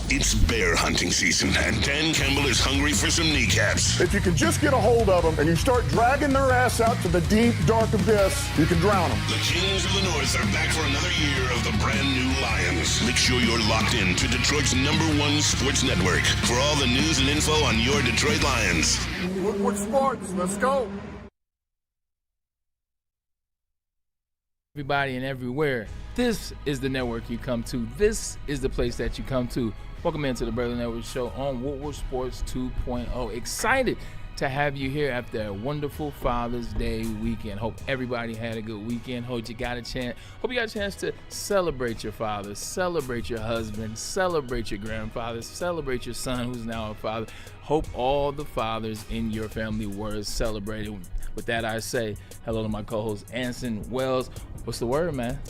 It's bear hunting season, and Dan Campbell is hungry for some kneecaps. If you can just get a hold of them and you start dragging their ass out to the deep, dark abyss, you can drown them. The Kings of the North are back for another year of the brand new Lions. Make sure you're locked in to Detroit's #1 sports network for all the news and info on your Detroit Lions. Woodward Sports, let's go. Everybody and everywhere, this is the network you come to. This is the place that you come to. Welcome into the Braylon Network Show on Woodward Sports 2.0. Excited to have you here after a wonderful Father's Day weekend. Hope everybody had a good weekend. Hope you got a chance to celebrate your father, celebrate your husband, celebrate your grandfather, celebrate your son who's now a father. Hope all the fathers in your family were celebrated. With that, I say hello to my co-host Anson Wells. What's the word, man?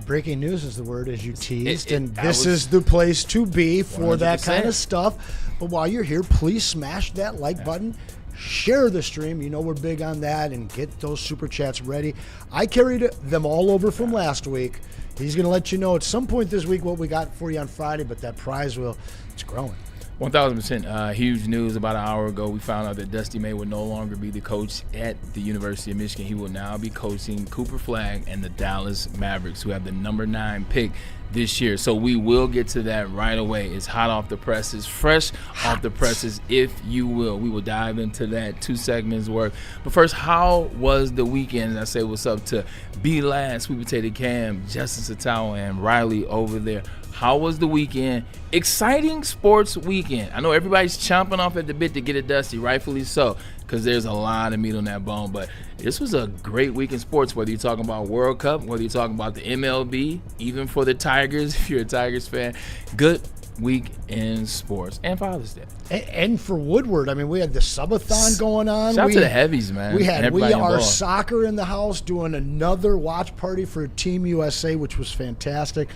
Breaking news is the word, as you teased, and this is the place to be for 100%. That kind of stuff. But while you're here, please smash that like button, share the stream. You know we're big on that, and get those super chats ready. I carried them all over from last week. He's going to let you know at some point this week what we got for you on Friday, but that prize it's growing. 1,000%. Huge news. About an hour ago, we found out that Dusty May would no longer be the coach at the University of Michigan. He will now be coaching Cooper Flagg and the Dallas Mavericks, who have the number 9 pick this year. So we will get to that right away. It's hot off the presses, fresh off the presses, if you will. We will dive into that 2 segments worth. But first, how was the weekend? And I say what's up to B-Lad, Sweet Potato Cam, Justin Satawa, and Riley over there. How was the weekend? Exciting sports weekend. I know everybody's chomping off at the bit to get it Dusty, rightfully so, because there's a lot of meat on that bone. But this was a great week in sports, whether you're talking about World Cup, whether you're talking about the MLB, even for the Tigers, if you're a Tigers fan. Good week in sports and Father's Day. And for Woodward, I mean, we had the subathon going on. Shout out to the heavies, man. We had our soccer in the house doing another watch party for Team USA, which was fantastic.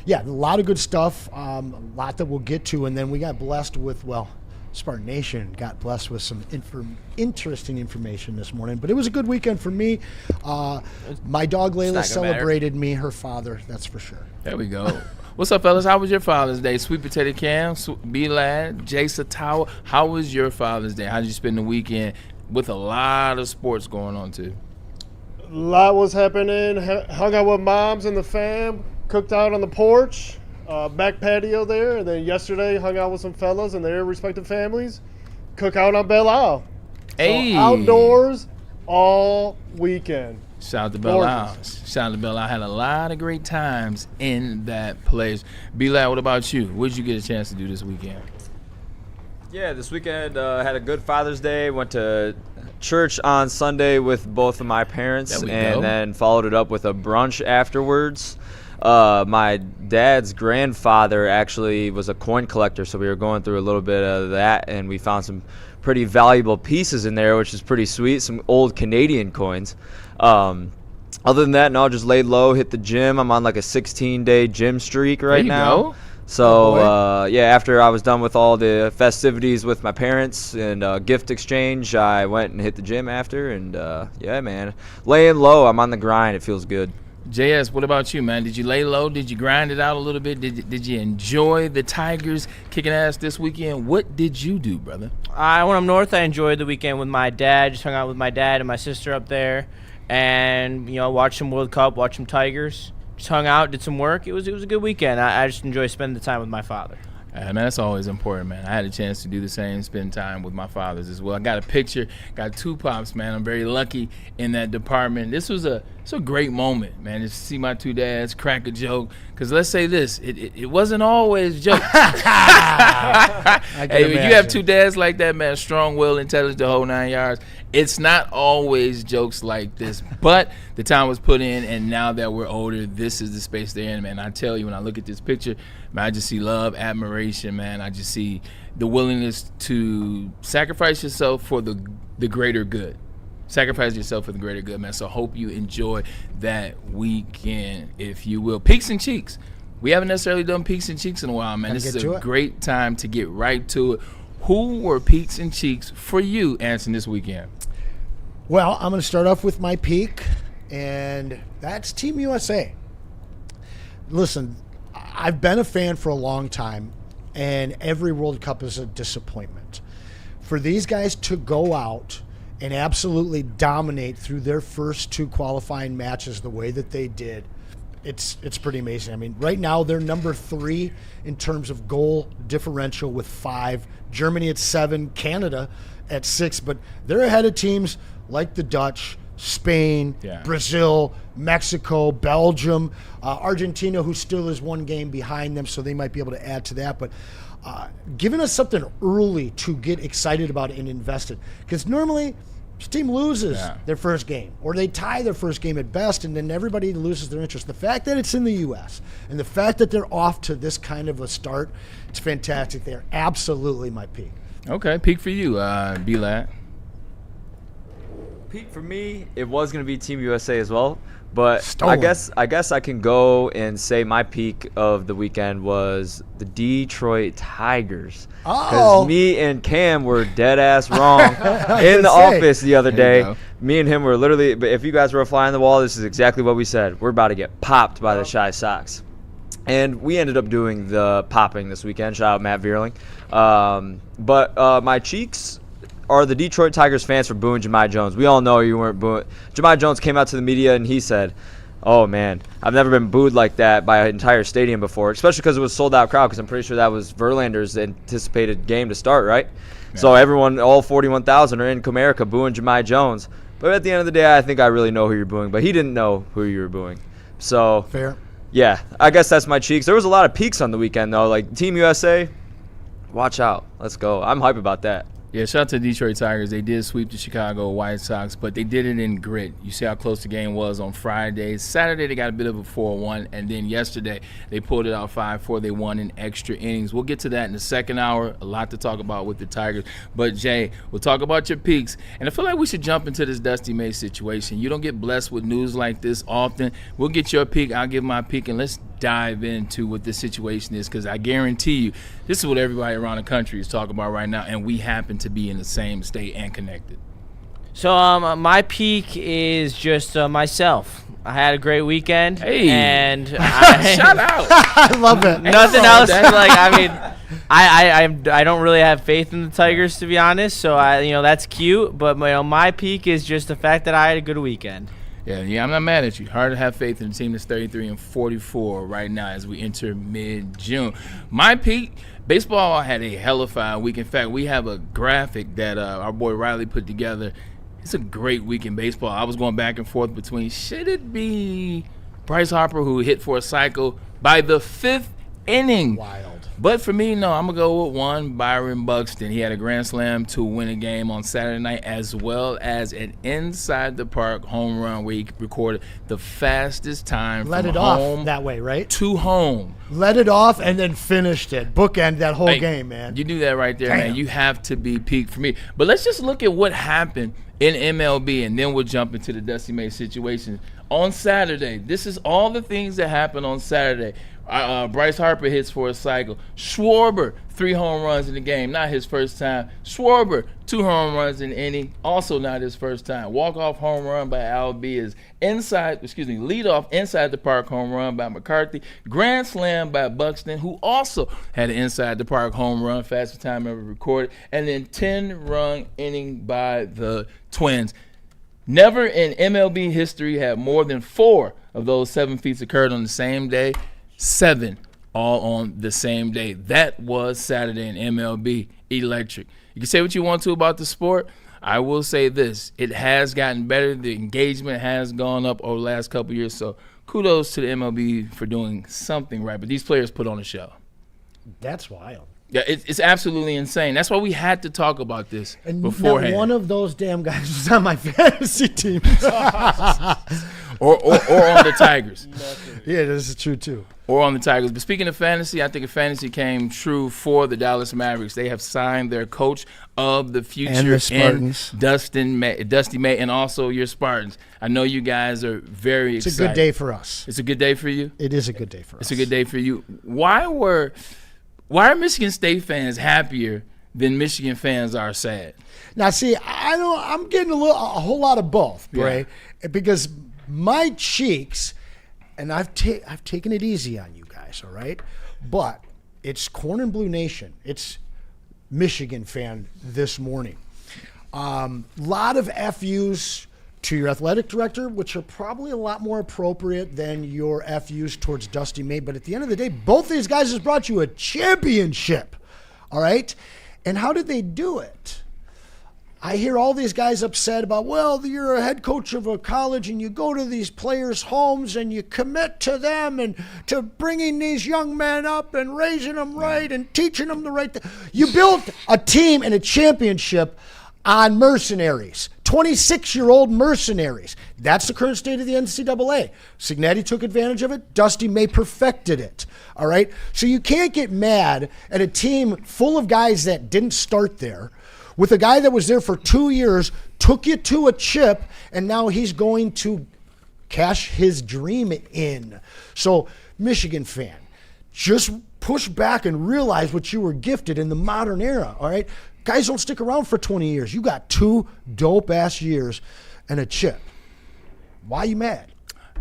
Yeah, a lot of good stuff, a lot that we'll get to, and then we got blessed with, Spartan Nation got blessed with some interesting information this morning. But it was a good weekend for me. My dog Layla celebrated me, her father, that's for sure. There we go. What's up, fellas? How was your Father's Day? Sweet Potato Cam, B-Lad, Jay Satawa. How was your Father's Day? How did you spend the weekend with a lot of sports going on, too? A lot was happening. Hung out with moms and the fam. Cooked out on the porch, back patio there, and then yesterday hung out with some fellas and their respective families. Cook out on Belle Isle. Hey. So outdoors all weekend. Shout out to Belle Isle. Shout out to Belle Isle. Had a lot of great times in that place. B-Lad, what about you? What did you get a chance to do this weekend? Yeah, this weekend had a good Father's Day. Went to church on Sunday with both of my parents, and then followed it up with a brunch afterwards. My dad's grandfather actually was a coin collector, so we were going through a little bit of that, and we found some pretty valuable pieces in there, which is pretty sweet, some old Canadian coins. Other than that, no, just laid low, hit the gym. I'm on like a 16-day gym streak right now. Go. So, after I was done with all the festivities with my parents and gift exchange, I went and hit the gym after, and man, laying low, I'm on the grind. It feels good. JS, what about you, man? Did you lay low? Did you grind it out a little bit? Did you enjoy the Tigers kicking ass this weekend? What did you do, brother? When I'm north, I enjoyed the weekend with my dad. Just hung out with my dad and my sister up there, and watched some World Cup, watched some Tigers. Just hung out, did some work. It was a good weekend. I just enjoy spending the time with my father. Man, that's always important, man. I had a chance to do the same, spend time with my fathers as well. I got a picture, got 2 pops, man. I'm very lucky in that department. It's a great moment, man, to see my 2 dads crack a joke. Because let's say this, it wasn't always jokes. Hey, when you have 2 dads like that, man, strong will, intelligent, the whole 9 yards, it's not always jokes like this. But the time was put in, and now that we're older, this is the space they're in, man. I tell you, when I look at this picture, man, I just see love, admiration, man. I just see the willingness to sacrifice yourself for the greater good. Sacrifice yourself for the greater good, man. So hope you enjoy that weekend, if you will. Peaks and Cheeks. We haven't necessarily done Peaks and Cheeks in a while, man. This is a great time to get right to it. Who were Peaks and Cheeks for you, Anson, this weekend? Well, I'm going to start off with my peak, and that's Team USA. Listen, I've been a fan for a long time, and every World Cup is a disappointment. For these guys to go out and absolutely dominate through their first 2 qualifying matches the way that they did, it's pretty amazing. I mean, right now they're number 3 in terms of goal differential with 5. Germany at 7, Canada at 6, but they're ahead of teams like the Dutch, Spain, Brazil, Mexico, Belgium, Argentina, who still is 1 game behind them, so they might be able to add to that. But giving us something early to get excited about and invested, because normally this team loses their first game, or they tie their first game at best, and then everybody loses their interest. The fact that it's in the U.S. and the fact that they're off to this kind of a start, it's fantastic. They're absolutely my peak. Okay, peak for you, B-Lad. Peak for me, it was going to be Team USA as well. But Stolen. I guess I can go and say my peak of the weekend was the Detroit Tigers. Because me and Cam were dead ass wrong in the office the other day. Me and him were literally, if you guys were a fly on the wall, this is exactly what we said. We're about to get popped by the Shy Sox. And we ended up doing the popping this weekend. Shout out Matt Vierling. But my cheeks are the Detroit Tigers fans for booing Jahmyr Jones. We all know you weren't booing. Jahmyr Jones came out to the media and he said, "Oh man, I've never been booed like that by an entire stadium before," especially because it was a sold-out crowd, because I'm pretty sure that was Verlander's anticipated game to start, right? Yeah. So everyone, all 41,000 are in Comerica booing Jahmyr Jones. But at the end of the day, I think I really know who you're booing, but he didn't know who you were booing. So fair. Yeah, I guess that's my cheeks. There was a lot of peaks on the weekend, though. Like Team USA, watch out. Let's go. I'm hype about that. Yeah, shout out to the Detroit Tigers. They did sweep the Chicago White Sox, but they did it in grit. You see how close the game was on Friday. Saturday, they got a bit of a 4-1, and then yesterday, they pulled it out 5-4. They won in extra innings. We'll get to that in the second hour. A lot to talk about with the Tigers. But, Jay, we'll talk about your peaks. And I feel like we should jump into this Dusty May situation. You don't get blessed with news like this often. We'll get your peak. I'll give my peak, and let's dive into what this situation is, because I guarantee you this is what everybody around the country is talking about right now, and we happen to be in the same state and connected. So my peak is just myself. I had a great weekend. Hey, and shout out! I love it. Nothing else. Like, I mean, I don't really have faith in the Tigers, to be honest. So that's cute, but my peak is just the fact that I had a good weekend. Yeah, I'm not mad at you. Hard to have faith in the team that's 33-44 right now as we enter mid-June. My peak, baseball had a hellified week. In fact, we have a graphic that our boy Riley put together. It's a great week in baseball. I was going back and forth between, should it be Bryce Harper, who hit for a cycle by the 5th inning? Wild. But for me, no, I'm going to go with one, Byron Buxton. He had a grand slam to win a game on Saturday night, as well as an inside-the-park home run where he recorded the fastest time Let from it home off that way, right? to home. Let it off and then finished it. Bookend that whole game, man. You do that right there, Damn. man. You have to be peak for me. But let's just look at what happened in MLB, and then we'll jump into the Dusty May situation. On Saturday, this is all the things that happened on Saturday. Bryce Harper hits for a cycle. Schwarber, 3 home runs in the game, not his first time. Schwarber, 2 home runs in the inning, also not his first time. Walk-off home run by Albies. Lead-off inside-the-park home run by McCarthy. Grand slam by Buxton, who also had an inside-the-park home run, fastest time ever recorded. And then 10-run inning by the Twins. Never in MLB history have more than 4 of those 7 feats occurred on the same day. 7 all on the same day. That was Saturday in MLB. Electric. You can say what you want to about the sport. I will say this. It has gotten better. The engagement has gone up over the last couple of years. So kudos to the MLB for doing something right. But these players put on a show. That's wild. Yeah, it's absolutely insane. That's why we had to talk about this And beforehand. not one of those damn guys was on my fantasy team. or on the Tigers. Yeah, this is true, too. Or on the Tigers. But speaking of fantasy, I think a fantasy came true for the Dallas Mavericks. They have signed their coach of the future and the Spartans. Dusty May, and also your Spartans. I know you guys are very excited. It's a good day for us. It's a good day for you? It is a good day for us. It's a good day for you. Why are Michigan State fans happier than Michigan fans are sad? Now, see, I'm getting a whole lot of both, Bray, because my cheeks, and I've taken it easy on you guys, all right? But it's Corn and Blue Nation. It's Michigan fan this morning. Lot of FUs to your athletic director, which are probably a lot more appropriate than your FUs towards Dusty May. But at the end of the day, both these guys has brought you a championship. All right? And how did they do it? I hear all these guys upset about, well, you're a head coach of a college and you go to these players' homes and you commit to them and to bringing these young men up and raising them right and teaching them the right thing. You built a team and a championship on mercenaries, 26-year-old mercenaries. That's the current state of the NCAA. Signetti took advantage of it. Dusty May perfected it. All right? So you can't get mad at a team full of guys that didn't start there with a guy that was there for 2 years, took you to a chip, and now he's going to cash his dream in. So, Michigan fan, just push back and realize what you were gifted in the modern era, all right? Guys don't stick around for 20 years. You got 2 dope-ass years and a chip. Why are you mad?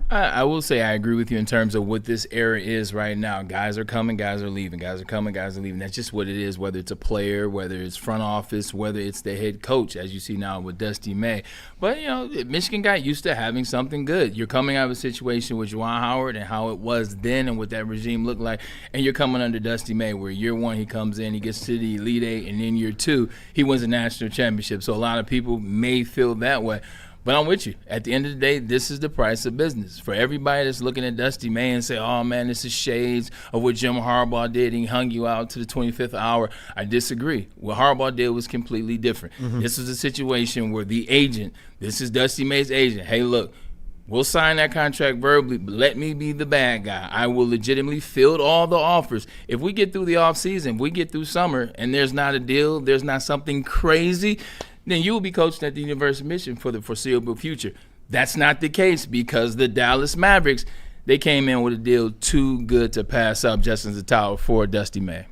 I will say I agree with you in terms of what this era is right now. Guys are coming, guys are leaving. Guys are coming, guys are leaving. That's just what it is, whether it's a player, whether it's front office, whether it's the head coach, as you see now with Dusty May. But, Michigan got used to having something good. You're coming out of a situation with Juwan Howard and how it was then and what that regime looked like, and you're coming under Dusty May where year 1 he comes in, he gets to the Elite Eight, and then year 2 he wins a national championship. So a lot of people may feel that way. But I'm with you. At the end of the day, this is the price of business. For everybody that's looking at Dusty May and say, oh, man, this is shades of what Jim Harbaugh did. He hung you out to the 25th hour. I disagree. What Harbaugh did was completely different. Mm-hmm. This is a situation where the agent, this is Dusty May's agent. Hey, look, we'll sign that contract verbally, but let me be the bad guy. I will legitimately field all the offers. If we get through the offseason, if we get through summer, and there's not a deal, there's not something crazy, then you will be coaching at the University of Michigan for the foreseeable future. That's not the case because the Dallas Mavericks, they came in with a deal too good to pass up Justin Satawa for Dusty May.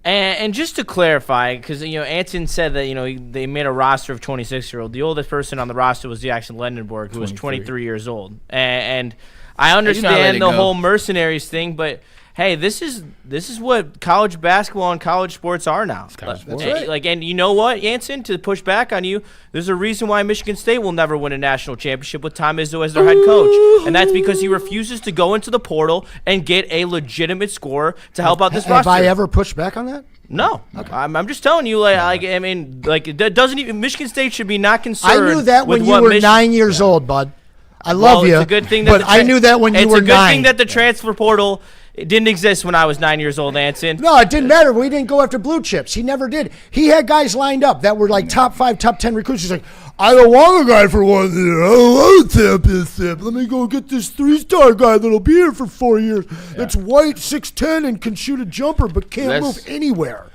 And just to clarify, because Anson said that they made a roster of 26-year-old. The oldest person on the roster was Jackson Lendenborg, who was 23 years old. And I understand the whole mercenaries thing, but hey, this is what college basketball and college sports are now. That's right. And you know what, Anson, to push back on you, there's a reason why Michigan State will never win a national championship with Tom Izzo as their head coach, and that's because he refuses to go into the portal and get a legitimate scorer to help out this roster. Have I ever pushed back on that? No, okay. I'm just telling you, it doesn't even. Michigan State should be not concerned. I knew that when you were 9 years old, bud. I love you. It's a good thing that I knew that when you were 9. It's a good thing that the transfer portal. It didn't exist when I was 9 years old, Anson. No, it didn't matter. We didn't go after blue chips. He never did. He had guys lined up that were like top 5, top 10 recruits. He's like, I don't want a guy for 1 year. I don't want a championship. Let me go get this 3-star guy that'll be here for 4 years. That's white, 6'10", and can shoot a jumper but can't move anywhere.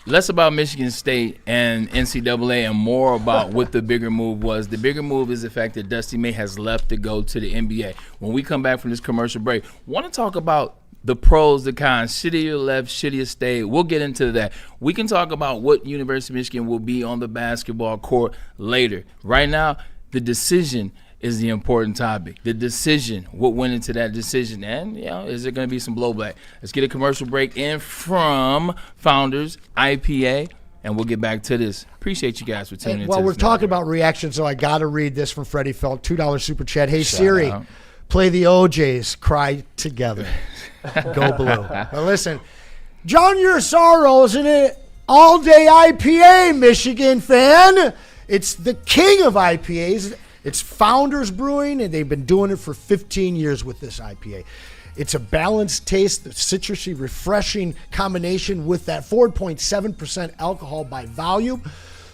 Less about Michigan State and NCAA and more about what the bigger move was. The bigger move is the fact that Dusty May has left to go to the NBA. When we come back from this commercial break, want to talk about the pros, the cons, shittier left, shittier stay. We'll get into that. We can talk about what University of Michigan will be on the basketball court later. Right now, the decision is the important topic. The decision, what went into that decision, and is there going to be some blowback? Let's get a commercial break in from Founders IPA, and we'll get back to this. Appreciate you guys for tuning in. Well, we're talking about reactions, so I got to read this from Freddie Felt, $2 super chat. Hey, Siri, play the OJs, Cry Together. Go Blue. Well, listen, John, your sorrows in an all-day IPA, Michigan fan. It's the king of IPAs. It's Founders Brewing, and they've been doing it for 15 years with this IPA. It's a balanced taste, the citrusy, refreshing combination with that 4.7% alcohol by volume.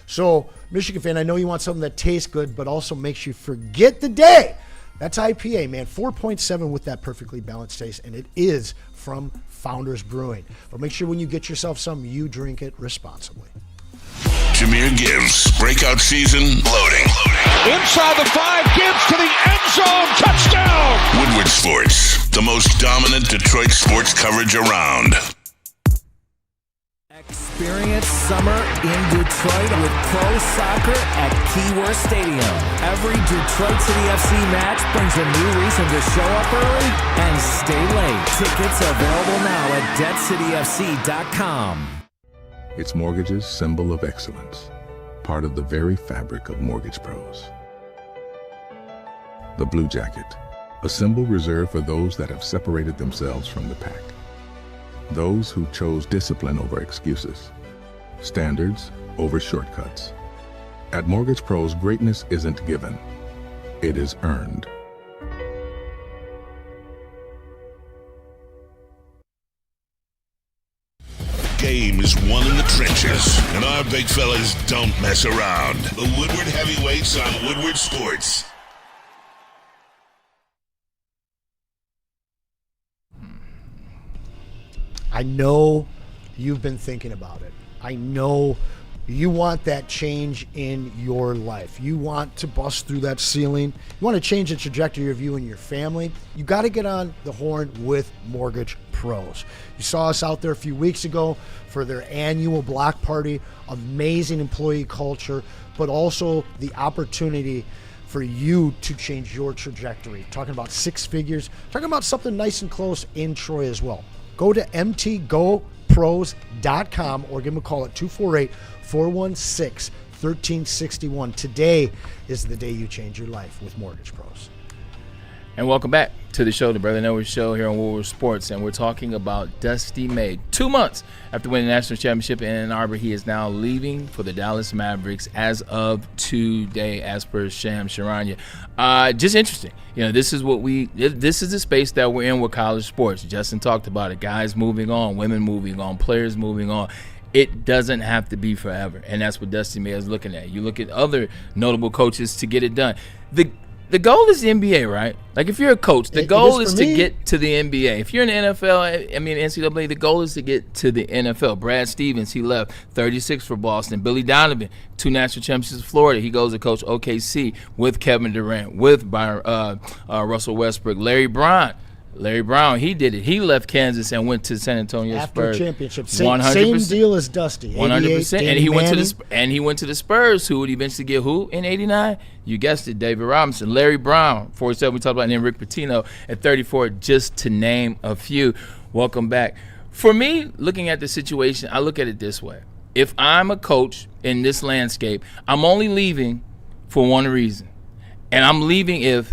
So, Michigan fan, I know you want something that tastes good, but also makes you forget the day. That's IPA, man. 4.7 with that perfectly balanced taste, and it is from Founders Brewing. But make sure when you get yourself some, you drink it responsibly. Jahmyr Gibbs, breakout season, loading. Inside the 5, Gibbs to the end zone, touchdown! Woodward Sports, the most dominant Detroit sports coverage around. Experience summer in Detroit with pro soccer at Keyworth Stadium. Every Detroit City FC match brings a new reason to show up early and stay late. Tickets available now at DebtCityFC.com. It's Mortgage's symbol of excellence, part of the very fabric of Mortgage Pros. The Blue Jacket, a symbol reserved for those that have separated themselves from the pack. Those who chose discipline over excuses, standards over shortcuts. At Mortgage Pros, greatness isn't given, it is earned. Game is won in the trenches, and our big fellas don't mess around. The Woodward Heavyweights on Woodward Sports. I know you've been thinking about it. I know you want that change in your life. You want to bust through that ceiling. You want to change the trajectory of you and your family. You got to get on the horn with Mortgage Pros. You saw us out there a few weeks ago for their annual block party. Amazing employee culture, but also the opportunity for you to change your trajectory. Talking about six figures, talking about something nice and close in Troy as well. Go to mtgopros.com or give them a call at 248-416-1361. Today is the day you change your life with Mortgage Pros. And welcome back to the show, the Brother Network Show here on Woodward Sports. And we're talking about Dusty May. 2 months after winning the national championship in Ann Arbor, he is now leaving for the Dallas Mavericks as of today, as per Shams Charania. Just interesting. You know, this is the space that we're in with college sports. Justin talked about it. Guys moving on, women moving on, players moving on. It doesn't have to be forever. And that's what Dusty May is looking at. You look at other notable coaches to get it done. The goal is the NBA, right? Like, if you're a coach, the goal is to get to the NBA. If you're in the NFL, NCAA, the goal is to get to the NFL. Brad Stevens, he left 36 for Boston. Billy Donovan, 2 national championships in Florida. He goes to coach OKC with Kevin Durant, with Russell Westbrook. Larry Brown, he did it. He left Kansas and went to San Antonio Spurs. After championship. Same deal as Dusty. 100%. And he went to the Spurs, who would eventually get who in 89? You guessed it, David Robinson. Larry Brown, 47, we talked about, and then Rick Pitino at 34, just to name a few. Welcome back. For me, looking at the situation, I look at it this way. If I'm a coach in this landscape, I'm only leaving for one reason. And I'm leaving if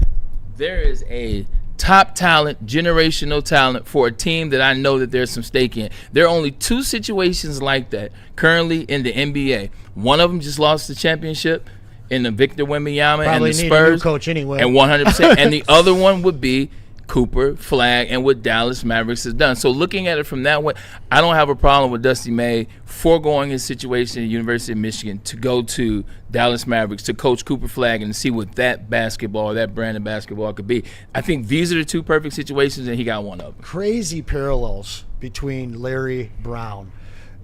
there is a top talent, generational talent for a team that I know that there's some stake in. There are only 2 situations like that currently in the NBA. One of them just lost the championship in the Victor Wembanyama and the Spurs. Probably need a new coach anyway. And 100%. And the other one would be Cooper, Flag, and what Dallas Mavericks has done. So looking at it from that way, I don't have a problem with Dusty May foregoing his situation at the University of Michigan to go to Dallas Mavericks to coach Cooper Flag and see what that basketball, that brand of basketball could be. I think these are the 2 perfect situations, and he got one of them. Crazy parallels between Larry Brown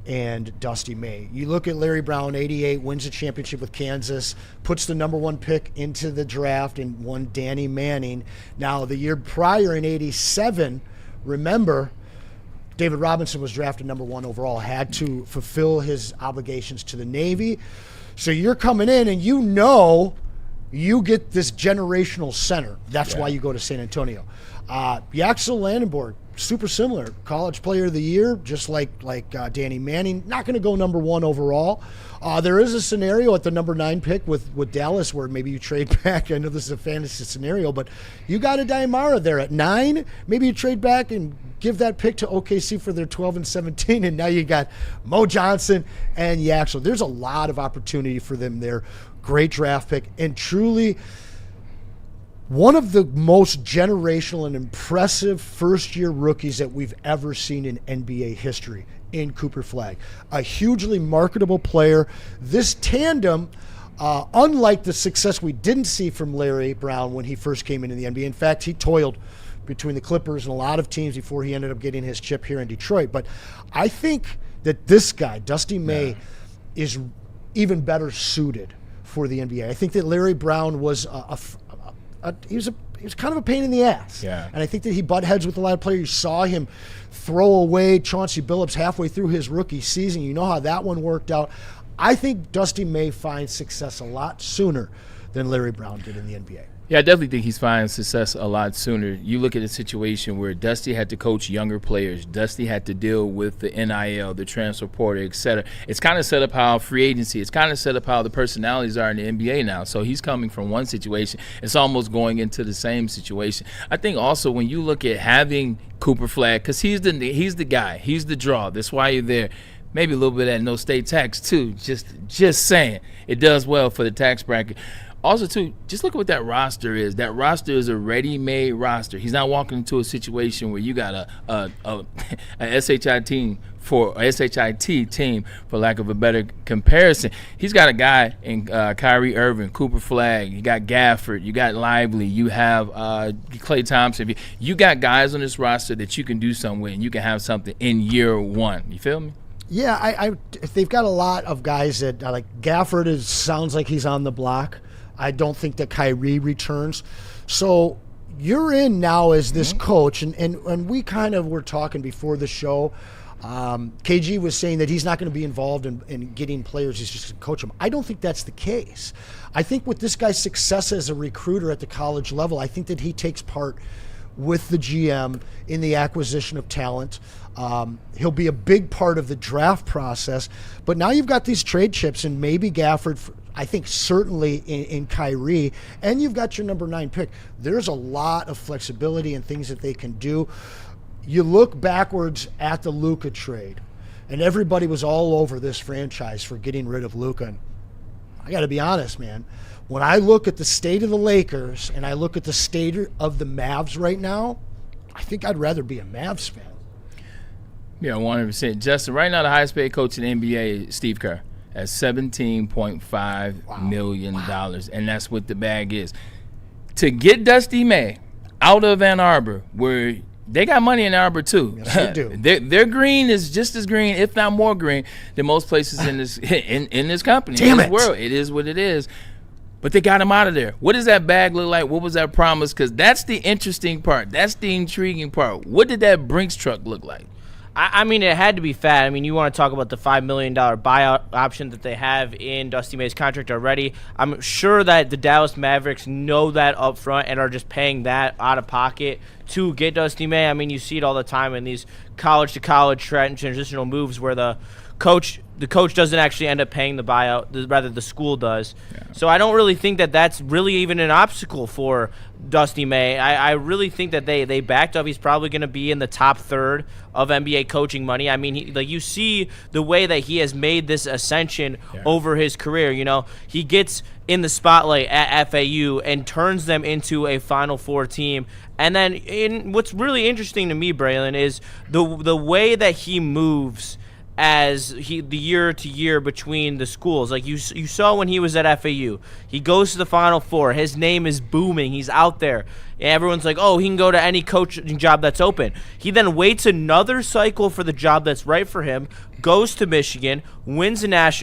and Dusty May. You look at Larry Brown, 88, wins the championship with Kansas, puts the number 1 pick into the draft and won Danny Manning. Now, the year prior in 87, remember, David Robinson was drafted number 1 overall, had to fulfill his obligations to the Navy. So you're coming in and you know you get this generational center. That's why you go to San Antonio. Yaxel Landenborg, super similar. College Player of the Year, just like Danny Manning. Not going to go number 1 overall. There is a scenario at the number 9 pick with Dallas where maybe you trade back. I know this is a fantasy scenario, but you got a Amon-Ra there at 9. Maybe you trade back and give that pick to OKC for their 12 and 17, and now you got Mo Johnson and Yaxel. There's a lot of opportunity for them there. Great draft pick, and truly one of the most generational and impressive first-year rookies that we've ever seen in NBA history in Cooper Flag. A hugely marketable player. This tandem, unlike the success we didn't see from Larry Brown when he first came into the NBA. In fact, he toiled between the Clippers and a lot of teams before he ended up getting his chip here in Detroit. But I think that this guy, Dusty May, is even better suited for the NBA. I think that Larry Brown was he he was kind of a pain in the ass. Yeah. And I think that he butt heads with a lot of players. You saw him throw away Chauncey Billups halfway through his rookie season. You know how that one worked out. I think Dusty may find success a lot sooner than Larry Brown did in the NBA. Yeah, I definitely think he's finding success a lot sooner. You look at a situation where Dusty had to coach younger players. Dusty had to deal with the NIL, the transfer portal, et cetera. It's kind of set up how free agency, it's kind of set up how the personalities are in the NBA now. So he's coming from one situation. It's almost going into the same situation. I think also when you look at having Cooper Flagg, because he's the guy, he's the draw. That's why you're there. Maybe a little bit of that no state tax too. Just saying. It does well for the tax bracket. Also, too, just look at what that roster is. That roster is a ready-made roster. He's not walking into a situation where you got a SHIT team, for lack of a better comparison. He's got a guy in Kyrie Irving, Cooper Flagg. You got Gafford. You got Lively. You have Klay Thompson. You got guys on this roster that you can do something with, and you can have something in year one. You feel me? Yeah, they've got a lot of guys that like Gafford sounds like he's on the block. I don't think that Kyrie returns. So you're in now as this coach, and we kind of were talking before the show. KG was saying that he's not going to be involved in getting players. He's just going to coach them. I don't think that's the case. I think with this guy's success as a recruiter at the college level, I think that he takes part with the GM in the acquisition of talent. He'll be a big part of the draft process. But now you've got these trade chips, and maybe Gafford, I think certainly in Kyrie, and you've got your number 9 pick. There's a lot of flexibility and things that they can do. You look backwards at the Luka trade, and everybody was all over this franchise for getting rid of Luka. And I got to be honest, man. When I look at the state of the Lakers and I look at the state of the Mavs right now, I think I'd rather be a Mavs fan. Yeah, 100%. Justin, right now the highest paid coach in the NBA is Steve Kerr at $17.5 million. And that's what the bag is. To get Dusty May out of Ann Arbor, where they got money in Ann Arbor too. Yes, they do. Their green is just as green, if not more green, than most places in this in this company. Damn in this it. world. It is what it is. But they got him out of there. What does that bag look like? What was that promise? Because that's the interesting part. That's the intriguing part. What did that Brinks truck look like? I mean, it had to be fat. I mean, you want to talk about the $5 million buyout option that they have in Dusty May's contract already. I'm sure that the Dallas Mavericks know that up front and are just paying that out of pocket to get Dusty May. I mean, you see it all the time in these college-to-college transitional moves where the coach doesn't actually end up paying the buyout, rather the school does. Yeah. So I don't really think that that's really even an obstacle for Dusty May. I really think that they backed up. He's probably going to be in the top third of NBA coaching money. I mean, you see the way that he has made this ascension over his career. You know, he gets in the spotlight at FAU and turns them into a Final Four team. And then what's really interesting to me, Braylon, is the way that he moves as the year to year between the schools. Like you saw when he was at FAU, he goes to the Final Four. His name is booming. He's out there. And everyone's like, oh, he can go to any coaching job that's open. He then waits another cycle for the job that's right for him, goes to Michigan, wins a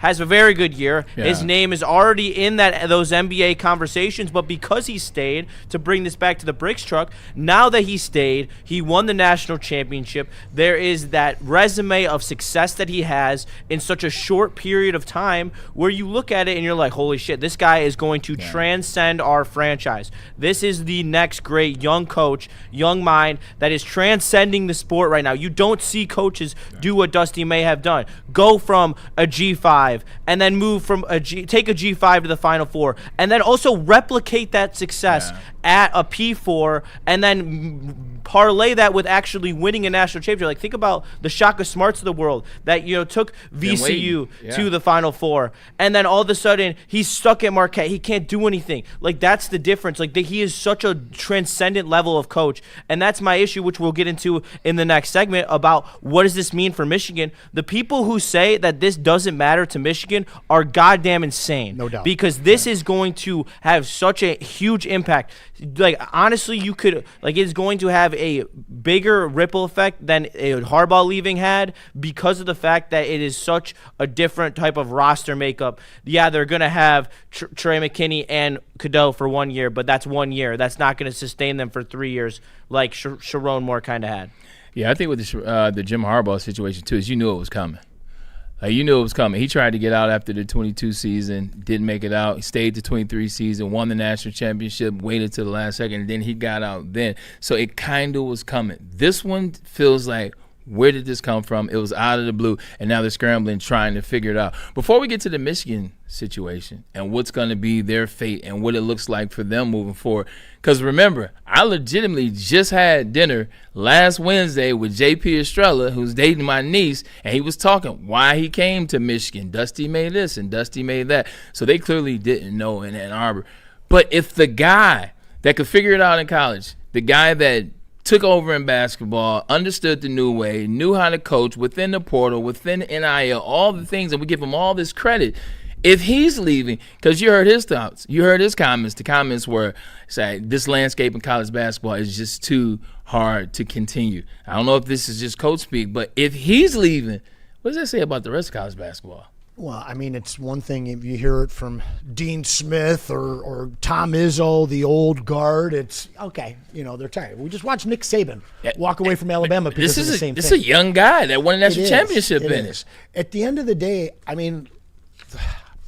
has a very good year. Yeah. His name is already in those NBA conversations, but because he stayed, to bring this back to the Bricks truck, now that he stayed, he won the national championship. There is that resume of success that he has in such a short period of time where you look at it and you're like, holy shit, this guy is going to transcend our franchise. This is the next great young coach, young mind that is transcending the sport right now. You don't see coaches do what Dusty May have done. Go from a G5 and then move from take a G5 to the Final Four, and then also replicate that success at a P4, and then parlay that with actually winning a national championship. Like, think about the Shaka Smarts of the world that took VCU to the Final Four, and then all of a sudden he's stuck at Marquette. He can't do anything. Like, that's the difference. Like, he is such a transcendent level of coach, and that's my issue, which we'll get into in the next segment about what does this mean for Michigan. The people who say that this doesn't matter to Michigan are goddamn insane. No doubt. Because this is going to have such a huge impact. Like, honestly, you could, like, it's going to have a bigger ripple effect than a Harbaugh leaving had because of the fact that it is such a different type of roster makeup. Yeah, they're going to have Trey McKinney and Cadeau for 1 year, but that's 1 year. That's not going to sustain them for 3 years like Sharon Moore kind of had. Yeah, I think with the Jim Harbaugh situation, too, is you knew it was coming. You knew it was coming. He tried to get out after the 22 season, didn't make it out. He stayed to 23 season, won the national championship, waited to the last second, and then he got out then. So it kind of was coming. This one feels like, where did this come from? It was out of the blue, and now they're scrambling, trying to figure it out. Before we get to the Michigan situation and what's going to be their fate and what it looks like for them moving forward, because remember, I legitimately just had dinner last Wednesday with J.P. Estrella, who's dating my niece, and he was talking why he came to Michigan. Dusty made this and Dusty made that. So they clearly didn't know in Ann Arbor. But if the guy that could figure it out in college, the guy that took over in basketball, understood the new way, knew how to coach within the portal, within NIL, all the things, and we give him all this credit. If he's leaving, because you heard his thoughts, you heard his comments. The comments were, say, this landscape in college basketball is just too hard to continue. I don't know if this is just coach speak, but if he's leaving, what does that say about the rest of college basketball? Well, I mean, it's one thing if you hear it from Dean Smith or Tom Izzo, the old guard. It's, okay, they're tired. We just watched Nick Saban walk away from Alabama because of the same thing. This is a young guy that won a national championship in it. At the end of the day, I mean,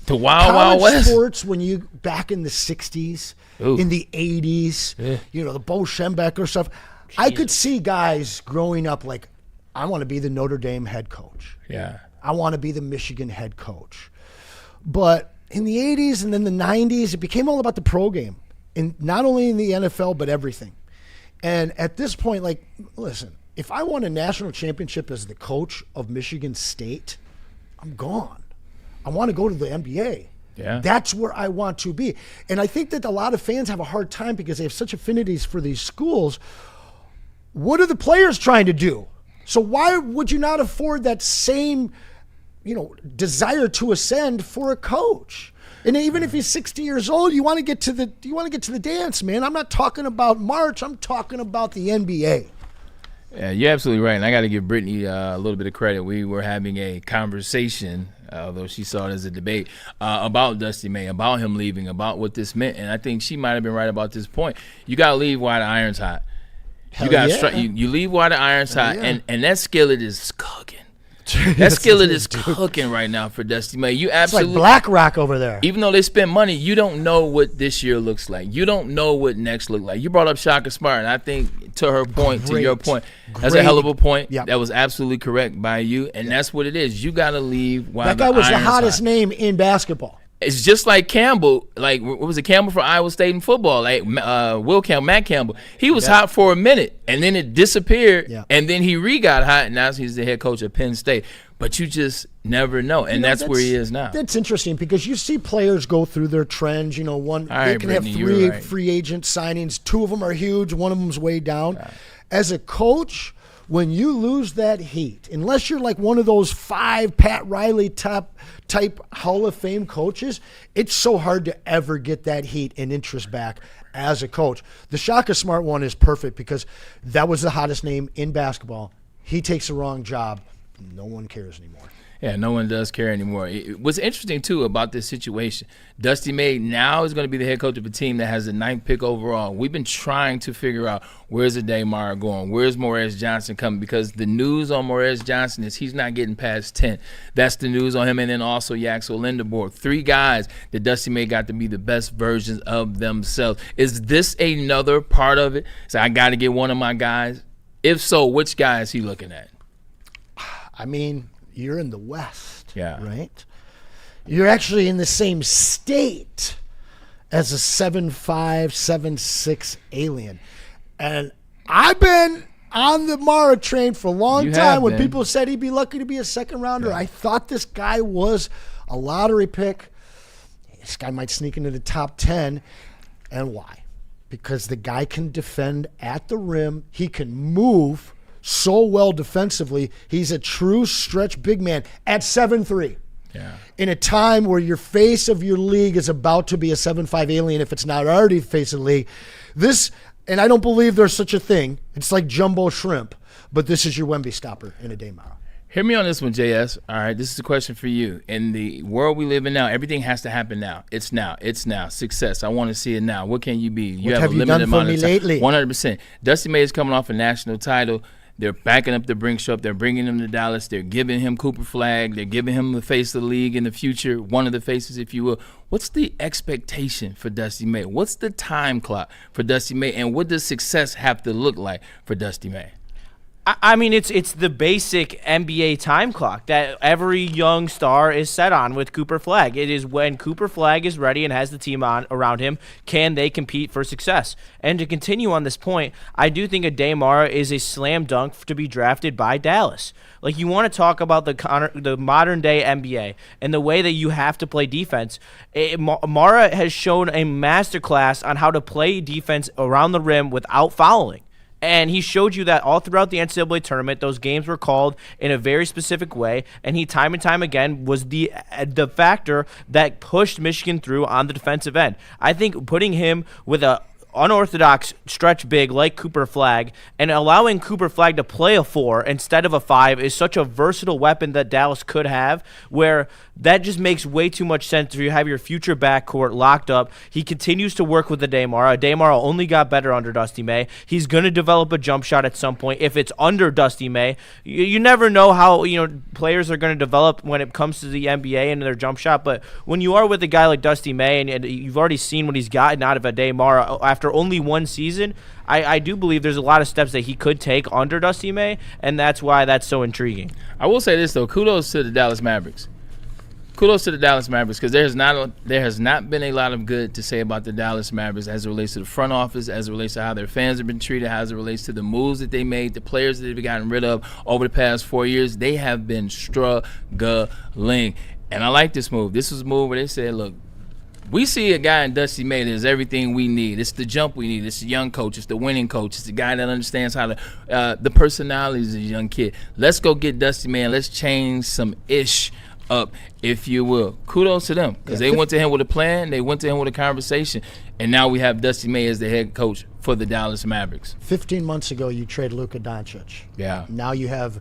the Wild West. Sports, when you back in the 60s, in the 80s, the Bo Schembecker stuff, I could see guys growing up like, I want to be the Notre Dame head coach. Yeah. I want to be the Michigan head coach. But in the 80s and then the 90s, it became all about the pro game. And not only in the NFL, but everything. And at this point, like, listen, if I won a national championship as the coach of Michigan State, I'm gone. I want to go to the NBA. Yeah. That's where I want to be. And I think that a lot of fans have a hard time because they have such affinities for these schools. What are the players trying to do? So why would you not afford that same desire to ascend for a coach? And even if he's 60 years old, you want to get to the dance, man. I'm not talking about March. I'm talking about the NBA. Yeah, you're absolutely right. And I got to give Brittany a little bit of credit. We were having a conversation, although she saw it as a debate, about Dusty May, about him leaving, about what this meant. And I think she might have been right about this point. You got to leave while the iron's hot. You leave while the iron's hot, and that skillet is cooking. That skillet is cooking right now for Dusty May. It's like Black Rock over there. Even though they spend money, you don't know what this year looks like. You don't know what next look like. You brought up Shaka Smart, and I think to her point, to your point, that's a hell of a point. Yep. That was absolutely correct by you, and that's what it is. You got to leave while that guy was the hottest name in basketball. It's just like Campbell, like what was it, Campbell for Iowa State in football, like Matt Campbell. He was hot for a minute, and then it disappeared, and then he got hot, and now he's the head coach of Penn State. But you just never know, and that's where he is now. That's interesting because you see players go through their trends. They can have free agent signings. 2 of them are huge, 1 of them's way down. Right. As a coach, when you lose that heat, unless you're like one of those 5 Pat Riley type Hall of Fame coaches, it's so hard to ever get that heat and interest back as a coach. The Shaka Smart one is perfect because that was the hottest name in basketball. He takes the wrong job. No one cares anymore. Yeah, no one does care anymore. What's interesting, too, about this situation, Dusty May now is going to be the head coach of a team that has the 9th pick overall. We've been trying to figure out where's Jahmyr going, where's Morez Johnson coming, because the news on Morez Johnson is he's not getting past 10. That's the news on him, and then also Yaxel Lindeborg. 3 guys that Dusty May got to be the best versions of themselves. Is this another part of it? So I got to get one of my guys. If so, which guy is he looking at? I mean, you're in the West, right? You're actually in the same state as a 7'5", 7'6" alien. And I've been on the Mara train for a long time when people said he'd be lucky to be a second rounder. I thought this guy was a lottery pick. This guy might sneak into the top 10. And why? Because the guy can defend at the rim. He can move so well defensively. He's a true stretch big man at 7'3". Yeah. In a time where your face of your league is about to be a 7'5" alien, if it's not already face of the league, and I don't believe there's such a thing. It's like jumbo shrimp, but this is your Wemby stopper in a Daymara. Hear me on this one, JS. All right, this is a question for you. In the world we live in now, everything has to happen now. It's now. It's now. Success. I want to see it now. What can you be? You have a you limited done for amount me of time. lately? 100%. Dusty May is coming off a national title. They're backing up the Brinks-Up. They're bringing him to Dallas. They're giving him Cooper Flag. They're giving him the face of the league in the future, one of the faces, if you will. What's the expectation for Dusty May? What's the time clock for Dusty May? And what does success have to look like for Dusty May? I mean, it's the basic NBA time clock that every young star is set on with Cooper Flag. It is when Cooper Flag is ready and has the team on around him, can they compete for success? And to continue on this point, I do think a Daymara is a slam dunk to be drafted by Dallas. Like, you want to talk about the modern day NBA and the way that you have to play defense. Mara has shown a masterclass on how to play defense around the rim without fouling. And he showed you that all throughout the NCAA tournament. Those games were called in a very specific way, and he time and time again was the factor that pushed Michigan through on the defensive end. I think putting him with a unorthodox stretch big like Cooper Flag and allowing Cooper Flag to play a 4 instead of a 5 is such a versatile weapon that Dallas could have, where that just makes way too much sense if you have your future backcourt locked up. He continues to work with the Daymara. Daymara only got better under Dusty May. He's going to develop a jump shot at some point. If it's under Dusty May, you never know how players are going to develop when it comes to the NBA and their jump shot. But when you are with a guy like Dusty May and you've already seen what he's gotten out of a Daymara after only one season, I do believe there's a lot of steps that he could take under Dusty May, and that's why that's so intriguing. I will say this, though. Kudos to the Dallas Mavericks. Kudos to the Dallas Mavericks, because there has not been a lot of good to say about the Dallas Mavericks as it relates to the front office, as it relates to how their fans have been treated, as it relates to the moves that they made, the players that they've gotten rid of over the past 4 years. They have been struggling. And I like this move. This was a move where they said, look, we see a guy in Dusty May that is everything we need. It's the jump we need. It's the young coach. It's the winning coach. It's the guy that understands how to the personalities of a young kid. Let's go get Dusty May and let's change some ish up, if you will. Kudos to them, because they went to him with a plan. They went to him with a conversation. And now we have Dusty May as the head coach for the Dallas Mavericks. 15 months ago, you trade Luka Doncic. Yeah. Now you have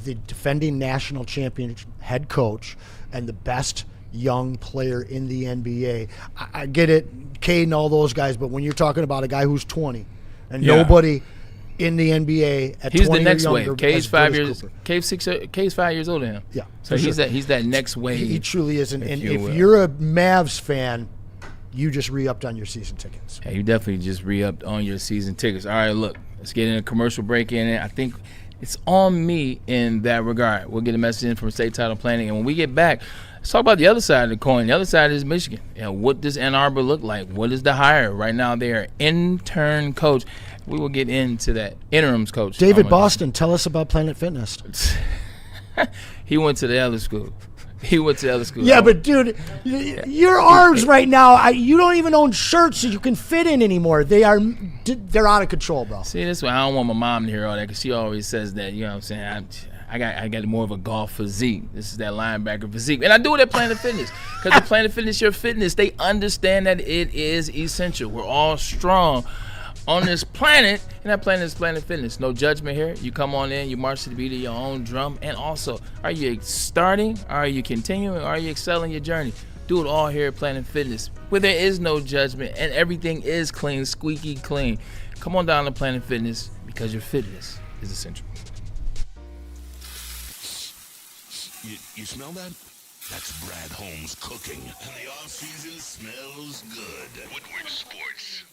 the defending national champion head coach and the best young player in the NBA. I get it, Cade and all those guys, but when you're talking about a guy who's 20 and nobody in the NBA at 20 or younger, he's the next wave. Cade's 5 years. Cooper. Cade's 5 years older than him. Yeah, so he's that next wave. He truly is. And if will. you're a Mavs fan, you just re-upped on your season tickets. Yeah, you definitely just re-upped on your season tickets. All right, look, let's get in a commercial break in it. I think it's on me in that regard. We'll get a message in from State Title Planning, and when we get back, let's talk about the other side of the coin. The other side is Michigan. What does Ann Arbor look like? What is the hire? Right now, they are intern coach. We will get into that. Interims coach. David Boston, tell us about Planet Fitness. He went to the other school. Yeah, but dude, your arms right now, you don't even own shirts that you can fit in anymore. They're out of control, bro. See, this way I don't want my mom to hear all that, because she always says that. You know what I'm saying? I got more of a golf physique. This is that linebacker physique. And I do it at Planet Fitness, because at Planet Fitness, your fitness, they understand that it is essential. We're all strong on this planet, and that planet is Planet Fitness. No judgment here. You come on in, you march to the beat of your own drum. And also, are you starting? Are you continuing? Are you excelling your journey? Do it all here at Planet Fitness, where there is no judgment and everything is clean, squeaky clean. Come on down to Planet Fitness, because your fitness is essential. You smell that? That's Brad Holmes cooking. And the off-season smells good. Woodward Sports.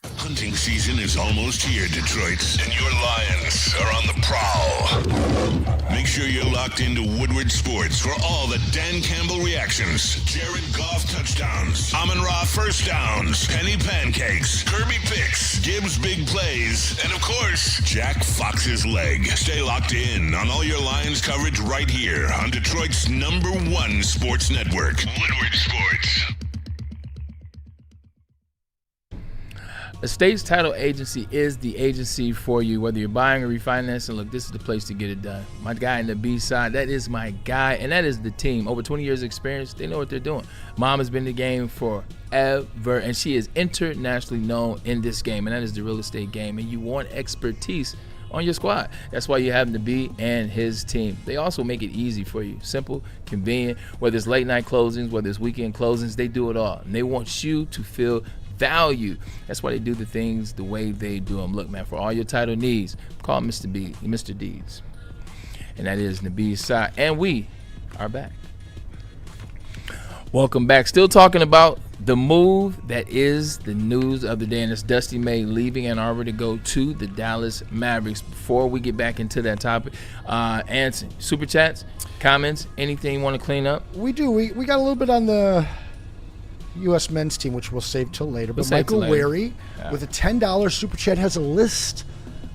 Hunting season is almost here, Detroit, and your Lions are on the prowl. Make sure you're locked into Woodward Sports for all the Dan Campbell reactions, Jared Goff touchdowns, Amon-Ra first downs, Penny pancakes, Kirby picks, Gibbs big plays, and of course, Jack Fox's leg. Stay locked in on all your Lions coverage right here on Detroit's #1 sports network, Woodward Sports. A state's title agency is the agency for you, whether you're buying or refinancing. Look, this is the place to get it done. My guy in the B side, that is my guy, and that is the team. Over 20 years of experience, they know what they're doing. Mom has been in the game forever, and she is internationally known in this game, and that is the real estate game. And you want expertise on your squad. That's why you have the B and his team. They also make it easy for you. Simple, convenient, whether it's late night closings, whether it's weekend closings, they do it all. And they want you to feel value. That's why they do the things the way they do them. Look, man, for all your title needs, call Mr. Deeds. And that is the B side. And we are back. Welcome back. Still talking about the move that is the news of the day, and it's Dusty May leaving Ann Arbor to go to the Dallas Mavericks. Before we get back into that topic, Anson, super chats, comments, anything you want to clean up? We do. We got a little bit on the U.S. men's team, which we'll save till later. But Michael Wary, with a $10 super chat, has a list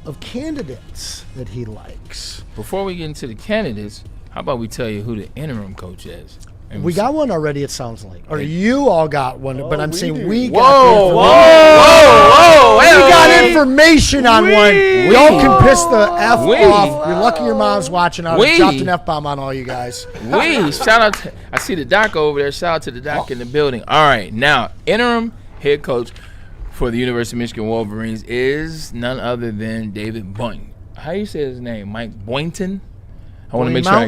of candidates that he likes. Before we get into the candidates, how about we tell you who the interim coach is? We got one already, it sounds like. Or you all got one, but I'm saying we got whoa, we got information on one. Y'all can piss the F off. You're lucky your mom's watching. I dropped an F-bomb on all you guys. Shout out I see the doc over there. Shout out to the doc in the building. All right, now, interim head coach for the University of Michigan Wolverines is none other than David Boynton. How do you say his name? Mike Boynton? I want to make sure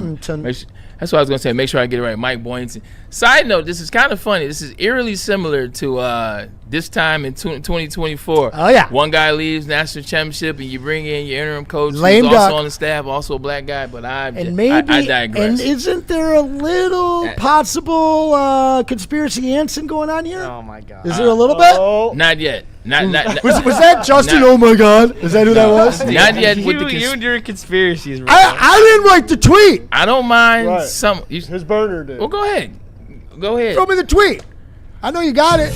that's what I was going to say. Make sure I get it right. Mike Boynton. Side note, this is kind of funny. This is eerily similar to this time in 2024. Oh, yeah. One guy leaves national championship, and you bring in your interim coach who's also on the staff, also a black guy, but I digress. And isn't there a little possible conspiracy Anson going on here? Oh, my God. Is there a little bit? Not yet. Not was that Justin? Oh my God! Is that who that was? Not yet. With you and your conspiracies. Right? I didn't write the tweet. I don't mind his burner did. Well, go ahead. Throw me the tweet. I know you got it.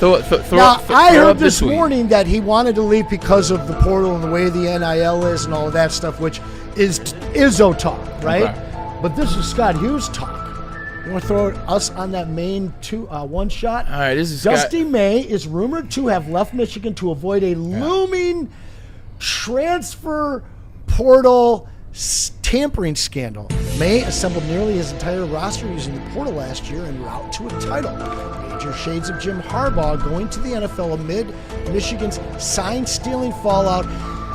I heard this morning that he wanted to leave because of the portal and the way the NIL is and all of that stuff, which is Izzo talk, right? Okay. But this is Scott Hughes talk. You want to throw us on that main one shot? All right, this is Dusty May is rumored to have left Michigan to avoid a looming transfer portal tampering scandal. May assembled nearly his entire roster using the portal last year en route to a title. Major shades of Jim Harbaugh going to the NFL amid Michigan's sign-stealing fallout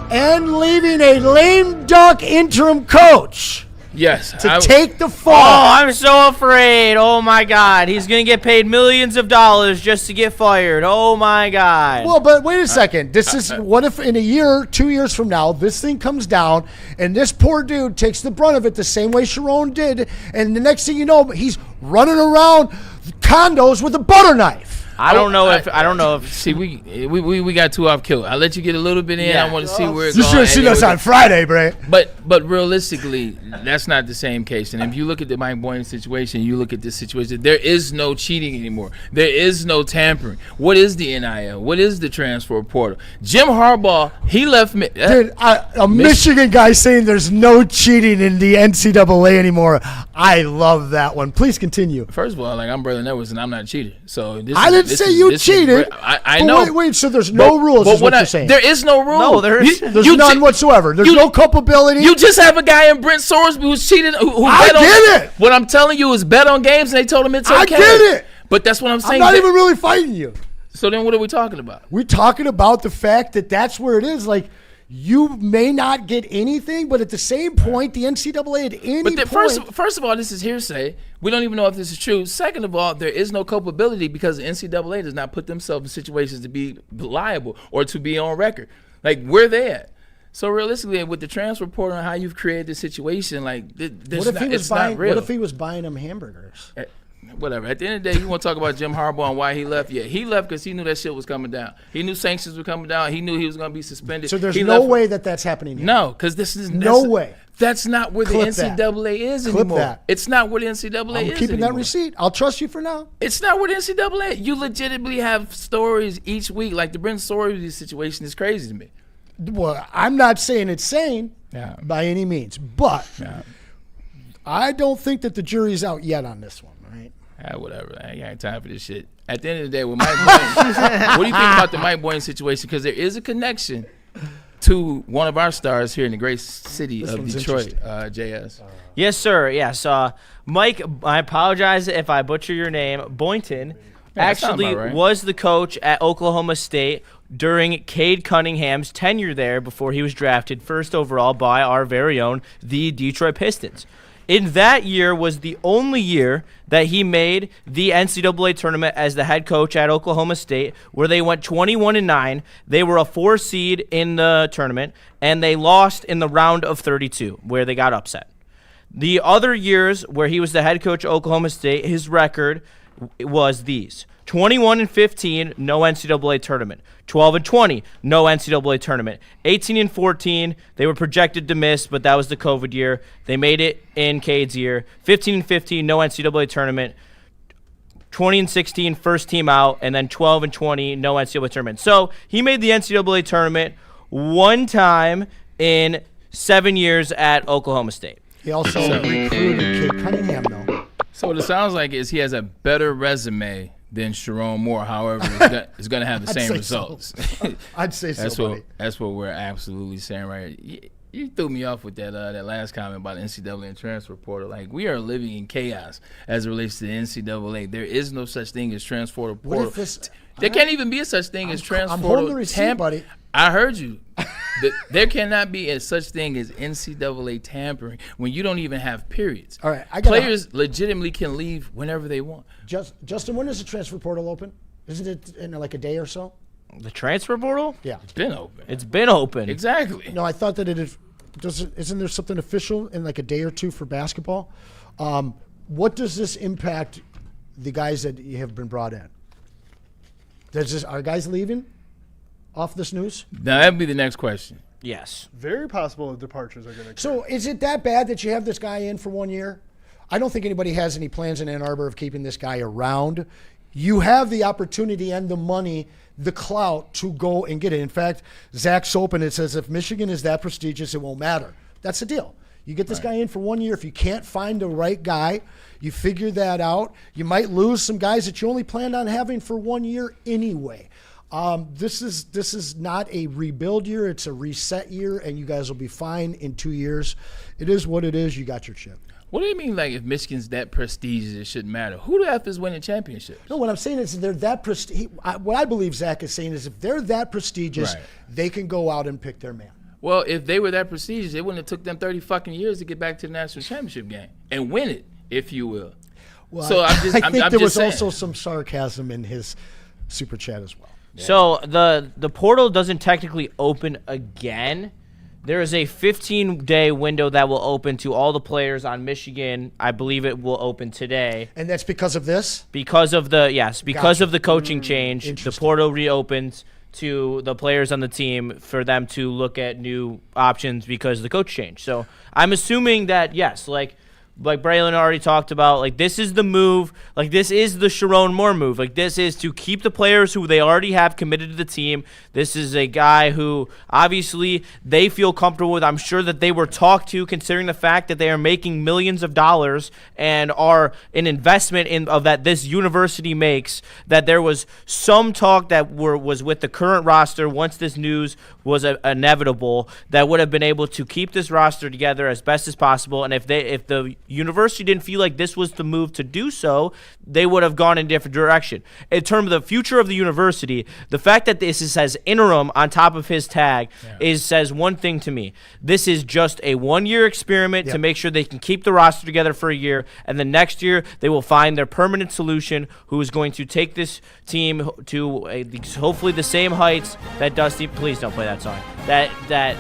and leaving a lame duck interim coach. Yes. To take the fall. Oh, I'm so afraid. Oh, my God. He's going to get paid millions of dollars just to get fired. Oh, my God. Well, but wait a second. This is what if in a year, 2 years from now, this thing comes down and this poor dude takes the brunt of it the same way Sharon did, and the next thing you know, he's running around condos with a butter knife. I don't know if. See, we got too off kill. I'll let you get a little bit in. Yeah. I want to see where it's going. You should have seen us on Friday, Bray. But realistically, that's not the same case. And if you look at the Mike Boynton situation, you look at this situation, there is no cheating anymore. There is no tampering. What is the NIL? What is the transfer portal? Jim Harbaugh, he left. Dude, a Michigan guy saying there's no cheating in the NCAA anymore. I love that one. Please continue. First of all, I'm Braylon Edwards, and I'm not cheating. So I didn't say you cheated. I know. Wait, so there's no rules is what you're saying. There is no rule. No, there's none whatsoever. There's no culpability. You just have a guy in Brent Sorsby who's cheated. I get it. What I'm telling you is bet on games, and they told him it's okay. I get it. But that's what I'm saying. I'm not even really fighting you. So then what are we talking about? We're talking about the fact that that's where it is. You may not get anything, but at the same point, the NCAA at any point. First of all, this is hearsay. We don't even know if this is true. Second of all, there is no culpability because the NCAA does not put themselves in situations to be liable or to be on record. We're there. So realistically, with the transfer portal and how you've created this situation, what if he was buying them hamburgers? whatever. At the end of the day, you want to talk about Jim Harbaugh and why he left? Yeah, he left because he knew that shit was coming down. He knew sanctions were coming down. He knew he was going to be suspended. So there's no way that's happening here. No, because this is no way. That's not where Clip the NCAA is Clip anymore. that. It's not where the NCAA is I'm keeping anymore. that receipt. I'll trust you for now. It's not where the NCAA. You legitimately have stories each week. Like the Brent Story situation is crazy to me. Well, I'm not saying it's sane by any means, but I don't think that the jury's out yet on this one, right? Whatever. I ain't time for this shit. At the end of the day, with Mike Boynton, what do you think about the Mike Boynton situation? Because there is a connection to one of our stars here in the great city of Detroit, JS. Yes, sir. Yes. Mike, I apologize if I butcher your name. Boynton actually was the coach at Oklahoma State during Cade Cunningham's tenure there before he was drafted first overall by our very own, the Detroit Pistons. In that year was the only year that he made the NCAA tournament as the head coach at Oklahoma State, where they went 21-9. They were a 4 seed in the tournament, and they lost in the round of 32, where they got upset. The other years where he was the head coach at Oklahoma State, his record was these: 21-15, no NCAA tournament. 12-20, no NCAA tournament. 18-14, they were projected to miss, but that was the COVID year. They made it in Cade's year. 15-15, no NCAA tournament. 20-16, first team out, and then 12-20, no NCAA tournament. So he made the NCAA tournament one time in 7 years at Oklahoma State. He also recruited Cade Cunningham, though. So what it sounds like is he has a better resume than Sharon Moore. However, is going to have the same results. So. I'd say so. That's what we're absolutely saying right here. You threw me off with that last comment about the NCAA and transfer portal. Like, we are living in chaos as it relates to the NCAA. There is no such thing as transfer portal. There can't even be a such thing as transfer portal. I'm holding the receipt, buddy. I heard you. There cannot be a such thing as NCAA tampering when you don't even have periods. All right, players legitimately can leave whenever they want. Justin, when does the transfer portle open? Isn't it in like a day or so? The transfer portal? Yeah, it's been open. It's been open. Exactly. No, I thought that isn't there something official in like a day or two for basketball? What does this impact the guys that have been brought in? Are guys leaving off this news? Now, that'd be the next question. Yes. Very possible departures are going to occur. So is it that bad that you have this guy in for 1 year? I don't think anybody has any plans in Ann Arbor of keeping this guy around. You have the opportunity and the money, the clout to go and get it. In fact, Zach's open. It says if Michigan is that prestigious, it won't matter. That's the deal. You get this guy in for 1 year. If you can't find the right guy, you figure that out. You might lose some guys that you only planned on having for 1 year anyway. This is not a rebuild year. It's a reset year, and you guys will be fine in 2 years. It is what it is. You got your chip. What do you mean, like, if Michigan's that prestigious, it shouldn't matter? Who the F is winning championships? No, what I'm saying is they're that prestigious. What I believe Zach is saying is if they're that prestigious, they can go out and pick their man. Well, if they were that prestigious, it wouldn't have took them 30 fucking years to get back to the national championship game and win it, if you will. Well, so I think there was saying. Also some sarcasm in his super chat as well. Yeah. So the portal doesn't technically open again. There is a 15-day window that will open to all the players on Michigan. I believe it will open today. And that's because of this? Because of the coaching change, the portal reopens to the players on the team for them to look at new options because of the coach change. So I'm assuming that, yes, like Braylon already talked about, like, this is the move. Like, this is the Sharon Moore move. Like, this is to keep the players who they already have committed to the team. This is a guy who, obviously, they feel comfortable with. I'm sure that they were talked to, considering the fact that they are making millions of dollars and are an investment that this university makes, that there was some talk that was with the current roster once this news was inevitable that would have been able to keep this roster together as best as possible. And if the university didn't feel like this was the move to do so, they would have gone in a different direction. In terms of the future of the university, the fact that this says interim on top of his tag says one thing to me. This is just a 1 year experiment to make sure they can keep the roster together for a year, and then next year they will find their permanent solution who is going to take this team to hopefully the same heights that Dusty, please don't play that song, that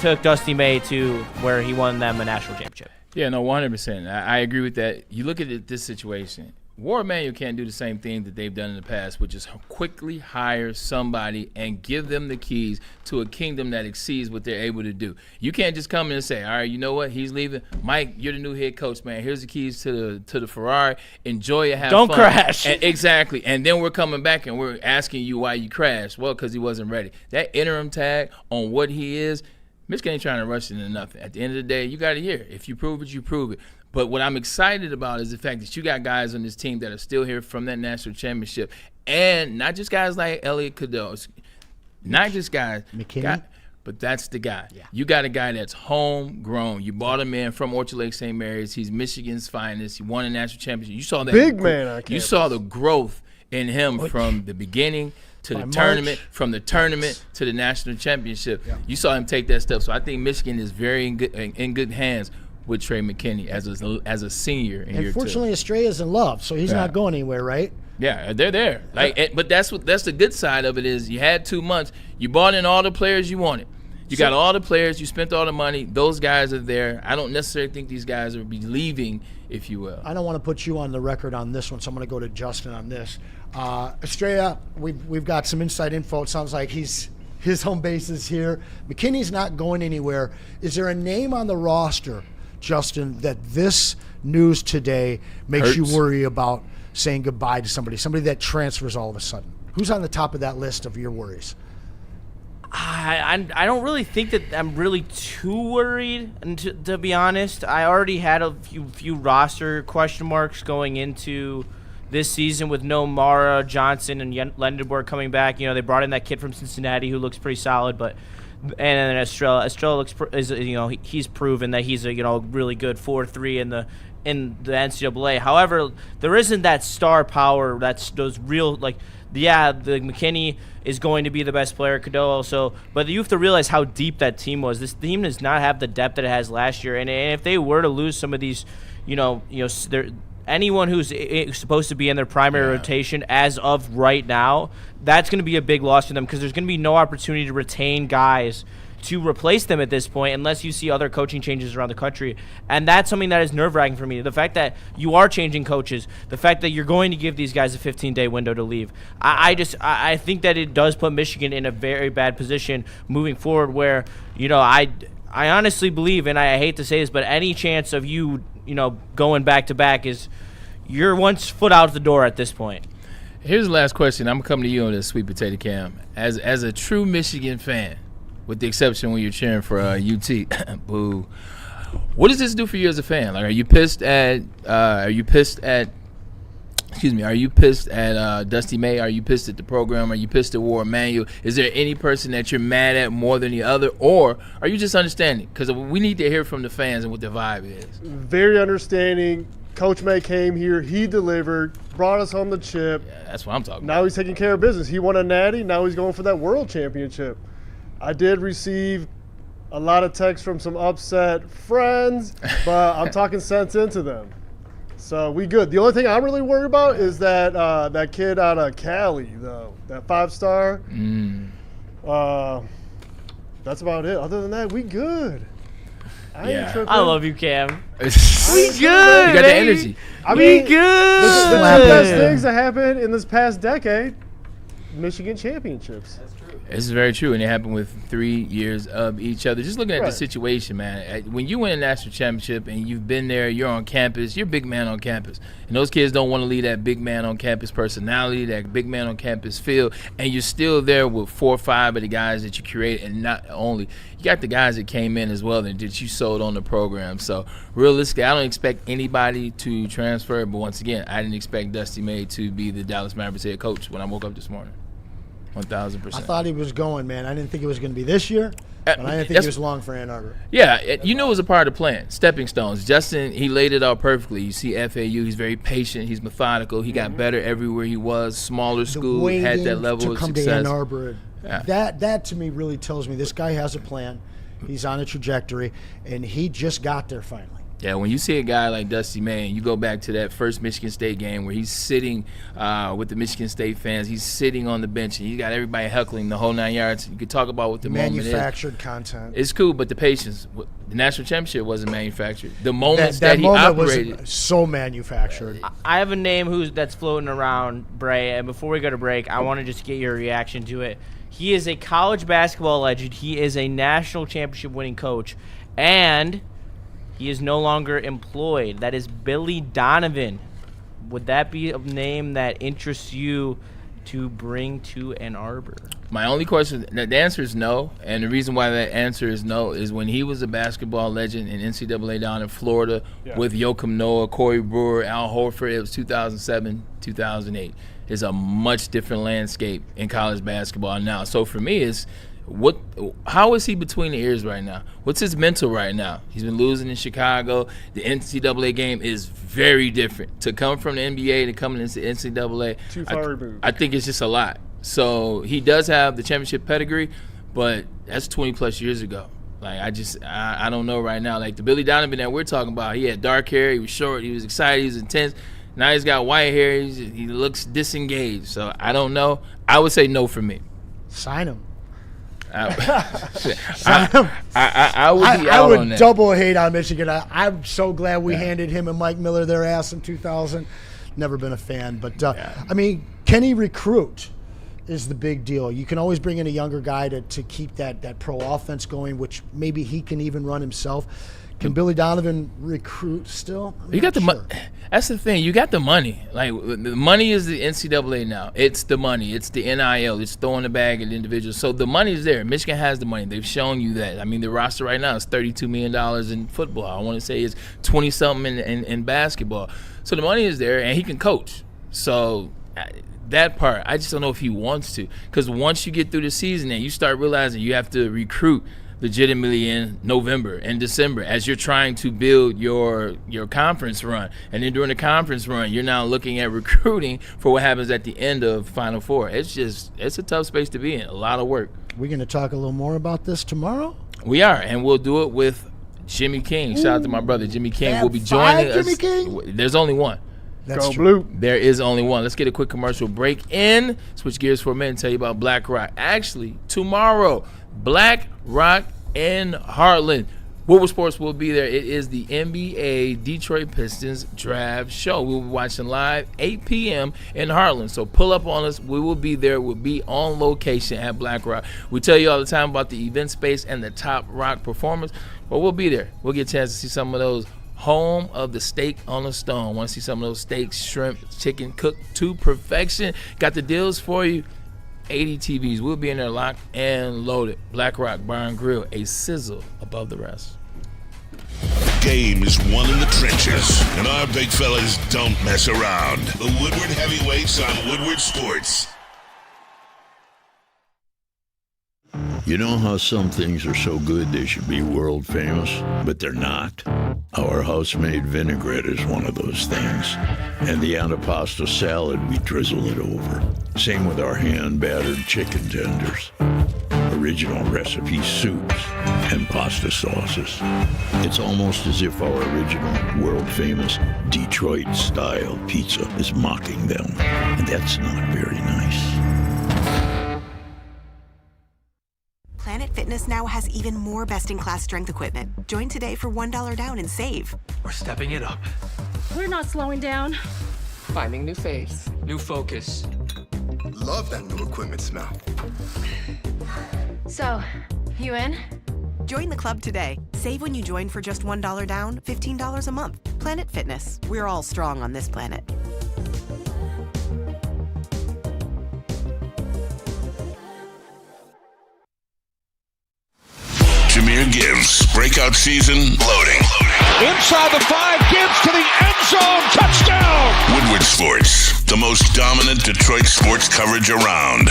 took Dusty May to where he won them a national championship. Yeah, no, 100%. I agree with that. You look at this situation. War Manual can't do the same thing that they've done in the past, which is quickly hire somebody and give them the keys to a kingdom that exceeds what they're able to do. You can't just come in and say, all right, you know what, he's leaving. Mike, you're the new head coach, man. Here's the keys to the Ferrari. Enjoy it, have Don't fun. crash. Exactly. And then we're coming back and we're asking you why you crashed. Well, because he wasn't ready. That interim tag on what he is, Michigan ain't trying to rush into nothing. At the end of the day, you got a year. If you prove it, you prove it. But what I'm excited about is the fact that you got guys on this team that are still here from that national championship. And not just guys like Elliot Cadeau. Not just guys. McKinney? But that's the guy. Yeah. You got a guy that's homegrown. You bought him in from Orchard Lake St. Mary's. He's Michigan's finest. He won a national championship. You saw that. Big man on campus. You saw the growth in him from the beginning to the tournament, from the tournament to the national championship. Yeah. You saw him take that step. So I think Michigan is very in good hands with Trey McKinney as a senior in year 2. Unfortunately, Estraya's in love, so he's not going anywhere, right? Yeah, they're there. But that's the good side of it is you had 2 months. You bought in all the players you wanted. You got all the players. You spent all the money. Those guys are there. I don't necessarily think these guys will be leaving, if you will. I don't want to put you on the record on this one, so I'm going to go to Justin on this. Estrella, we've got some inside info. It sounds like his home base is here. McKinney's not going anywhere. Is there a name on the roster, Justin, that this news today makes you worry about saying goodbye to somebody that transfers all of a sudden? Who's on the top of that list of your worries? I don't really think that I'm really too worried, and to be honest. I already had a few roster question marks going into this season with no Mara, Johnson, and Lendenborg coming back. You know, they brought in that kid from Cincinnati who looks pretty solid, but and then Estrella looks he's proven that he's a really good 4-3 in the NCAA. However, there isn't that star power. That's those real the McKinney is going to be the best player, Cadeau also, but you have to realize how deep that team was. This team does not have the depth that it has last year, and if they were to lose some of these, anyone who's supposed to be in their primary rotation as of right now, that's going to be a big loss for them because there's going to be no opportunity to retain guys to replace them at this point unless you see other coaching changes around the country. And that's something that is nerve-wracking for me. The fact that you are changing coaches, the fact that you're going to give these guys a 15-day window to leave. I think that it does put Michigan in a very bad position moving forward where, I honestly believe, and I hate to say this, but any chance of you going back-to-back is you're one foot out the door at this point. Here's the last question. I'm coming to you on this, Sweet Potato Cam. As a true Michigan fan, with the exception when you're cheering for UT, boo. What does this do for you as a fan? Like, are you pissed at Dusty May? Are you pissed at the program? Are you pissed at War Manual? Is there any person that you're mad at more than the other, or are you just understanding? Because we need to hear from the fans and what their vibe is. Very understanding. Coach May came here. He delivered, brought us home the chip. Yeah, that's what I'm talking about. Now he's taking care of business. He won a natty. Now he's going for that world championship. I did receive a lot of texts from some upset friends, but I'm talking sense into them. So we good. The only thing I'm really worried about is that kid out of Cali, though, that 5-star. That's about it. Other than that, we good. I ain't tripping. I love you, Cam. We good. You got the energy. We good. The two best things that happened in this past decade, Michigan championships. This is very true, and it happened with 3 years of each other. Just looking at the situation, man, when you win a national championship and you've been there, you're on campus, you're a big man on campus. And those kids don't want to leave that big man on campus personality, that big man on campus feel, and you're still there with 4 or 5 of the guys that you created, and not only, you got the guys that came in as well that you sold on the program. So realistically, I don't expect anybody to transfer, but once again, I didn't expect Dusty May to be the Dallas Mavericks head coach when I woke up this morning. 1,000%. I thought he was going, man. I didn't think it was going to be this year, but I didn't think he was long for Ann Arbor. Yeah, you know it was a part of the plan. Stepping stones. Justin, he laid it out perfectly. You see FAU, he's very patient. He's methodical. He got better everywhere he was. Smaller school, had that level of success. To come to Ann Arbor, that to me really tells me this guy has a plan. He's on a trajectory, and he just got there finally. Yeah, when you see a guy like Dusty May, and you go back to that first Michigan State game where he's sitting with the Michigan State fans, he's sitting on the bench, and you got everybody heckling the whole 9 yards. You could talk about what the moment is. Manufactured content. It's cool, but the patience. The national championship wasn't manufactured. The moments that he moment operated. was so manufactured. I have a name that's floating around, Bray, and before we go to break, I want to just get your reaction to it. He is a college basketball legend. He is a national championship winning coach, and he is no longer employed. That is Billy Donovan. Would that be a name that interests you to bring to Ann Arbor? My only question, the answer is no, and the reason why that answer is no is when he was a basketball legend in NCAA down in Florida with Joakim Noah, Corey Brewer, Al Horford, it was 2007, 2008. It's a much different landscape in college basketball now. So for me, how is he between the ears right now? What's his mental right now? He's been losing in Chicago. The NCAA game is very different. To come from the NBA to come into NCAA, too far removed. I think it's just a lot. So he does have the championship pedigree, but that's 20 plus years ago. Like I don't know right now. Like the Billy Donovan that we're talking about, he had dark hair, he was short, he was excited, he was intense. Now he's got white hair, he looks disengaged. So I don't know. I would say no for me. Sign him. I would be out on that. Double hate on Michigan. I'm so glad we handed him and Mike Miller their ass in 2000. Never been a fan, but I mean, can he recruit? Is the big deal. You can always bring in a younger guy to keep that pro offense going, which maybe he can even run himself. Can Billy Donovan recruit still? You got the money. That's the thing. You got the money. Like the money is the NCAA now. It's the money. It's the NIL. It's throwing the bag at individuals. So the money is there. Michigan has the money. They've shown you that. I mean, the roster right now is $32 million in football. I want to say it's 20-something in basketball. So the money is there, and he can coach. So that part, I just don't know if he wants to. Because once you get through the season and you start realizing you have to recruit legitimately in November and December as you're trying to build your conference run. And then during the conference run, you're now looking at recruiting for what happens at the end of Final Four. It's a tough space to be in, a lot of work. We're going to talk a little more about this tomorrow? We are, and we'll do it with Jimmy King. Shout out to my brother, Jimmy King. Will be joining us. Jimmy King? There's only one. That's Go true. Blue. There is only one. Let's get a quick commercial break in. Switch gears for a minute and tell you about Black Rock. Actually, tomorrow, Black Rock in Heartland. Woodward Sports will be there. It is the NBA Detroit Pistons draft show. We'll be watching live 8 p.m. in Heartland. So pull up on us. We will be there. We'll be on location at Black Rock. We tell you all the time about the event space and the top rock performers, but we'll be there. We'll get a chance to see some of those home of the steak on the stone. Want to see some of those steaks, shrimp, chicken cooked to perfection. Got the deals for you. 80 TVs. We'll be in there locked and loaded. Black Rock Bar and Grill, a sizzle above the rest. Game is won in the trenches, and our big fellas don't mess around. The Woodward Heavyweights on Woodward Sports. You know how some things are so good they should be world famous, but they're not? Our house-made vinaigrette is one of those things. And the antipasto salad, we drizzle it over. Same with our hand-battered chicken tenders. Original recipe soups and pasta sauces. It's almost as if our original, world-famous Detroit-style pizza is mocking them. And that's not very nice. Planet Fitness now has even more best-in-class strength equipment. Join today for $1 down and save. We're stepping it up. We're not slowing down. Finding new face, new focus. Love that new equipment smell. So, you in? Join the club today. Save when you join for just $1 down, $15 a month. Planet Fitness. We're all strong on this planet. Jahmyr Gibbs, breakout season, loading. Inside the 5, Gibbs to the end zone, touchdown! Woodward Sports, the most dominant Detroit sports coverage around.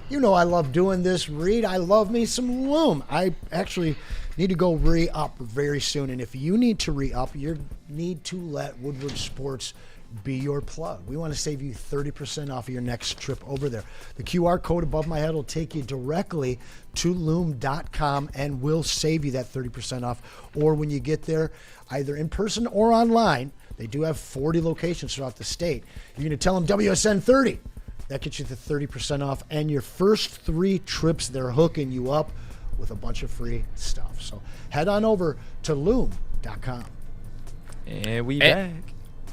You know I love doing this, Reed. I love me some Loom. I actually need to go re-up very soon. And if you need to re-up, you need to let Woodward Sports be your plug. We want to save you 30% off of your next trip over there. The QR code above my head will take you directly to loom.com and will save you that 30% off. Or when you get there, either in person or online, they do have 40 locations throughout the state. You're going to tell them WSN 30. That gets you the 30% off. And your first 3 trips, they're hooking you up with a bunch of free stuff. So head on over to loom.com. And we back.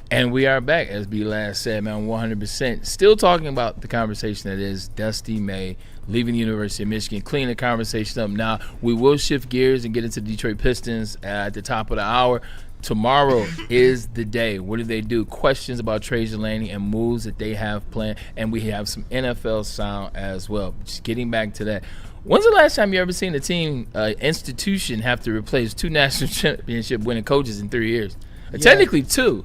And we are back, as B last said, man, 100%. Still talking about the conversation that is Dusty May leaving the University of Michigan, cleaning the conversation up. Now, we will shift gears and get into the Detroit Pistons at the top of the hour. Tomorrow is the day. What do they do? Questions about Trajan Laney and moves that they have planned. And we have some NFL sound as well. Just getting back to that. When's the last time you ever seen a team, institution, have to replace 2 national championship winning coaches in 3 years? Yeah. Technically 2.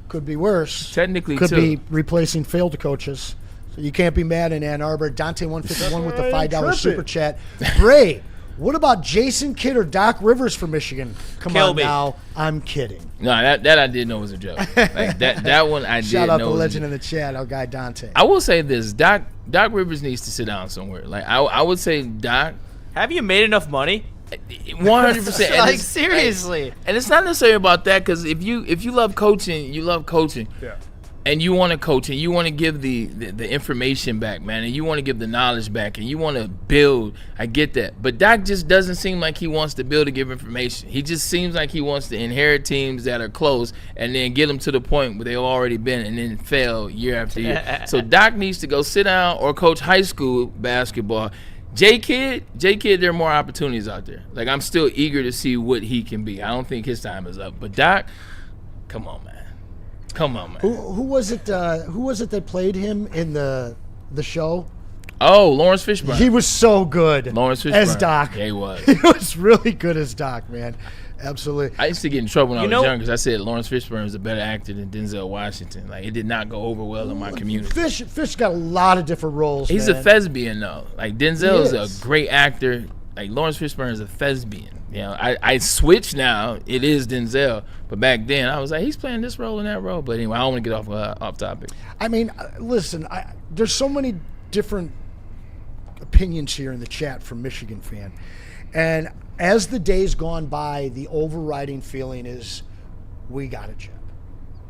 Could be worse. Technically, could 2. be replacing failed coaches. So you can't be mad in Ann Arbor. Dante 151 with the $5 super chat. Bray, what about Jason Kidd or Doc Rivers for Michigan? Come on now, I'm kidding. No, that I did know was a joke. Like that one I did know. Shout out the legend in the chat, our guy Dante. I will say this: Doc Rivers needs to sit down somewhere. Like I would say, Doc. Have you made enough money? 100%. Like seriously. And it's not necessarily about that, because if you love coaching, you love coaching. Yeah. And you want to coach, and you want to give the information back, man, and you want to give the knowledge back, and you want to build. I get that. But Doc just doesn't seem like he wants to build or give information. He just seems like he wants to inherit teams that are close and then get them to the point where they've already been and then fail year after year. So Doc needs to go sit down or coach high school basketball. J-Kid, there are more opportunities out there. Like, I'm still eager to see what he can be. I don't think his time is up. But Doc, come on, man. Come on, man. Who was it? Who was it that played him in the show? Oh, Lawrence Fishburne. He was so good. Lawrence Fishburne as Doc. Yeah, he was. He was really good as Doc, man. Absolutely. I used to get in trouble when I was young because I said Lawrence Fishburne was a better actor than Denzel Washington. Like, it did not go over well in my community. Fish got a lot of different roles. He's man. a thespian though. Like, Denzel is a great actor. Like, Lawrence Fishburne is a thespian. You know, I switch now. It is Denzel, but back then I was like, he's playing this role and that role. But anyway, I don't want to get off topic. I mean, listen, there's so many different opinions here in the chat from Michigan fan, and as the days gone by, the overriding feeling is we got a chip.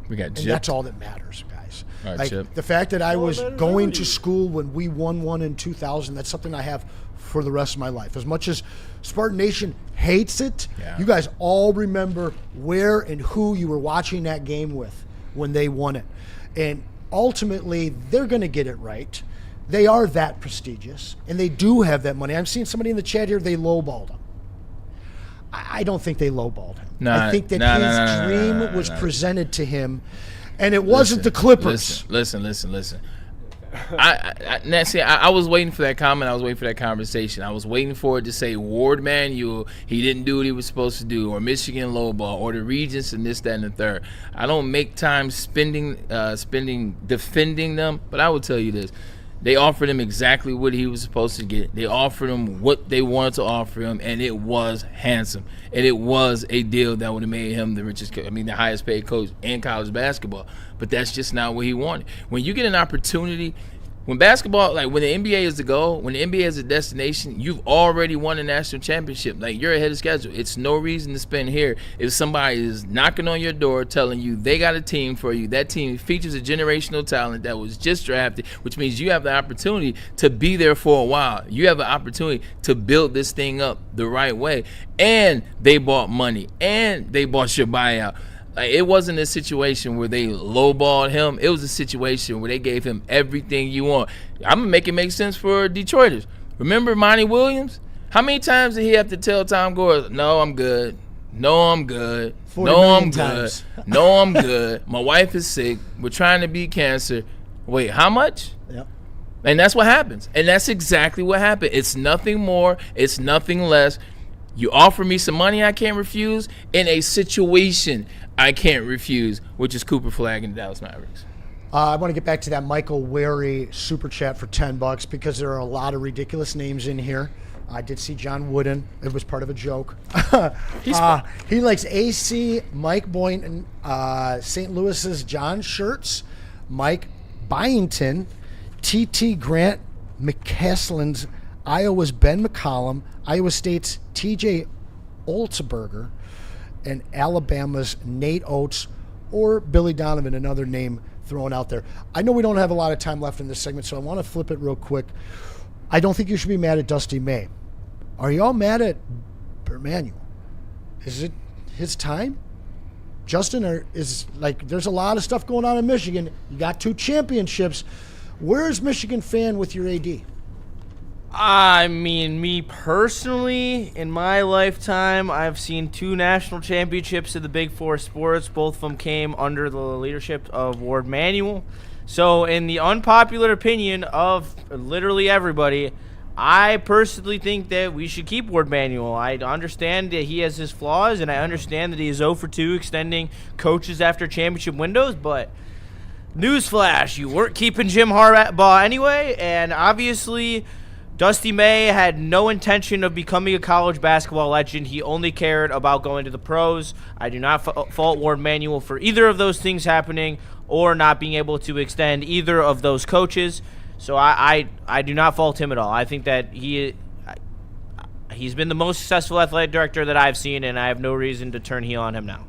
We got and chip. That's all that matters, guys. All right, like chip. The fact that I was going to school when we won one in 2000, that's something I have for the rest of my life. As much as Spartan Nation hates it, you guys all remember where and who you were watching that game with when they won it. And ultimately, they're going to get it right. They are that prestigious, and they do have that money. I've seen somebody in the chat here, they lowballed him. I don't think they lowballed him. I think that his dream was presented to him, and it wasn't the Clippers. Listen. I was waiting for that comment. I was waiting for that conversation. I was waiting for it to say Ward Manuel, he didn't do what he was supposed to do, or Michigan lowball, or the Regents and this, that, and the third. I don't make time defending them, but I will tell you this. They offered him exactly what he was supposed to get. They offered him what they wanted to offer him, and it was handsome. And it was a deal that would have made him the highest paid coach in college basketball. But that's just not what he wanted. When you get an opportunity, when basketball, like when the NBA is the goal, when the NBA is a destination, you've already won a national championship. Like, you're ahead of schedule. It's no reason to spend here if somebody is knocking on your door telling you they got a team for you. That team features a generational talent that was just drafted, which means you have the opportunity to be there for a while. You have an opportunity to build this thing up the right way. And they bought money. And they bought your buyout. Like, it wasn't a situation where they lowballed him. It was a situation where they gave him everything you want. I'm going to make it make sense for Detroiters. Remember Monty Williams? How many times did he have to tell Tom Gore, no, I'm good. No, I'm good. No, I'm good. No, I'm good. My wife is sick. We're trying to beat cancer. Wait, how much? Yep. And that's what happens. And that's exactly what happened. It's nothing more. It's nothing less. You offer me some money I can't refuse in a situation I can't refuse, which is Cooper Flagg and the Dallas Mavericks. I want to get back to that Michael Wary super chat for $10 because there are a lot of ridiculous names in here. I did see John Wooden. It was part of a joke. He likes AC, Mike Boynton, St. Louis's John Schertz, Mike Byington, T.T. Grant, McCaslin's Iowa's Ben McCollum, Iowa State's T.J. Olzberger, and Alabama's Nate Oates, or Billy Donovan, another name thrown out there. I know we don't have a lot of time left in this segment, so I want to flip it real quick. I don't think you should be mad at Dusty May. Are y'all mad at Bermanuel? Is it his time? Justin, there's a lot of stuff going on in Michigan. You got 2 championships. Where's Michigan fan with your AD? I mean, me personally, in my lifetime, I've seen 2 national championships in the Big Four sports. Both of them came under the leadership of Ward Manuel. So, in the unpopular opinion of literally everybody, I personally think that we should keep Ward Manuel. I understand that he has his flaws, and I understand that he is 0 for 2 extending coaches after championship windows, but newsflash, you weren't keeping Jim Harbaugh anyway, and obviously Dusty May had no intention of becoming a college basketball legend. He only cared about going to the pros. I do not fault Ward Manuel for either of those things happening or not being able to extend either of those coaches. So I do not fault him at all. I think that he's been the most successful athletic director that I've seen, and I have no reason to turn heel on him now.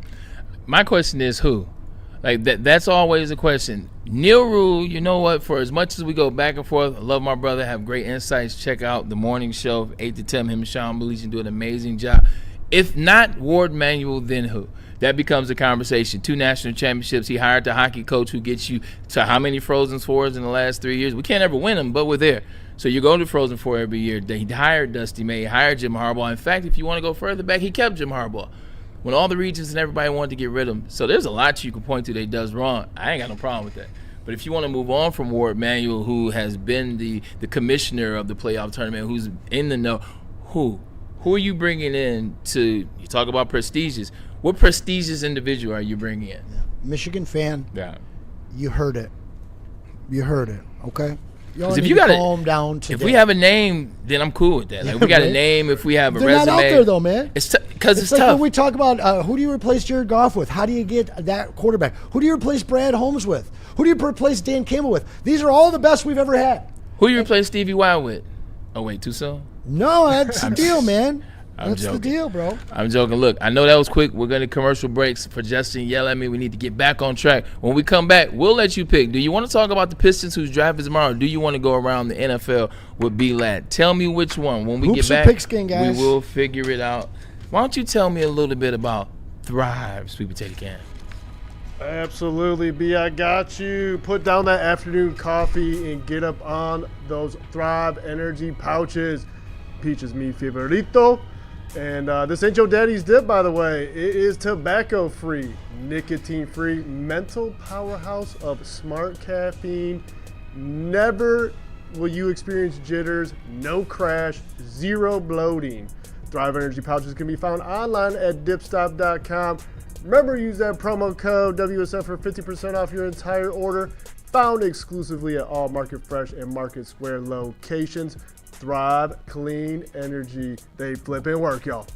My question is who? Like that's always a question. Neil Rule, you know what? For as much as we go back and forth, I love my brother, have great insights. Check out the morning show, 8 to 10. Him and Sean Belichian do an amazing job. If not Ward Manuel, then who? That becomes a conversation. 2 national championships. He hired the hockey coach who gets you to how many Frozen Fours in the last 3 years? We can't ever win them, but we're there. So you're going to Frozen Four every year. He hired Dusty May. He hired Jim Harbaugh. In fact, if you want to go further back, he kept Jim Harbaugh when all the regions and everybody wanted to get rid of him. So there's a lot you can point to that he does wrong. I ain't got no problem with that. But if you want to move on from Ward Manuel, who has been the commissioner of the playoff tournament, who's in the know, who are you bringing in to, you talk about prestigious, what prestigious individual are you bringing in? Michigan fan. Yeah. You heard it. You heard it, okay? Because if you got calm down today. If we have a name, then I'm cool with that. Like, we got a name, if we have a resume. They're not out there, though, man. It's because it's like tough. When we talk about who do you replace Jared Goff with? How do you get that quarterback? Who do you replace Brad Holmes with? Who do you replace Dan Campbell with? These are all the best we've ever had. Who do you replace Stevie Y with? Oh, wait, too soon? No, that's the deal, man. That's the deal, bro. I'm joking. Look, I know that was quick. We're going to commercial breaks. For Justin, yell at me. We need to get back on track. When we come back, we'll let you pick. Do you want to talk about the Pistons whose draft is tomorrow, or do you want to go around the NFL with B-Lad? Tell me which one. When we Hoops get back, pigskin, guys. We will figure it out. Why don't you tell me a little bit about Thrive Sweet Potato Can? Absolutely, B. I got you. Put down that afternoon coffee and get up on those Thrive Energy pouches. Peach is mi favorito. And this ain't your daddy's dip, by the way. It is tobacco-free, nicotine-free, mental powerhouse of smart caffeine. Never will you experience jitters, no crash, zero bloating. Thrive Energy pouches can be found online at dipstop.com. Remember, use that promo code WSF for 50% off your entire order. Found exclusively at all Market Fresh and Market Square locations. Thrive Clean Energy. They flip and work, y'all.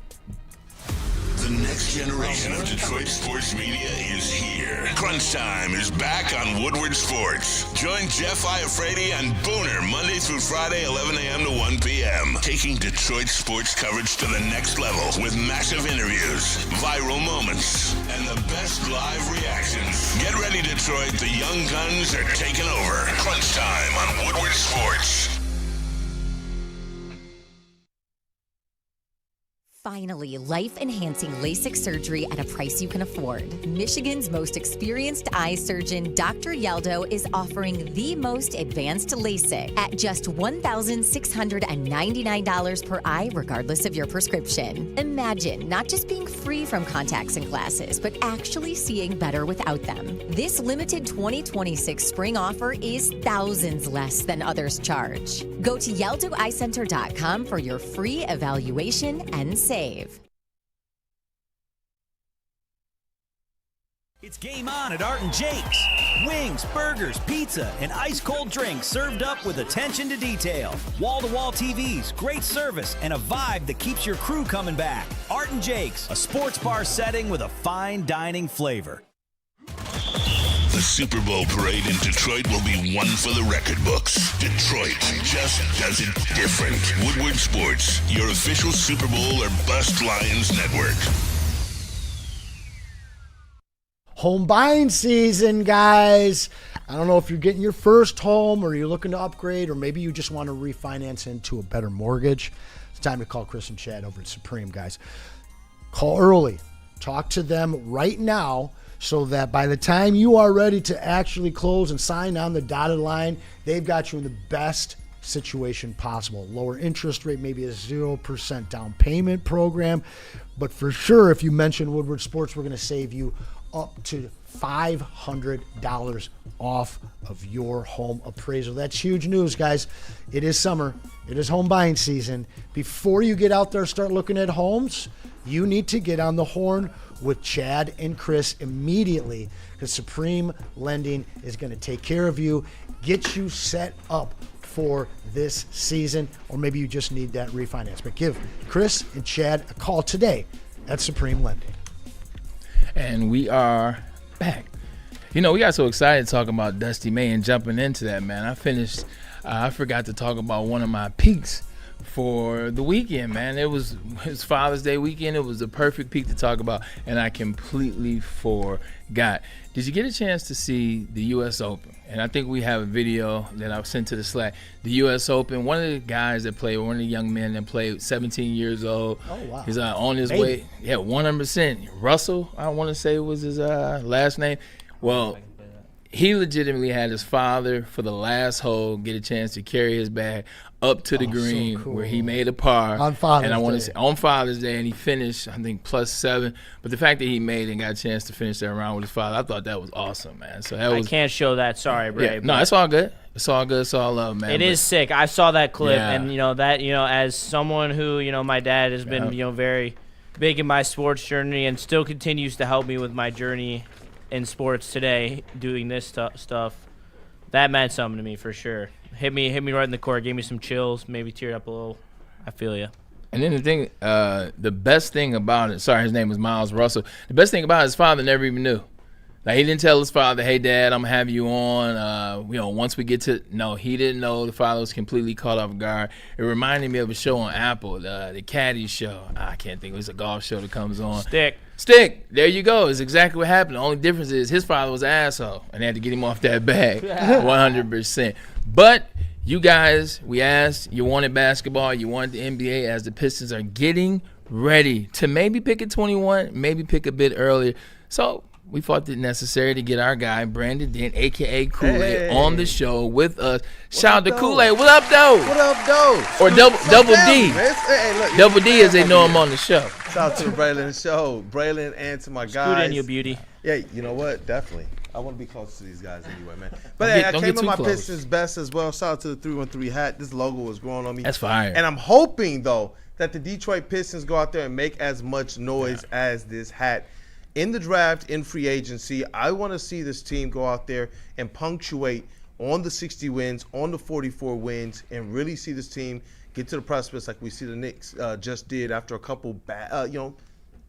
The next generation of Detroit sports media is here. Crunch Time is back on Woodward Sports. Join Jeff Iafrate and Booner Monday through Friday, 11 a.m. to 1 p.m. Taking Detroit sports coverage to the next level with massive interviews, viral moments, and the best live reactions. Get ready, Detroit. The young guns are taking over. Crunch Time on Woodward Sports. Finally, life-enhancing LASIK surgery at a price you can afford. Michigan's most experienced eye surgeon, Dr. Yaldo, is offering the most advanced LASIK at just $1,699 per eye, regardless of your prescription. Imagine not just being free from contacts and glasses, but actually seeing better without them. This limited 2026 spring offer is thousands less than others charge. Go to YaldoEyeCenter.com for your free evaluation and save. It's game on at Art and Jake's. Wings, burgers, pizza, and ice-cold drinks served up with attention to detail. Wall-to-wall TVs, great service, and a vibe that keeps your crew coming back. Art and Jake's, a sports bar setting with a fine dining flavor. The Super Bowl parade in Detroit will be one for the record books. Detroit just does it different. Woodward Sports, your official Super Bowl or Bust Lions network. Home buying season, guys. I don't know if you're getting your first home or you're looking to upgrade or maybe you just want to refinance into a better mortgage. It's time to call Chris and Chad over at Supreme, guys. Call early. Talk to them right now so that by the time you are ready to actually close and sign on the dotted line, they've got you in the best situation possible. Lower interest rate, maybe a 0% down payment program. But for sure, if you mention Woodward Sports, we're going to save you up to $500 off of your home appraisal. That's huge news, guys. It is summer. It is home buying season. Before you get out there, start looking at homes, you need to get on the horn with Chad and Chris immediately because Supreme Lending is going to take care of you, get you set up for this season, or maybe you just need that refinance. But give Chris and Chad a call today at Supreme Lending. And we are back. You know, we got so excited talking about Dusty May and jumping into that, man. I forgot to talk about one of my peaks for the weekend, man. It was Father's Day weekend. It was the perfect peak to talk about, and I completely forgot. Did you get a chance to see the U.S. Open? And I think we have a video that I've sent to the Slack. The U.S. Open, one of the guys that played, one of the young men that played, 17 years old. Oh, wow. He's on his way. Yeah, 100%. Russell, I want to say was his last name. Well, he legitimately had his father for the last hole get a chance to carry his bag up to the green, so cool, where he made a par on Father's Day. And I want to Day. say on Father's Day, and he finished, I think, +7. But the fact that he made and got a chance to finish that round with his father, I thought that was awesome, man. So that was, I can't show that. Sorry, Bray. Yeah, no, it's all good. It's all good. It's all love, man. It is sick. I saw that clip, Yeah. and as someone who my dad has been very big in my sports journey and still continues to help me with my journey in sports today, doing this stuff. That meant something to me for sure. Hit me right in the core. Gave me some chills. Maybe teared up a little. I feel you. And then the thing, the best thing about it, sorry, his name was Miles Russell. The best thing about it, his father never even knew. Like, he didn't tell his father, hey, Dad, I'm going to have you on. Once we get to, no, he didn't know. The father was completely caught off guard. It reminded me of a show on Apple, the Caddy show. I can't think. It was a golf show that comes on. Stick. There you go. It's exactly what happened. The only difference is his father was an asshole, and they had to get him off that bag 100%. But you guys, we asked, you wanted basketball, you wanted the NBA, as the Pistons are getting ready to maybe pick at 21, maybe pick a bit earlier. So we thought it necessary to get our guy, Brandon Dent, a.k.a. Kool-Aid, on the show with us. Shout out to Kool-Aid. What up, though? What up, though? Or Double D. Hey, look, Double D, as they know him on the show. Shout out to the Braylon show. Braylon and to my guys. Scoot in, you beauty. Yeah, you know what? Definitely. I want to be close to these guys anyway, man. But I came in my Pistons best as well. Shout out to the 313 hat. This logo was growing on me. That's fire. And I'm hoping, though, that the Detroit Pistons go out there and make as much noise as this hat. In the draft, in free agency, I want to see this team go out there and punctuate on the 60 wins, on the 44 wins, and really see this team get to the precipice like we see the Knicks just did after a couple bad,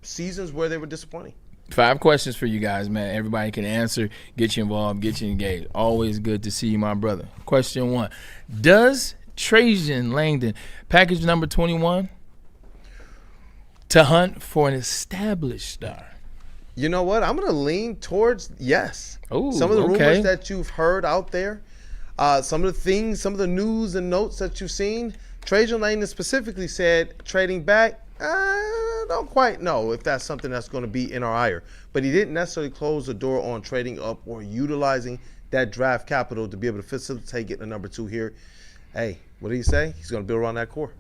seasons where they were disappointing. 5 questions for you guys, man. Everybody can answer, get you involved, get you engaged. Always good to see you, my brother. Question 1. Does Trajan Langdon package number 21 to hunt for an established star? You know what? I'm going to lean towards yes. Ooh, some of the rumors that you've heard out there, some of the things, some of the news and notes that you've seen, Trajan Langdon specifically said trading back, don't quite know if that's something that's going to be in our ire. But he didn't necessarily close the door on trading up or utilizing that draft capital to be able to facilitate getting a number 2 here. Hey, what did he say? He's going to build around that core.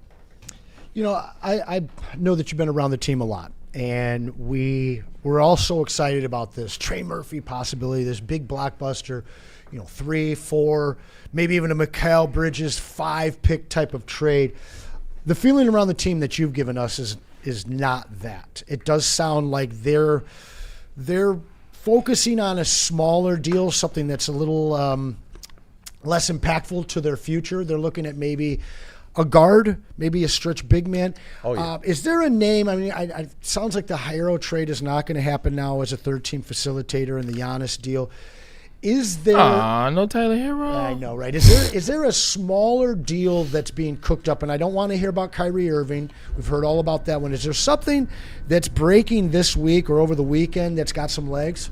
I know that you've been around the team a lot. And we're all so excited about this Trey Murphy possibility, this big blockbuster, 3, 4, maybe even a Mikal Bridges 5-pick type of trade. The feeling around the team that you've given us is not that. It does sound like they're focusing on a smaller deal, something that's a little less impactful to their future. They're looking at maybe a guard, maybe a stretch big man. Oh, yeah. Is there a name? I mean, it sounds like the Herro trade is not going to happen now as a third-team facilitator in the Giannis deal. Is there? No Tyler Herro. I know, right? Is there a smaller deal that's being cooked up? And I don't want to hear about Kyrie Irving. We've heard all about that one. Is there something that's breaking this week or over the weekend that's got some legs?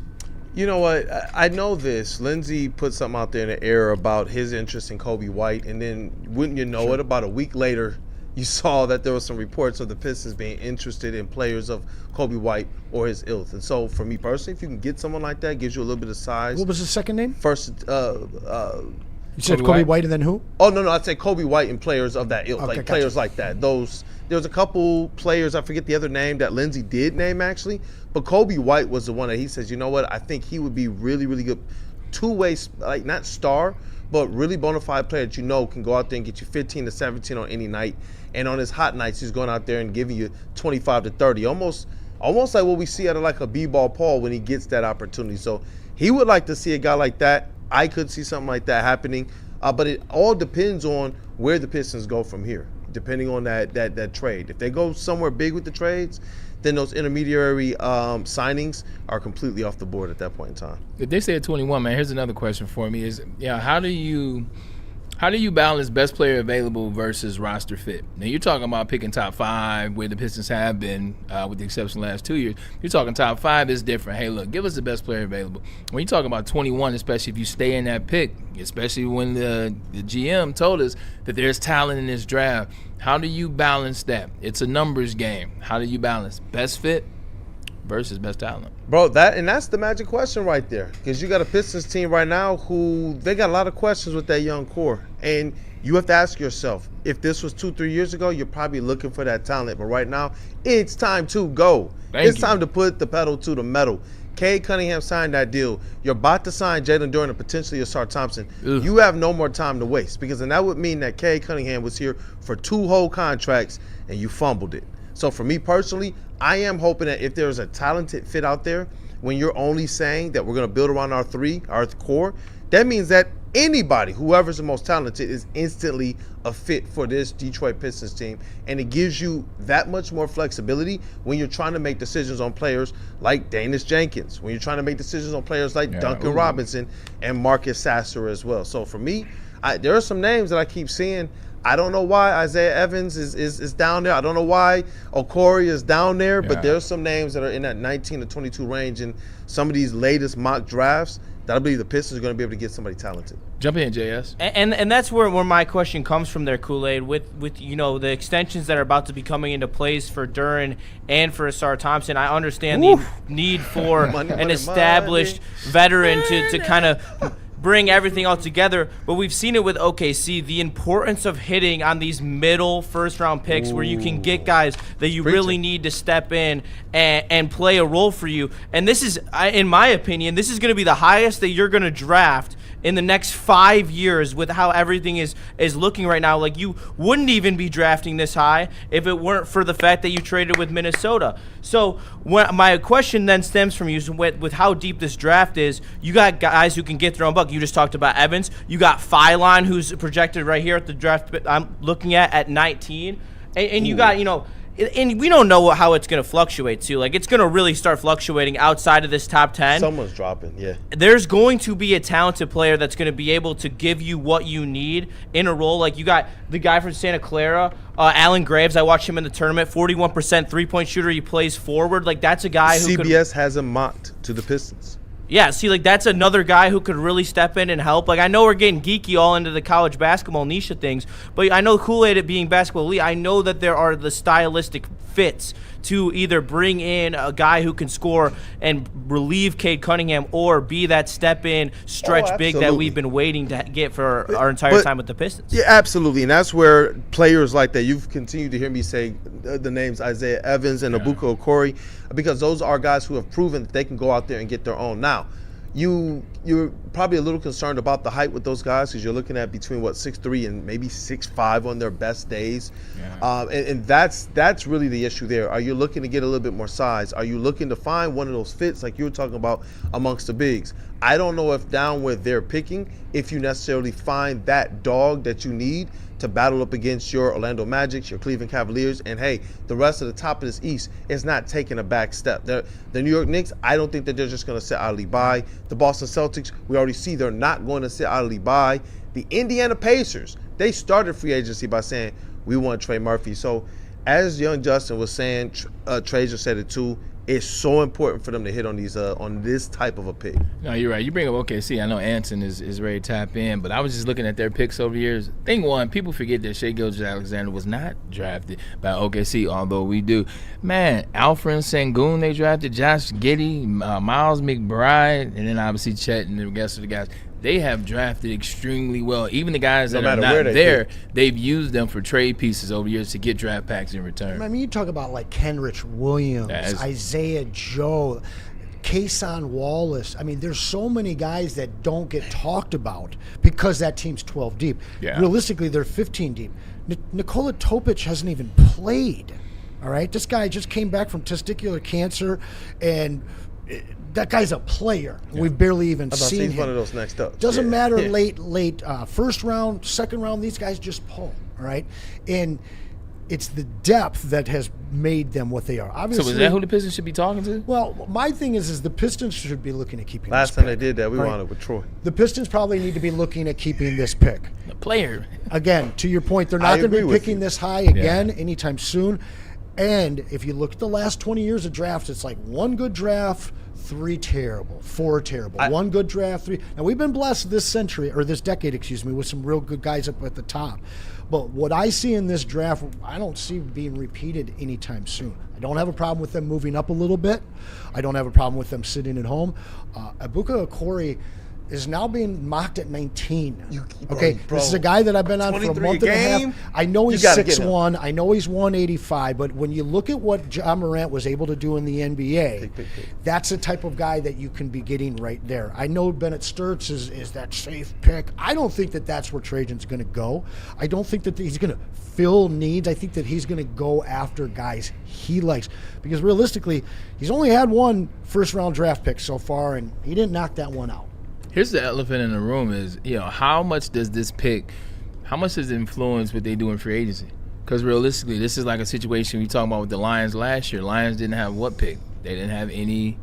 You know what? I know this. Lindsey put something out there in the air about his interest in Kobe White, and then wouldn't you know it, about a week later, you saw that there was some reports of the Pistons being interested in players of Kobe White or his ilk. And so for me personally, if you can get someone like that, gives you a little bit of size. What was his second name? First, you said Kobe White and then who? Oh, no, I'd say Kobe White and players of that ilk, Okay, like gotcha. players like that. There was a couple players, I forget the other name, that Lindsey did name actually, but Kobe White was the one that he says, you know what, I think he would be really, really good two-way, like not star, but really bona fide player that you know can go out there and get you 15 to 17 on any night. And on his hot nights, he's going out there and giving you 25 to 30, almost like what we see out of like a B-ball Paul when he gets that opportunity. So he would like to see a guy like that. I could see something like that happening, but it all depends on where the Pistons go from here, depending on that trade. If they go somewhere big with the trades, then those intermediary signings are completely off the board at that point in time. If they say at 21, man, here's another question for me: how do you balance best player available versus roster fit? Now you're talking about picking top 5, where the Pistons have been, with the exception of the last 2 years. You're talking top 5 is different. Hey, look, give us the best player available. When you talk about 21, especially if you stay in that pick, especially when the GM told us that there's talent in this draft, how do you balance that? It's a numbers game. How do you balance best fit versus best talent? Bro, that's the magic question right there, because you got a Pistons team right now who they got a lot of questions with that young core, and you have to ask yourself, if this was 2-3 years ago, you're probably looking for that talent, but right now it's time to go. It's time to put the pedal to the metal. Cade Cunningham signed that deal. You're about to sign Jalen Duren and potentially Issaah Thompson. You have no more time to waste, because then that would mean that Cade Cunningham was here for 2 whole contracts and you fumbled it. So for me personally, I am hoping that if there's a talented fit out there, when you're only saying that we're going to build around our core, that means that anybody, whoever's the most talented, is instantly a fit for this Detroit Pistons team. And it gives you that much more flexibility when you're trying to make decisions on players like Danis Jenkins, when you're trying to make decisions on players like Duncan Robinson and Marcus Sasser as well. So for me, there are some names that I keep seeing. I don't know why Isaiah Evans is down there. I don't know why Okori is down there, but there's some names that are in that 19 to 22 range in some of these latest mock drafts that I believe the Pistons are going to be able to get somebody talented. Jump in, JS. And that's where my question comes from there, Kool-Aid, with you know the extensions that are about to be coming into place for Duren and for Issaah Thompson. I understand the need for an established veteran to kind of bring everything all together, but we've seen it with OKC, the importance of hitting on these middle first-round picks where you can get guys that you really need to step in and play a role for you. And this is, in my opinion, this is going to be the highest that you're going to draft in the next 5 years with how everything is looking right now. Like, you wouldn't even be drafting this high if it weren't for the fact that you traded with Minnesota. So my question then stems from you with how deep this draft is. You got guys who can get their own buck. You just talked about Evans. You got Phylon, who's projected right here at the draft I'm looking at 19. And you got, you know, and we don't know how it's going to fluctuate, too. Like, it's going to really start fluctuating outside of this top 10. Someone's dropping, yeah. There's going to be a talented player that's going to be able to give you what you need in a role. Like, you got the guy from Santa Clara, Alan Graves. I watched him in the tournament, 41% three-point shooter. He plays forward. Like, that's a guy who CBS has him mocked to the Pistons. Yeah, see, like, that's another guy who could really step in and help. Like, I know we're getting geeky all into the college basketball niche of things, but I know Kool-Aid at being basketball elite, I know that there are the stylistic fits to either bring in a guy who can score and relieve Cade Cunningham or be that step-in stretch big that we've been waiting to get for our entire time with the Pistons. Yeah, absolutely, and that's where players like that, you've continued to hear me say the names Isaiah Evans and Abuka Okori, because those are guys who have proven that they can go out there and get their own. Now, you're probably a little concerned about the height with those guys because you're looking at between 6'3" and maybe 6'5" on their best days. Yeah. And that's really the issue there. Are you looking to get a little bit more size? Are you looking to find one of those fits like you were talking about amongst the bigs? I don't know if down where they're picking, if you necessarily find that dog that you need to battle up against your Orlando Magic, your Cleveland Cavaliers, and hey, the rest of the top of this East is not taking a back step. The New York Knicks, I don't think that they're just going to sit idly by. The Boston Celtics, we already see they're not going to sit idly by. The Indiana Pacers, they started free agency by saying, we want Trey Murphy. So as young Justin was saying, Trajan said it too, it's so important for them to hit on these on this type of a pick. No, you're right. You bring up OKC. I know Anson is ready to tap in, but I was just looking at their picks over the years. Thing one, people forget that Shai Gilgeous-Alexander was not drafted by OKC, although we do. Man, Alfred Sengun, they drafted Josh Giddey, Miles McBride, and then obviously Chet and the rest of the guys. They have drafted extremely well. Even the guys that are not there, they've used them for trade pieces over the years to get draft packs in return. I mean, you talk about like Kenrich Williams, Isaiah Joe, Kason Wallace. I mean, there's so many guys that don't get talked about because that team's 12 deep. Yeah. Realistically, they're 15 deep. Nikola Topic hasn't even played, all right? This guy just came back from testicular cancer, and that guy's a player. Yeah. We've barely even seen him. He's one of those next up. Doesn't matter late first round, second round, these guys just pull, all right? And it's the depth that has made them what they are. Obviously, so is that who the Pistons should be talking to? Well, my thing is the Pistons should be looking at keeping Last this time pick, they did that, we wanted with Troy. The Pistons probably need to be looking at keeping this pick. The player. Again, to your point, they're not going to be picking this high again anytime soon. And if you look at the last 20 years of drafts, it's like one good draft, 3 terrible, 4 terrible, 1 good draft, 3. Now, we've been blessed this century, or this decade, with some real good guys up at the top. But what I see in this draft, I don't see being repeated anytime soon. I don't have a problem with them moving up a little bit. I don't have a problem with them sitting at home. Ibuka Okori is now being mocked at 19. This is a guy that I've been on for a month and a half. I know he's 6'1". I know he's 185. But when you look at what John Morant was able to do in the NBA, that's the type of guy that you can be getting right there. I know Bennett Sturts is that safe pick. I don't think that that's where Trajan's going to go. I don't think that he's going to fill needs. I think that he's going to go after guys he likes. Because realistically, he's only had 1 first-round draft pick so far, and he didn't knock that one out. Here's the elephant in the room is, how much does this pick, how much does it influence what they do in free agency? Because realistically, this is like a situation we talked about with the Lions last year. Lions didn't have what pick? They didn't have any.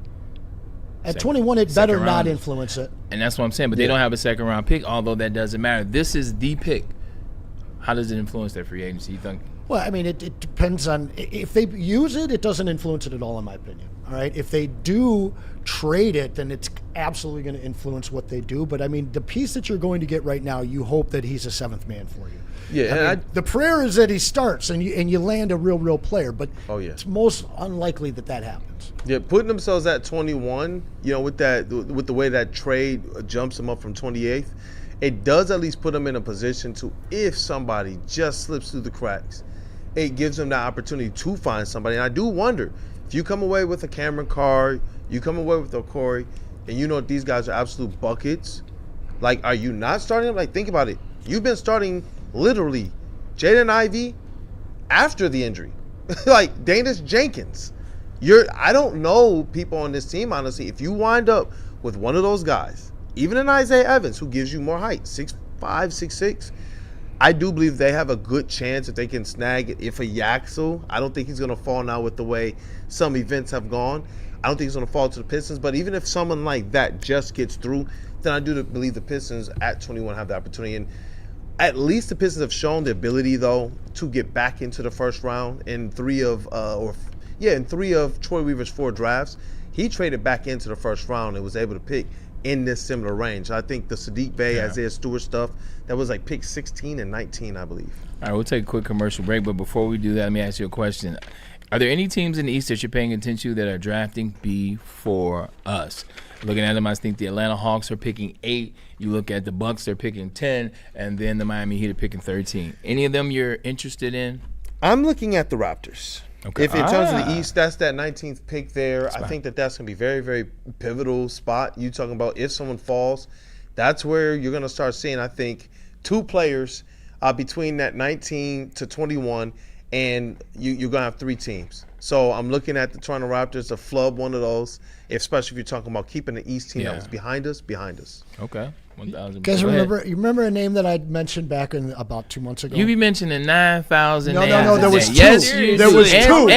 At 21, it better not influence it. And that's what I'm saying. But they don't have a second-round pick, although that doesn't matter. This is the pick. How does it influence their free agency, you think? Well, I mean, it depends on. If they use it, it doesn't influence it at all, in my opinion. All right? If they do trade it, then it's absolutely going to influence what they do. But, I mean, the piece that you're going to get right now, you hope that he's a 7th man for you. Yeah, the prayer is that he starts and you land a real player, but it's most unlikely that happens. Yeah, putting themselves at 21, with the way that trade jumps them up from 28th, it does at least put them in a position to, if somebody just slips through the cracks, it gives them the opportunity to find somebody. And I do wonder, if you come away with a Cameron Carr, you come away with Okori, and these guys are absolute buckets, like, are you not starting them? Like, think about it. You've been starting literally Jaden Ivey after the injury. Like, Danis Jenkins. I don't know people on this team, honestly. If you wind up with one of those guys, even an Isaiah Evans, who gives you more height, 6'5", 6'6", I do believe they have a good chance if they can snag if a Yaxel. I don't think he's going to fall now with the way some events have gone. I don't think he's going to fall to the Pistons. But even if someone like that just gets through, then I do believe the Pistons at 21 have the opportunity. And at least the Pistons have shown the ability, though, to get back into the first round in 3 of Troy Weaver's 4 drafts. He traded back into the first round and was able to pick in this similar range. I think the Sadiq Bey, Isaiah Stewart stuff, that was like pick 16 and 19, I believe. All right, we'll take a quick commercial break, but before we do that, let me ask you a question. Are there any teams in the East that you're paying attention to that are drafting before us? Looking at them, I think the Atlanta Hawks are picking 8. You look at the Bucks, they're picking 10, and then the Miami Heat are picking 13. Any of them you're interested in? I'm looking at the Raptors. Okay. If in terms of the East, that's that 19th pick there. I think that's going to be very, very pivotal spot. You talking about if someone falls, that's where you're going to start seeing, I think, two players between that 19 to 21, and you're going to have three teams. So I'm looking at the Toronto Raptors to flub one of those, especially if you're talking about keeping the East team that was behind us. Okay. 1,000. Guys, remember a name that I mentioned back in about 2 months ago? You be mentioning 9,000 names. No, there was two. Yes, there was two.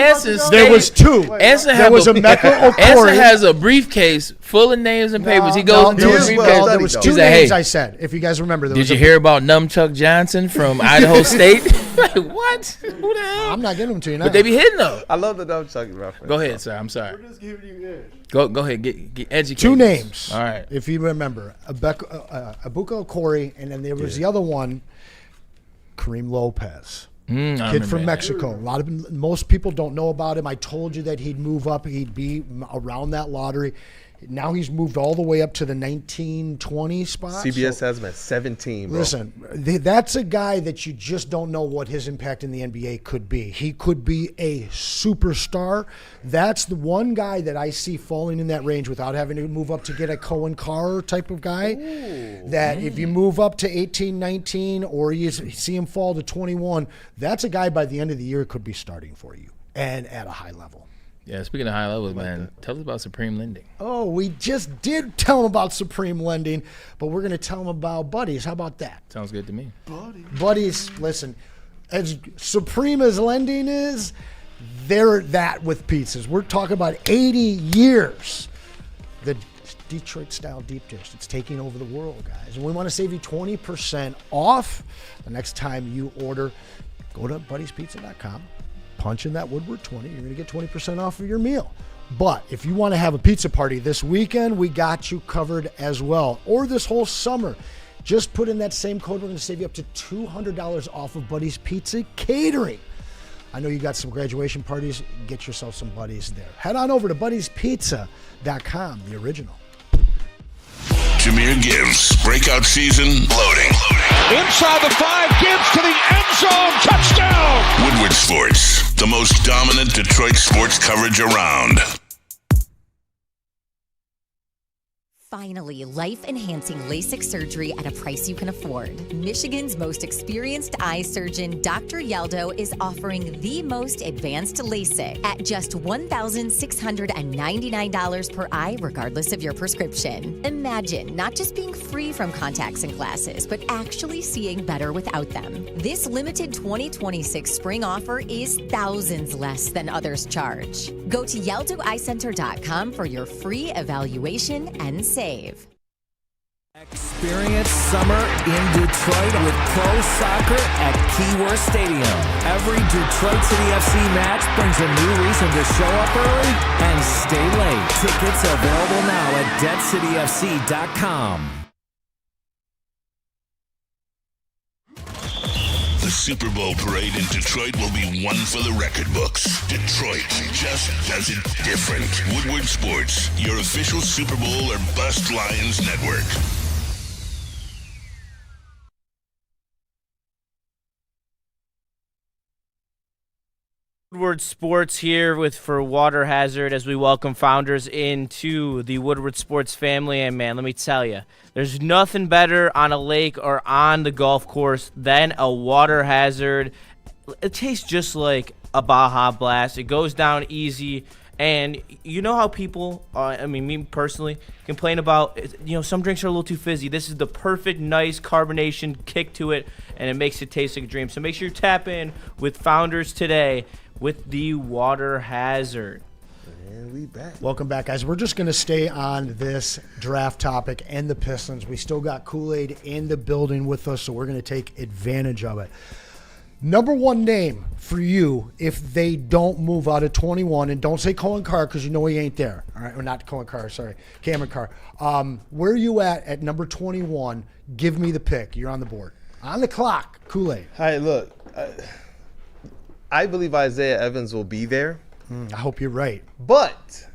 There was two. There was a Mecca Okori. Anson has a briefcase full of names and papers. He goes into his briefcase. There was two names I said, if you guys remember. Did you hear about Numchuck Johnson from Idaho State? Like, what? Who the hell? I'm not getting them to you now. But they be hitting though. I love the Numchuck reference. Go ahead, sir. I'm sorry. We're just giving you edge. Go ahead. Get educated. Two names. All right. If you remember, Abuka Okori, and then there was the other one, Kareem Lopez. Kid from Mexico. Most people don't know about him. I told you that he'd move up. He'd be around that lottery. Now he's moved all the way up to the 19-20 spot. CBS has him at 17, bro. Listen, that's a guy that you just don't know what his impact in the NBA could be. He could be a superstar. That's the one guy that I see falling in that range without having to move up to get a Cohen Carr type of guy. That if you move up to 18, 19, or you see him fall to 21, that's a guy by the end of the year could be starting for you and at a high level. Yeah, speaking of high levels, man, tell us about Supreme Lending. Oh, we just did tell them about Supreme Lending, but we're going to tell them about Buddies. How about that? Sounds good to me. Buddies, listen, as Supreme as lending is, they're that with pizzas. We're talking about 80 years. The Detroit-style deep dish. It's taking over the world, guys. And we want to save you 20% off the next time you order. Go to buddiespizza.com. Punch in that Woodward 20. You're going to get 20% off of your meal. But if you want to have a pizza party this weekend, we got you covered as well. Or this whole summer. Just put in that same code. We're going to save you up to $200 off of Buddy's Pizza Catering. I know you got some graduation parties. Get yourself some Buddies there. Head on over to buddiespizza.com, the original. Jahmyr Gibbs, breakout season, loading. Inside the 5, Gibbs to the end zone, touchdown! Woodward Sports, the most dominant Detroit sports coverage around. Finally, life-enhancing LASIK surgery at a price you can afford. Michigan's most experienced eye surgeon, Dr. Yaldo, is offering the most advanced LASIK at just $1,699 per eye, regardless of your prescription. Imagine not just being free from contacts and glasses, but actually seeing better without them. This limited 2026 spring offer is thousands less than others charge. Go to YaldoEyeCenter.com for your free evaluation and save. Experience summer in Detroit with pro soccer at Keyworth Stadium. Every Detroit City FC match brings a new reason to show up early and stay late. Tickets available now at DebtCityFC.com. The Super Bowl parade in Detroit will be one for the record books. Detroit just does it different. Woodward Sports, your official Super Bowl or Bust Lions network. Woodward Sports here for Water Hazard as we welcome founders into the Woodward Sports family. And man, let me tell you, there's nothing better on a lake or on the golf course than a Water Hazard. It tastes just like a Baja Blast. It goes down easy. And you know how people, me personally, complain about, some drinks are a little too fizzy. This is the perfect, nice carbonation kick to it, and it makes it taste like a dream. So make sure you tap in with founders today with the Water Hazard. And we back. Welcome back, guys. We're just going to stay on this draft topic and the Pistons. We still got Kool-Aid in the building with us, so we're going to take advantage of it. Number one name for you if they don't move out of 21, and don't say Cohen Carr because you know he ain't there. All right, or not Cohen Carr, sorry, Cameron Carr. Where are you at number 21? Give me the pick. You're on the board. On the clock, Kool-Aid. Hey, look, I believe Isaiah Evans will be there. I hope you're right. But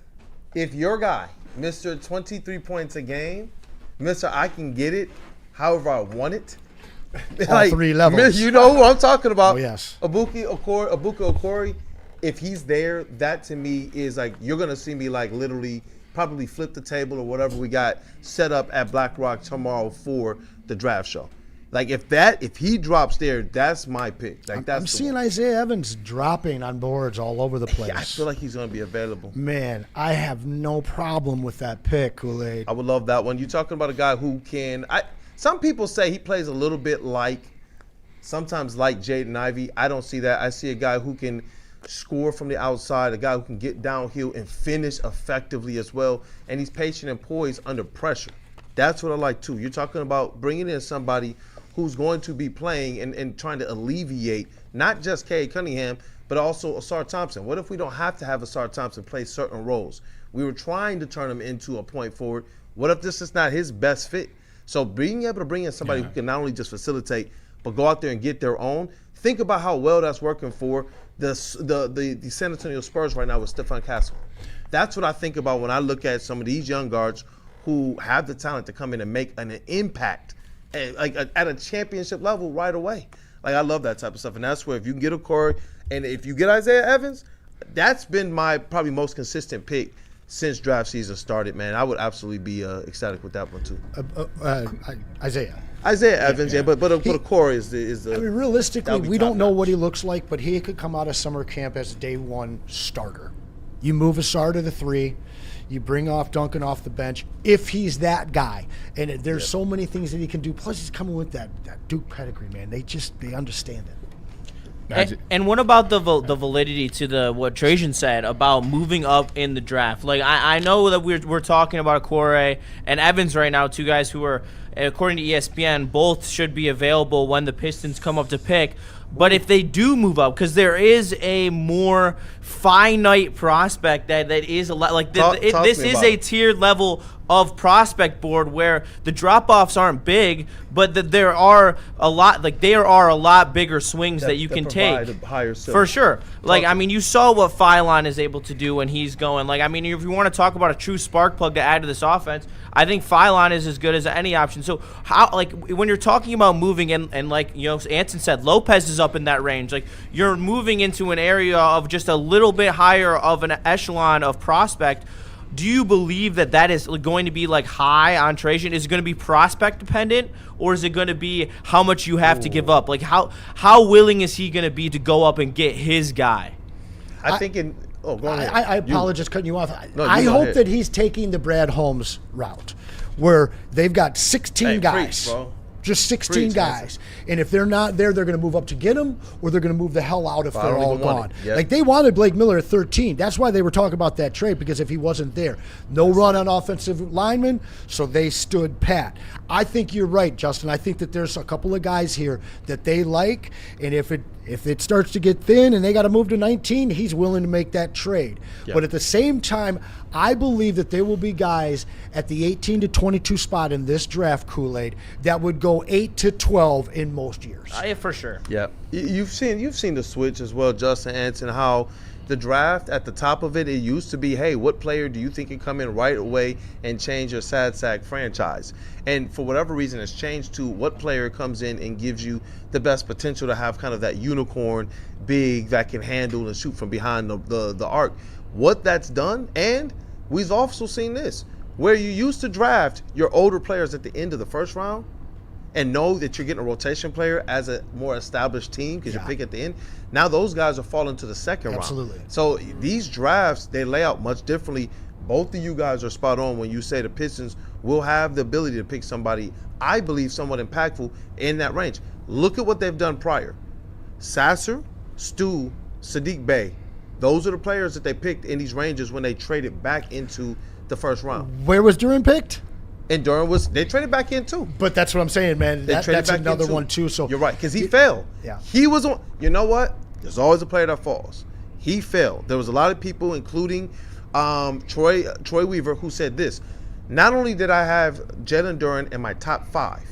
if your guy, Mr. 23 points a game, Mr. I can get it however I want it. All three levels. You know who I'm talking about. Oh, yes. Abuka Okori, if he's there, that to me is like, you're going to see me like literally probably flip the table or whatever we got set up at Black Rock tomorrow for the draft show. Like if he drops there, that's my pick. Like I'm seeing Isaiah Evans dropping on boards all over the place. I feel like he's going to be available. Man, I have no problem with that pick, Kool-Aid. I would love that one. You're talking about a guy who can. Some people say he plays a little bit sometimes like Jaden Ivey. I don't see that. I see a guy who can score from the outside, a guy who can get downhill and finish effectively as well, and he's patient and poised under pressure. That's what I like too. You're talking about bringing in somebody who's going to be playing and trying to alleviate not just Cade Cunningham, but also Ausar Thompson. What if we don't have to have Ausar Thompson play certain roles? We were trying to turn him into a point forward. What if this is not his best fit? So being able to bring in somebody who can not only just facilitate, but go out there and get their own. Think about how well that's working for the San Antonio Spurs right now with Stephon Castle. That's what I think about when I look at some of these young guards who have the talent to come in and make an impact at a championship level right away. Like, I love that type of stuff. And that's where if you can get a Corey and if you get Isaiah Evans, that's been my probably most consistent pick since draft season started, man. I would absolutely be ecstatic with that one too. Isaiah Evans, but a Corey is the. I mean, realistically, we don't know what he looks like, but he could come out of summer camp as a day one starter. You move Ausar to the 3, you bring off Duncan off the bench if he's that guy, and there's so many things that he can do. Plus, he's coming with that Duke pedigree, man. They understand it. And what about the validity to what Trajan said about moving up in the draft? Like I know that we're talking about Corey and Evans right now, two guys who are, according to ESPN, both should be available when the Pistons come up to pick. But if they do move up, because there is a more finite prospect that is a lot like this is a tiered level of prospect board where the drop-offs aren't big, but that there are a lot bigger swings that you can take for sure. Like, I mean, you saw what Phylon is able to do when he's going. Like, I mean, if you want to talk about a true spark plug to add to this offense, I think Phylon is as good as any option. So how, like, when you're talking about moving and like, you know, Anson said, Lopez is up in that range. Like, you're moving into an area of just a little bit higher of an echelon of prospect. Do you believe that is going to be like high on Trajan? Is it going to be prospect dependent, or is it going to be how much you have to give up? Like how willing is he going to be to go up and get his guy? Go ahead. I apologize cutting you off. I hope that he's taking the Brad Holmes route, where they've got 16 guys. Preach, bro. Just 16 guys. And if they're not there, they're going to move up to get him, or they're going to move the hell out if they're all gone. Yep. Like, they wanted Blake Miller at 13. That's why they were talking about that trade, because if he wasn't there, no run on offensive linemen, so they stood pat. I think you're right, Justin. I think that there's a couple of guys here that they like, and if it starts to get thin and they got to move to 19, he's willing to make that trade. Yep. But at the same time, I believe that there will be guys at the 18 to 22 spot in this draft, Kool-Aid, that would go 8 to 12 in most years. Yeah, for sure. Yeah, you've seen the switch as well, Justin, Anson, how the draft at the top of it used to be, hey, what player do you think can come in right away and change your sad sack franchise? And for whatever reason, it's changed to what player comes in and gives you the best potential to have kind of that unicorn big that can handle and shoot from behind the arc. What that's done, and we've also seen this, where you used to draft your older players at the end of the first round and know that you're getting a rotation player as a more established team because you pick at the end. Now those guys are falling to the second round. Absolutely. So these drafts, they lay out much differently. Both of you guys are spot on when you say the Pistons will have the ability to pick somebody, I believe, somewhat impactful in that range. Look at what they've done prior. Sasser, Stu, Sadiq Bey. Those are the players that they picked in these ranges when they traded back into the first round. Where was Duran picked? And Duran they traded back in too. But that's what I'm saying, man. That's another one too. So you're right, because he fell. Yeah. He was on. You know what? There's always a player that falls. He fell. There was a lot of people, including Troy Weaver, who said this. Not only did I have Jalen Duran in my top 5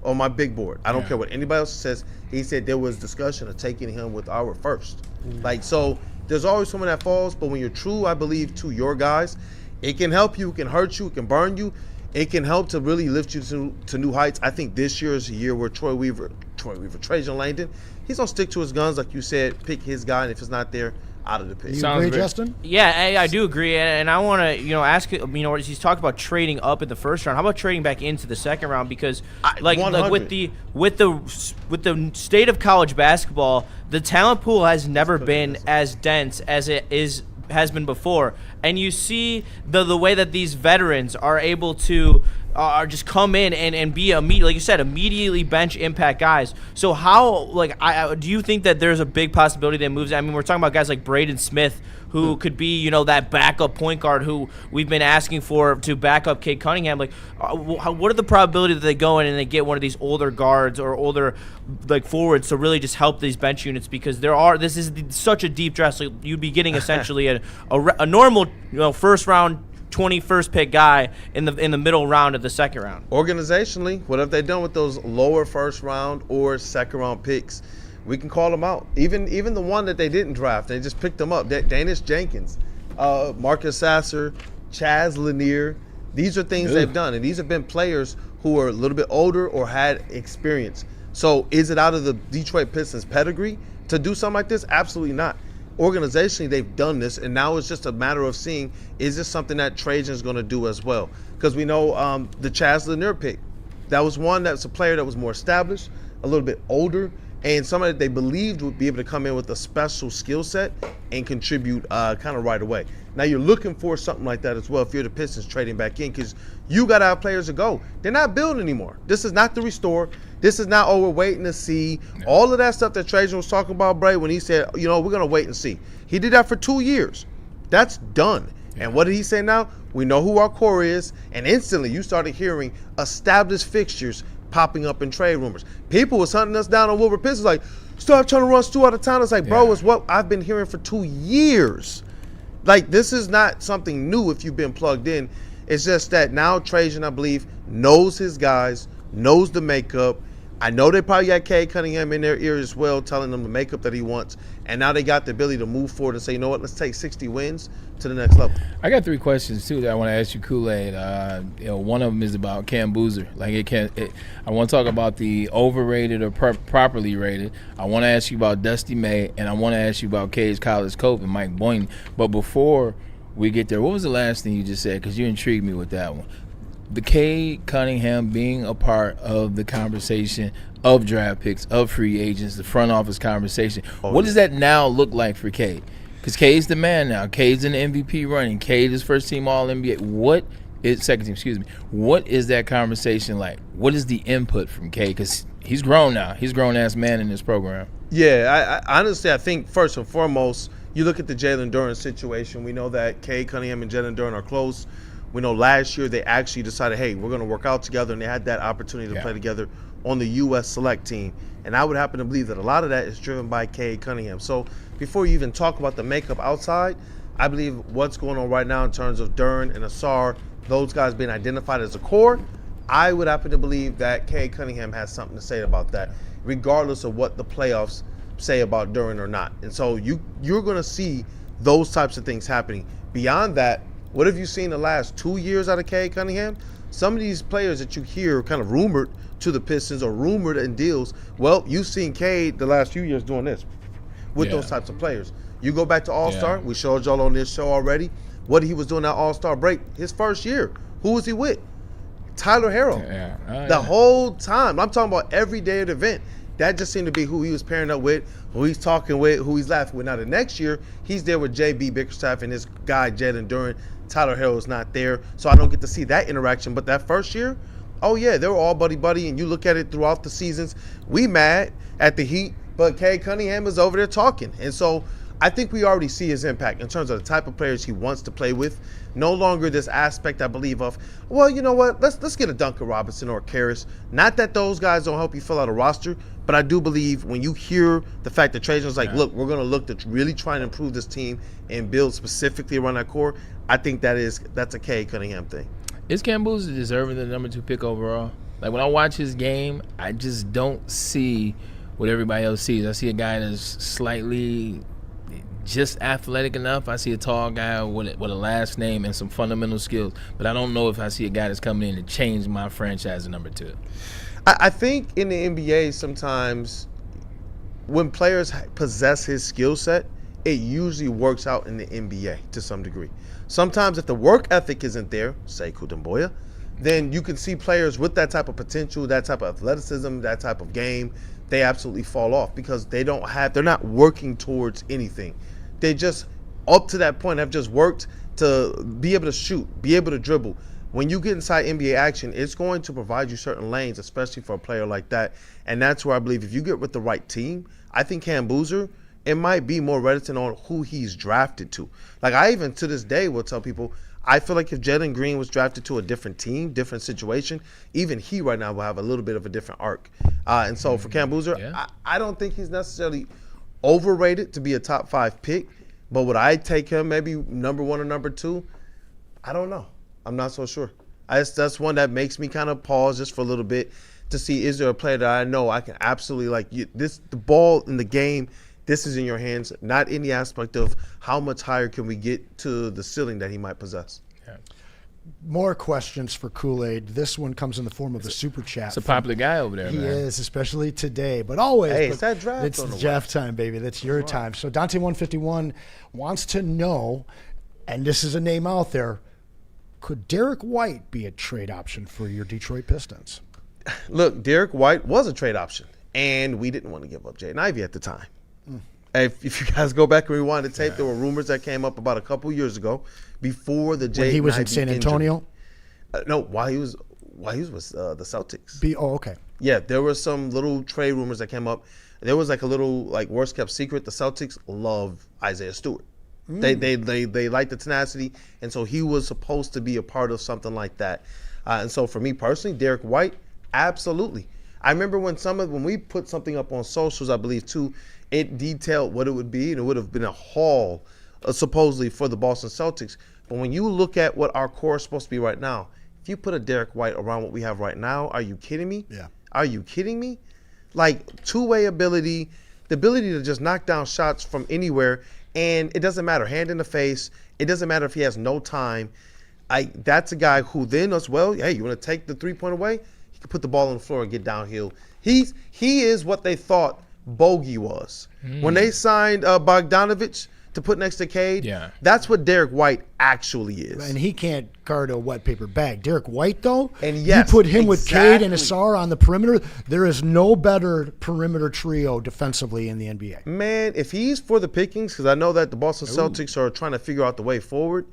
on my big board, I don't care what anybody else says, he said there was discussion of taking him with our first. Like, so there's always someone that falls, but when you're true, I believe, to your guys, it can help you, it can hurt you, it can burn you. It can help to really lift you to new heights. I think this year is a year where Trajan Langdon, he's going to stick to his guns, like you said, pick his guy, and if it's not there, out of the pick. You agree, Justin? Yeah, I do agree, and I want to, ask, as he's talked about trading up in the first round. How about trading back into the second round? Because, like with the state of college basketball, the talent pool has never been as dense as it has been before, and you see the way that these veterans are able to just come in and be like you said, immediately bench impact guys. So how, do you think that there's a big possibility that moves? I mean, we're talking about guys like Braden Smith, who could be, that backup point guard who we've been asking for to back up Cade Cunningham. Like, what are the probability that they go in and they get one of these older guards or older forwards to really just help these bench units? Because this is such a deep draft. So you'd be getting essentially a normal, first round 21st pick guy in the middle round of the second round. Organizationally, what have they done with those lower first round or second round picks? We can call them out. Even the one that they didn't draft, they just picked them up. Danish Jenkins, Marcus Sasser, Chaz Lanier. These are things they've done, and these have been players who are a little bit older or had experience. So is it out of the Detroit Pistons pedigree to do something like this? Absolutely not. Organizationally, they've done this, and now it's just a matter of seeing, is this something that Trajan's going to do as well? Because we know the Chaz Lanier pick, that was one that's a player that was more established, a little bit older, and somebody that they believed would be able to come in with a special skill set and contribute kind of right away. Now you're looking for something like that as well if you're the Pistons trading back in, because you got to have players to go. They're not building anymore. This is not the restore. This is not, we're waiting to see. No. All of that stuff that Trajan was talking about, Bray, when he said, we're going to wait and see. He did that for 2 years. That's done. Yeah. And what did he say now? We know who our core is, and instantly you started hearing established fixtures popping up in trade rumors. People was hunting us down on Woodward Pistons like, stop trying to run Stu out of town. It's like, bro, it's what I've been hearing for 2 years. Like, this is not something new if you've been plugged in. It's just that now Trajan, I believe, knows his guys, knows the makeup. I know they probably got Cade Cunningham in their ear as well, telling them the makeup that he wants. And now they got the ability to move forward and say, you know what, let's take 60 wins to the next level. I got 3 questions, too, that I want to ask you, Kool-Aid. One of them is about Cam Boozer. I want to talk about the overrated or properly rated. I want to ask you about Dusty May, and I want to ask you about Cade's college coach and Mike Boynton. But before we get there, what was the last thing you just said? Because you intrigued me with that one. The Cade Cunningham being a part of the conversation of draft picks, of free agents, the front office conversation. What does that now look like for Cade? Because Cade's the man now. Cade's in the MVP running. Cade is first team All-NBA. Second team, excuse me. What is that conversation like? What is the input from Cade? Because he's grown now. He's a grown-ass man in this program. Yeah, I honestly, I think first and foremost, you look at the Jalen Duren situation. We know that Cade Cunningham and Jalen Duren are close. We know last year they actually decided, hey, we're going to work out together, and they had that opportunity to play together on the U.S. select team. And I would happen to believe that a lot of that is driven by Cade Cunningham. So before you even talk about the makeup outside, I believe what's going on right now in terms of Duren and Ausar, those guys being identified as a core, I would happen to believe that Cade Cunningham has something to say about that, regardless of what the playoffs say about Duren or not. And so you're going to see those types of things happening. Beyond that, what have you seen the last 2 years out of Cade Cunningham? Some of these players that you hear kind of rumored to the Pistons or rumored in deals, well, you've seen Cade the last few years doing this with those types of players. You go back to All-Star. We showed y'all on this show already what he was doing at All-Star break his first year. Who was he with? Tyler Herro. The whole time. I'm talking about every day of the event. That just seemed to be who he was pairing up with, who he's talking with, who he's laughing with. Now, the next year, he's there with J.B. Bickerstaff and his guy, Jalen Duren. Tyler Herro's not there, so I don't get to see that interaction. But that first year, oh, yeah, they were all buddy-buddy, and you look at it throughout the seasons. We mad at the Heat, but Cade Cunningham is over there talking. And so I think we already see his impact in terms of the type of players he wants to play with. No longer this aspect, I believe, of, well, you know what, let's get a Duncan Robinson or a Karras. Not that those guys don't help you fill out a roster, but I do believe when you hear the fact that Trajan's like, look, we're going to look to really try and improve this team and build specifically around that core, I think that's a Cade Cunningham thing. Is Cam Boozer deserving the number 2 pick overall? Like, when I watch his game, I just don't see what everybody else sees. I see a guy that's slightly just athletic enough. I see a tall guy with a last name and some fundamental skills, but I don't know if I see a guy that's coming in to change my franchise to number 2. I think in the NBA sometimes when players possess his skill set, it usually works out in the NBA to some degree. Sometimes if the work ethic isn't there, say Kutumboya, then you can see players with that type of potential, that type of athleticism, that type of game, they absolutely fall off because they're not working towards anything. They just, up to that point, have just worked to be able to shoot, be able to dribble. When you get inside NBA action, it's going to provide you certain lanes, especially for a player like that. And that's where I believe if you get with the right team, I think Cam Boozer, it might be more reticent on who he's drafted to. Like, I even to this day will tell people, I feel like if Jalen Green was drafted to a different team, different situation, even he right now will have a little bit of a different arc. And so for Cam Boozer, I don't think he's necessarily overrated to be a top 5 pick. But would I take him maybe number 1 or number 2? I don't know. I'm not so sure. That's one that makes me kind of pause just for a little bit to see, is there a player that I know I can absolutely like, the ball in the game, this is in your hands, not in the aspect of how much higher can we get to the ceiling that he might possess. Yeah. More questions for Kool-Aid. This one comes in the form of a super chat. It's a popular guy over there, he man. He is, especially today, but always. Hey, it's that draft. It's draft time, baby. That's your time. So Dante151 wants to know, and this is a name out there, could Derek White be a trade option for your Detroit Pistons? Look, Derek White was a trade option, and we didn't want to give up Jaden Ivey at the time. If you guys go back and rewind the tape, there were rumors that came up about a couple years ago before the Jaden Ivey he was in San Antonio? No, while he was with the Celtics. Okay. Yeah, there were some little trade rumors that came up. There was like a little worst kept secret. The Celtics love Isiah Stewart. They like the tenacity, and so he was supposed to be a part of something like that. And so for me personally, Derek White, absolutely. I remember when we put something up on socials, I believe too, it detailed what it would be, and it would have been a haul, supposedly for the Boston Celtics. But when you look at what our core is supposed to be right now, if you put a Derek White around what we have right now, are you kidding me? Yeah. Are you kidding me? Like, two-way ability, the ability to just knock down shots from anywhere, and it doesn't matter, hand in the face. It doesn't matter if he has no time. That's a guy who then as well, hey, you want to take the three-point away? He can put the ball on the floor and get downhill. He is what they thought Bogey was. When they signed Bogdanovich to put next to Cade, that's what Derek White actually is. And he can't guard a wet paper bag. Derek White, though, and yes, you put him with Cade and Issaah on the perimeter, there is no better perimeter trio defensively in the NBA. Man, if he's for the pickings, because I know that the Boston Celtics are trying to figure out the way forward,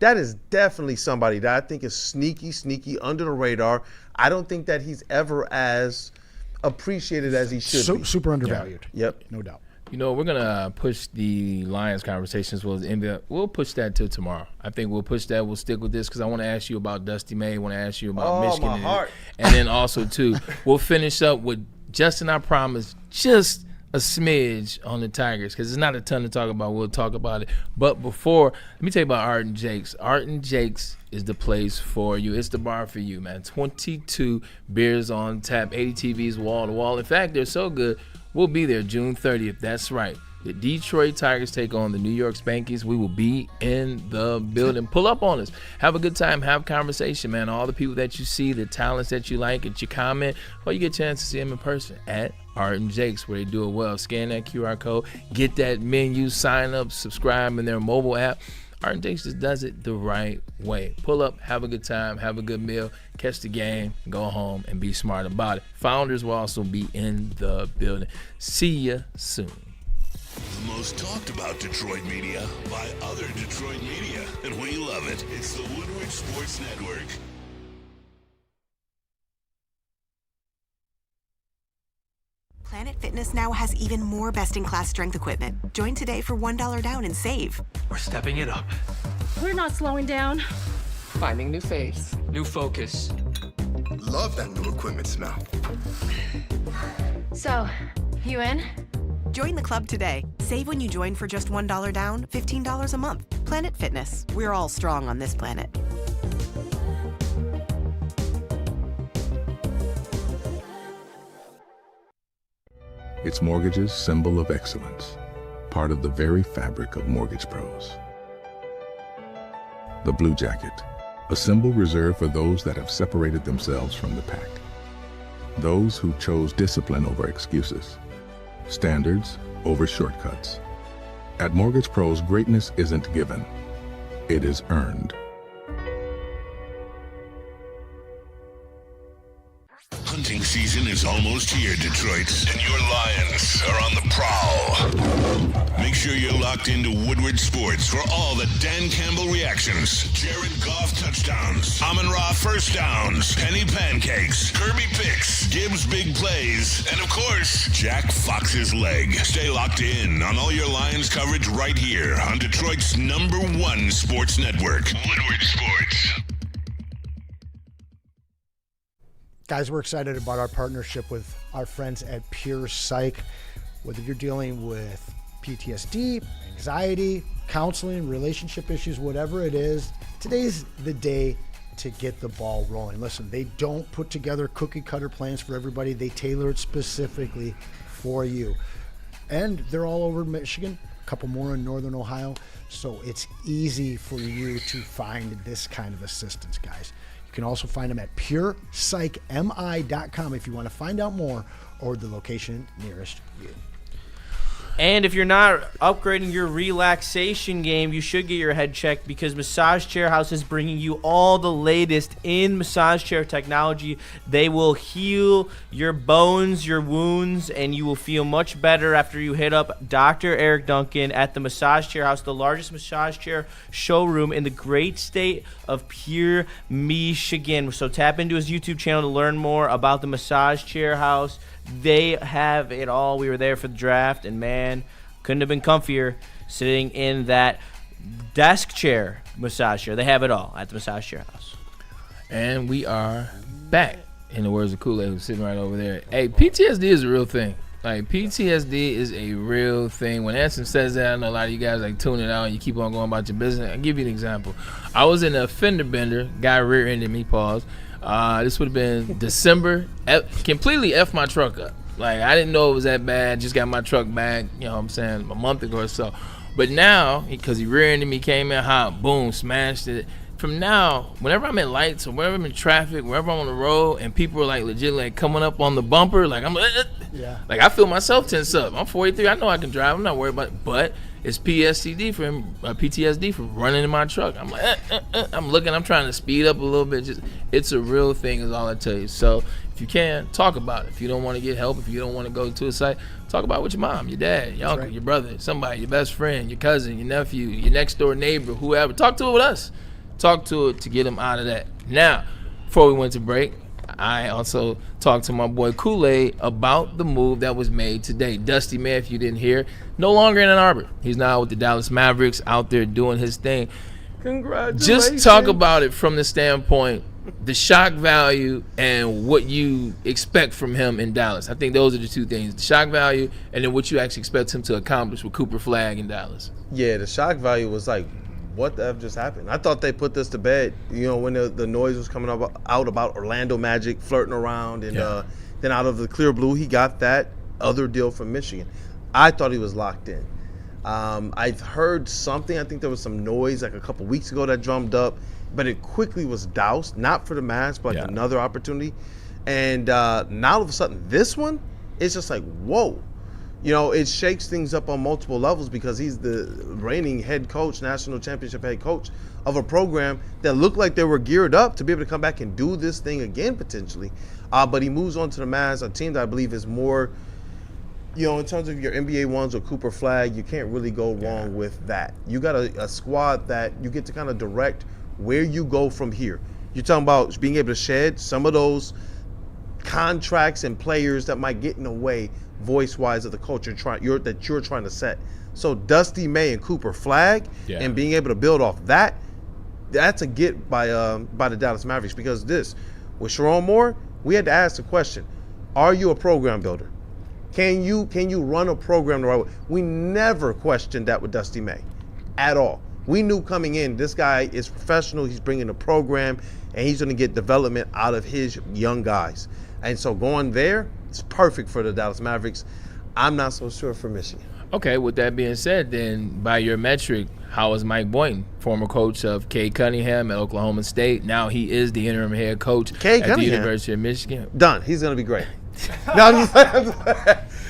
that is definitely somebody that I think is sneaky under the radar. I don't think that he's ever as appreciated as he should be. Super undervalued. Yep. No doubt. You know, we're going to push the Lions conversation as well as the NBA. We'll push that till tomorrow. I think we'll push that. We'll stick with this because I want to ask you about Dusty May. I want to ask you about Michigan. My heart. And then also, too, we'll finish up with Justin, I promise, just a smidge on the Tigers because there's not a ton to talk about. We'll talk about it. But before, let me tell you about Art and Jake's. Art and Jake's is the place for you. It's the bar for you, man. 22 beers on tap, 80 TVs wall to wall. In fact, they're so good, we'll be there June 30th. That's right. The Detroit Tigers take on the New York Spankies. We will be in the building. Pull up on us. Have a good time. Have conversation, man. All the people that you see, the talents that you like, and you comment, or you get a chance to see them in person at Art and Jake's, where they do it well. Scan that QR code, get that menu, sign up, subscribe in their mobile app. Art and Jake's just does it the right way. Pull up, have a good time, have a good meal, catch the game, go home, and be smart about it. Founders will also be in the building. See ya soon. The most talked about Detroit media by other Detroit media. And we love it. It's the Woodward Sports Network. Planet Fitness now has even more best-in-class strength equipment. Join today for $1 down and save. We're stepping it up. We're not slowing down. Finding new faith, new focus. Love that new equipment smell. So, you in? Join the club today. Save when you join for just $1 down, $15 a month. Planet Fitness. We're all strong on this planet. It's mortgage's symbol of excellence, part of the very fabric of mortgage pros. The Blue Jacket, a symbol reserved for those that have separated themselves from the pack. Those who chose discipline over excuses, standards over shortcuts. At Mortgage Pros, greatness isn't given. It is earned. Hunting season is almost here, Detroit, and your Lions are on the prowl. Make sure you're locked into Woodward Sports for all the Dan Campbell reactions. Jared Goff touchdowns, Amon-Ra first downs, Penny pancakes, Kirby picks, Gibbs big plays, and of course, Jack Fox's leg. Stay locked in on all your Lions coverage right here on Detroit's #1 sports network, Woodward Sports. Guys, we're excited about our partnership with our friends at Pure Psych. Whether you're dealing with PTSD, anxiety, counseling, relationship issues, whatever it is, today's the day to get the ball rolling. Listen, they don't put together cookie cutter plans for everybody. They tailor it specifically for you. And they're all over Michigan, a couple more in Northern Ohio. So it's easy for you to find this kind of assistance, guys. You can also find them at PurePsychMI.com if you want to find out more, or the location nearest you. And if you're not upgrading your relaxation game, you should get your head checked, because Massage Chair House is bringing you all the latest in massage chair technology. They will heal your bones, your wounds, and you will feel much better after you hit up Dr. Eric Duncan at the Massage Chair House, the largest massage chair showroom in the great state of Pure Michigan. So tap into his YouTube channel to learn more about the Massage Chair House. They have it all. We were there for the draft, and man, couldn't have been comfier sitting in that desk chair massage chair. They have it all at the Massage Chair House. And we are back, in the words of Kool-Aid, who's sitting right over there. Hey, PTSD is a real thing. Like, PTSD is a real thing. When Anson says that, I know a lot of you guys like tune it out and you keep on going about your business. I'll give you an example. I was in a fender bender. Guy rear-ended me, pause. This would have been December. Completely F my truck up. Like, I didn't know it was that bad. Just got my truck back, you know what I'm saying, a month ago or so. But now, because he rear-ended me, came in hot, boom, smashed it. From now, whenever I'm at lights or whenever I'm in traffic, wherever I'm on the road, and people are like legit like coming up on the bumper, like I'm like, like I feel myself tense up. I'm 43. I know I can drive. I'm not worried about it. But it's PTSD for running in my truck. I'm like, I'm looking. I'm trying to speed up a little bit. Just, it's a real thing, is all I tell you. So if you can, talk about it. If you don't want to get help, if you don't want to go to a site, talk about it with your mom, your dad, your uncle, your brother, somebody, your best friend, your cousin, your nephew, your next door neighbor, whoever. Talk to it with us. Talk to it to get them out of that. Now, before we went to break, I also talked to my boy Kool-Aid about the move that was made today. Dusty May, if you didn't hear, no longer in Ann Arbor. He's now with the Dallas Mavericks, out there doing his thing. Congratulations. Just talk about it from the standpoint, the shock value and what you expect from him in Dallas. I think those are the two things, the shock value and then what you actually expect him to accomplish with Cooper Flagg in Dallas. Yeah, the shock value was like, what the F just happened? I thought they put this to bed, you know, when the noise was coming out about Orlando Magic flirting around, and then out of the clear blue, he got that other deal from Michigan. I thought he was locked in. I've heard something, I think there was some noise like a couple weeks ago that drummed up, but it quickly was doused, not for the Mavs, but like another opportunity. And now all of a sudden, this one, it's just like, whoa. You know, it shakes things up on multiple levels, because he's the reigning head coach, national championship head coach of a program that looked like they were geared up to be able to come back and do this thing again potentially. But he moves on to the Mavs, a team that I believe is more, you know, in terms of your NBA ones or Cooper Flagg, you can't really go wrong with that. You got a squad that you get to kind of direct where you go from here. You're talking about being able to shed some of those contracts and players that might get in the way voice-wise of the culture that you're trying to set. So Dusty May and Cooper Flagg, and being able to build off that, that's a get by the Dallas Mavericks, because with Sharon Moore, we had to ask the question, are you a program builder? Can you run a program the right way? We never questioned that with Dusty May at all. We knew coming in, this guy is professional, he's bringing a program, and he's going to get development out of his young guys. And so going there, it's perfect for the Dallas Mavericks. I'm not so sure for Michigan. Okay, with that being said, then by your metric, how is Mike Boynton, former coach of Cade Cunningham at Oklahoma State? Now he is the interim head coach at the University of Michigan. Done. He's going to be great. No, I'm just saying.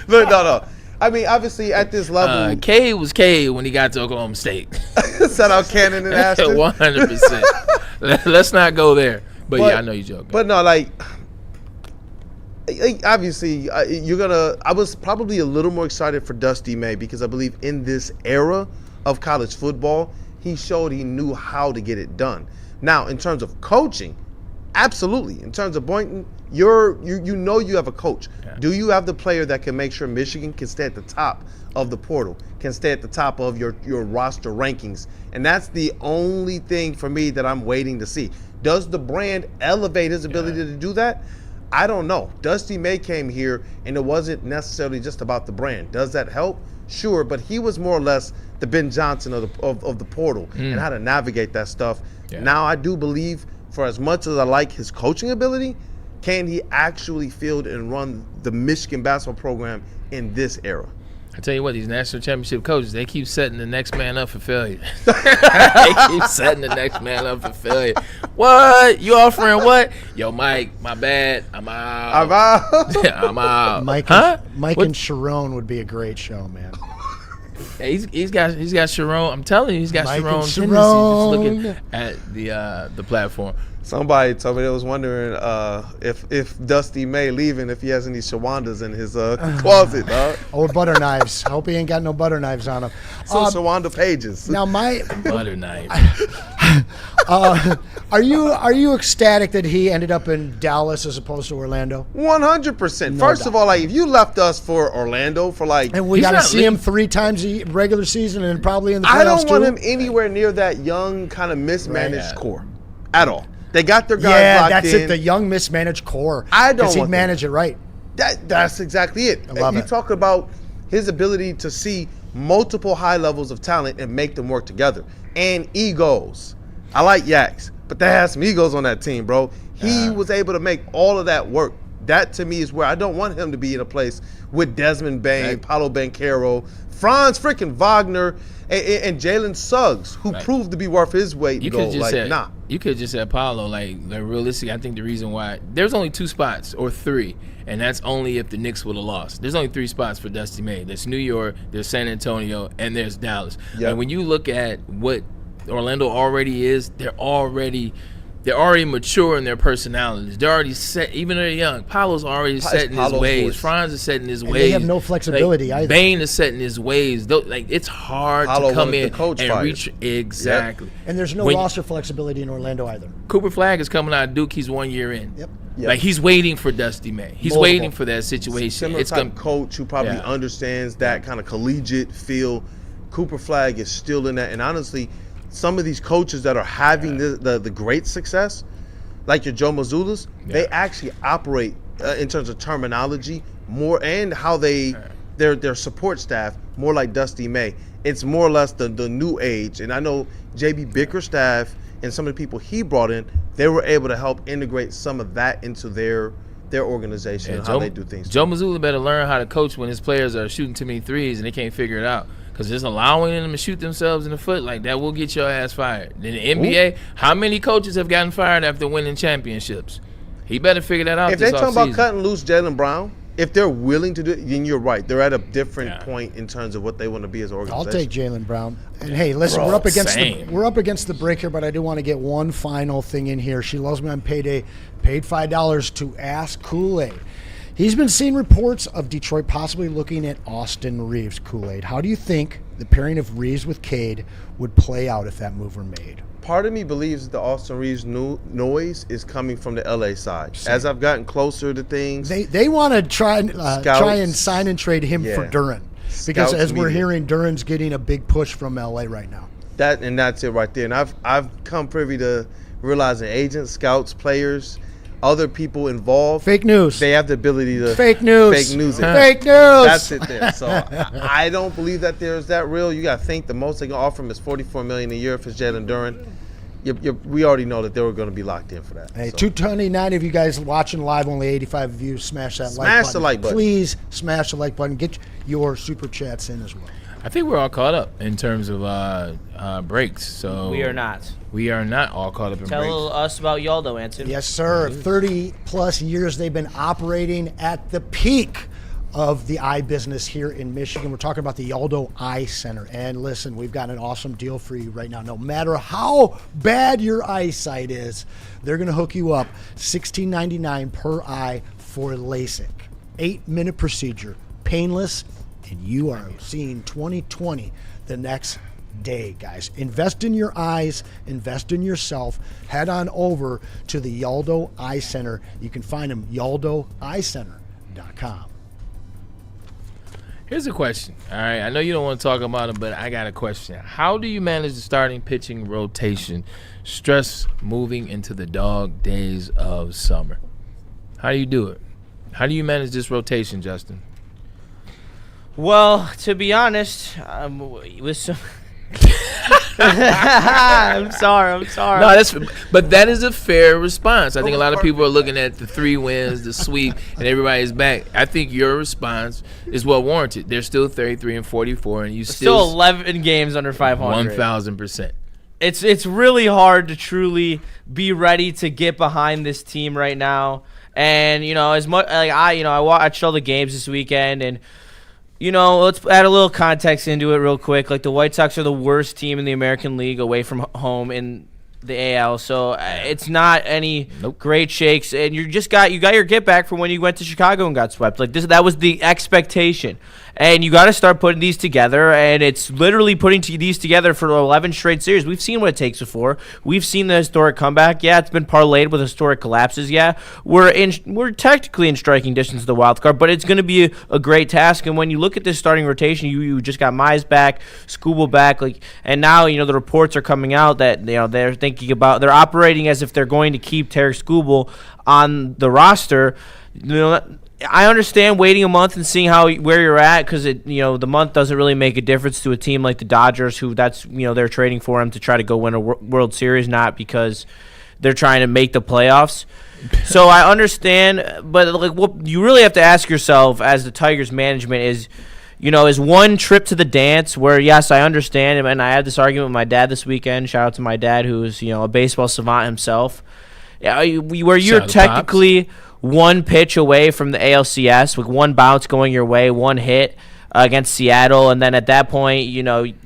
Look, no. I mean, obviously at this level, Cade was Cade when he got to Oklahoma State. Set out Cannon and Ashton. 100%. Let's not go there. But yeah, I know you're joking. But no, like obviously, I was probably a little more excited for Dusty May because I believe in this era of college football, he showed he knew how to get it done. Now, in terms of coaching, absolutely. In terms of Boynton, you know you have a coach. Yeah. Do you have the player that can make sure Michigan can stay at the top of the portal, can stay at the top of your roster rankings? And that's the only thing for me that I'm waiting to see. Does the brand elevate his ability to do that? I don't know. Dusty May came here, and it wasn't necessarily just about the brand. Does that help? Sure, but he was more or less the Ben Johnson of the portal and how to navigate that stuff. Yeah. Now I do believe, for as much as I like his coaching ability, can he actually field and run the Michigan basketball program in this era? I tell you what, these national championship coaches, they keep setting the next man up for failure. They keep setting the next man up for failure. What? You offering what? Yo, Mike, my bad. I'm out. I'm out. Mike and Sharon would be a great show, man. Hey, he's got Sharon. I'm telling you, he's got Sharon tendencies. Just looking at the platform. Somebody told me they was wondering if Dusty May leaving, if he has any Shawandas in his closet, dog. Or butter knives. I hope he ain't got no butter knives on him. So Shawanda pages. Now my butter knife. Are you ecstatic that he ended up in Dallas as opposed to Orlando? 100%. First of all, like if you left us for Orlando for like, and we got to see him 3 times a regular season and probably in the playoffs I don't want him anywhere near that young kind of mismanaged core at all. They got their guys locked in. Yeah, that's it. The young mismanaged core. I don't want he manage it right. That's exactly it. I love you talk about his ability to see multiple high levels of talent and make them work together. And egos. I like Yaks, but they had some egos on that team, bro. He was able to make all of that work. That, to me, is where I don't want him to be in a place with Desmond Bain, Paulo Banchero, Franz freaking Wagner, and Jalen Suggs, who proved to be worth his weight in gold. You could have just said Paulo. Like realistically, I think the reason why there's only 2 spots or 3, and that's only if the Knicks would have lost. There's only 3 spots for Dusty May. There's New York, there's San Antonio, and there's Dallas. Yep. And when you look at what Orlando already is, they're already mature in their personalities. They're already set, even though they're young. Paulo's already set in his ways. Franz is set in his ways. They have no flexibility either. Bain is set in his ways. It's hard to come in and reach. Exactly. Yep. And there's no roster flexibility in Orlando either. Cooper Flagg is coming out of Duke. He's 1 year in. Yep. Like he's waiting for Dusty May. He's waiting for that situation. Similar type coach who probably understands that kind of collegiate feel. Cooper Flagg is still in that. And honestly, some of these coaches that are having the great success, like your Joe Mazzulla's, they actually operate in terms of terminology more and how their support staff more like Dusty May. It's more or less the new age. And I know J.B. Bickerstaff and some of the people he brought in, they were able to help integrate some of that into their organization and how they do things. Joe Mazzulla better learn how to coach when his players are shooting too many threes and they can't figure it out. Because just allowing them to shoot themselves in the foot like that will get your ass fired. In the NBA, how many coaches have gotten fired after winning championships? He better figure that out. If they're talking about cutting loose Jaylen Brown, if they're willing to do it, then you're right. They're at a different point in terms of what they want to be as an organization. I'll take Jaylen Brown. And hey, listen, we're up against the break here, but I do want to get one final thing in here. She loves me on payday. Paid $5 to ask Kool-Aid. He's been seeing reports of Detroit possibly looking at Austin Reeves. Kool-Aid, how do you think the pairing of Reeves with Cade would play out if that move were made? Part of me believes that the Austin Reeves noise is coming from the LA side. Same. As I've gotten closer to things, they want to try and sign and trade him for Duren, because as we're hearing, Duren's getting a big push from LA right now. That's it right there. And I've come privy to realizing agents, scouts, players, other people involved. Fake news. They have the ability to fake news. Fake news. Fake news. That's it there. So I don't believe that there's that real. You got to think the most they can offer him is $44 million a year if it's Jalen Duren. We already know that they were going to be locked in for that. Hey, 229 of you guys watching live, only 85 of you. Smash that like button. Smash the like button. Please smash the like button. Get your super chats in as well. I think we're all caught up in terms of breaks. So we are not. We are not all caught up in breaks. Tell us about y'all, though, Anson. Yes, sir. 30-plus years they've been operating at the peak of the eye business here in Michigan. We're talking about the Yaldo Eye Center. And listen, we've got an awesome deal for you right now. No matter how bad your eyesight is, they're going to hook you up $16.99 per eye for LASIK. 8-minute procedure, painless, and you are seeing 20/20 the next day, guys. Invest in your eyes, invest in yourself. Head on over to the Yaldo Eye Center. You can find them yaldoeyecenter.com. Here's a question. All right, I know you don't want to talk about it, but I got a question. How do you manage the starting pitching rotation? Stress moving into the dog days of summer. How do you do it? How do you manage this rotation, Justin? Well, to be honest, with some. I'm sorry. No, but that is a fair response. I think a lot of people are looking at the 3 wins, the sweep, and everybody's back. I think your response is well warranted. They're still 33 and 44, and you still 11 games under 500. 1,000%. It's really hard to truly be ready to get behind this team right now. And as much like I watched all the games this weekend, and let's add a little context into it real quick. Like, the White Sox are the worst team in the American League away from home in the AL, so it's not any great shakes. And you got your get back from when you went to Chicago and got swept. Like, that was the expectation. And you got to start putting these together, and it's literally putting these together for 11 straight series. We've seen what it takes before. We've seen the historic comeback. Yeah, it's been parlayed with historic collapses. Yeah, we're technically in striking distance of the wild card, but it's going to be a great task. And when you look at this starting rotation, you just got Mize back, Skubal back, and now the reports are coming out that they're thinking about, they're operating as if they're going to keep Tarik Skubal on the roster. I understand waiting a month and seeing where you're at, because the month doesn't really make a difference to a team like the Dodgers, who they're trading for him to try to go win a World Series, not because they're trying to make the playoffs. So I understand, but what you really have to ask yourself as the Tigers management is, is one trip to the dance, where, yes, I understand, and I had this argument with my dad this weekend. Shout out to my dad, who's a baseball savant himself. Where you're technically one pitch away from the ALCS, with one bounce going your way, one hit against Seattle, and then at that point,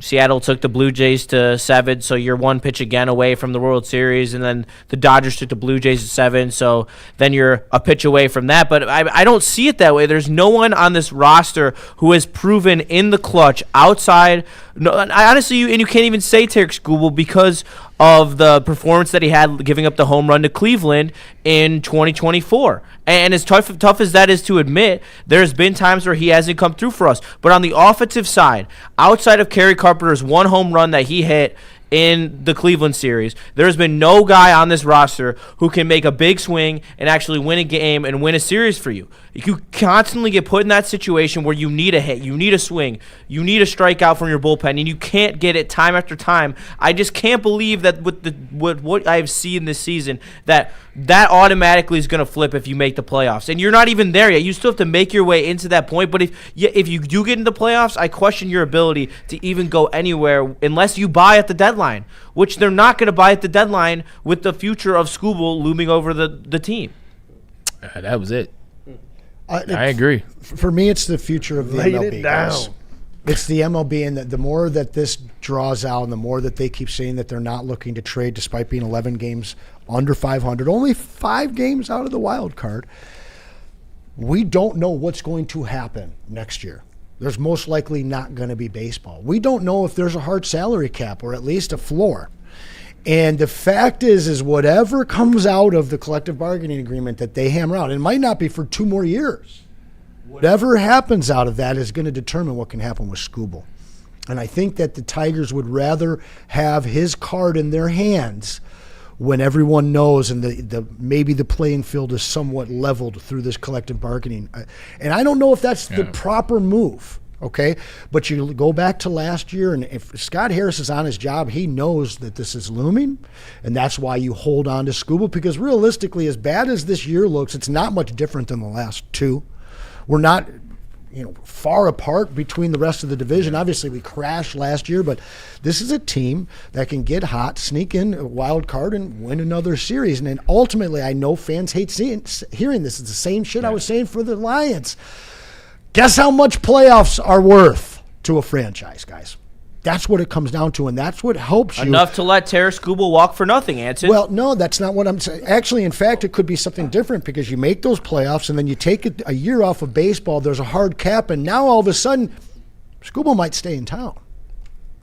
Seattle took the Blue Jays to 7, so you're one pitch again away from the World Series, and then the Dodgers took the Blue Jays to 7, so then you're a pitch away from that. But I don't see it that way. There's no one on this roster who has proven in the clutch outside. No, honestly, you can't even say Tarik Skubal because of the performance that he had giving up the home run to Cleveland in 2024. And as tough as that is to admit, there's been times where he hasn't come through for us. But on the offensive side, outside of Kerry Carpenter's one home run that he hit in the Cleveland series, there's been no guy on this roster who can make a big swing and actually win a game and win a series for you. You constantly get put in that situation where you need a hit, you need a swing, you need a strikeout from your bullpen, and you can't get it time after time. I just can't believe that with what I've seen this season, that automatically is going to flip if you make the playoffs. And you're not even there yet. You still have to make your way into that point. But if you do get into the playoffs, I question your ability to even go anywhere unless you buy at the deadline, which they're not going to buy at the deadline with the future of Skubal looming over the team. That was it. I agree. For me, it's the future of the MLB. It down. It's the MLB, and the more that this draws out, and the more that they keep saying that they're not looking to trade, despite being 11 games under 500, only 5 games out of the wild card, we don't know what's going to happen next year. There's most likely not going to be baseball. We don't know if there's a hard salary cap or at least a floor. And the fact is whatever comes out of the collective bargaining agreement that they hammer out, it might not be for 2 more years. Whatever happens out of that is going to determine what can happen with Skubal. And I think that the Tigers would rather have his card in their hands when everyone knows and maybe the playing field is somewhat leveled through this collective bargaining. And I don't know if that's the proper move. Okay, but you go back to last year, and if Scott Harris is on his job, he knows that this is looming, and that's why you hold on to Skubal, because realistically, as bad as this year looks, it's not much different than the last 2. We're not, far apart between the rest of the division. Obviously, we crashed last year, but this is a team that can get hot, sneak in a wild card, and win another series. And then ultimately, I know fans hate hearing this. It's the same shit I was saying for the Lions. Guess how much playoffs are worth to a franchise, guys? That's what it comes down to, and that's what helps you. Enough to let Terrace Skubal walk for nothing, Anson. Well, no, that's not what I'm saying. Actually, in fact, it could be something different because you make those playoffs, and then you take a year off of baseball. There's a hard cap, and now all of a sudden, Skubal might stay in town.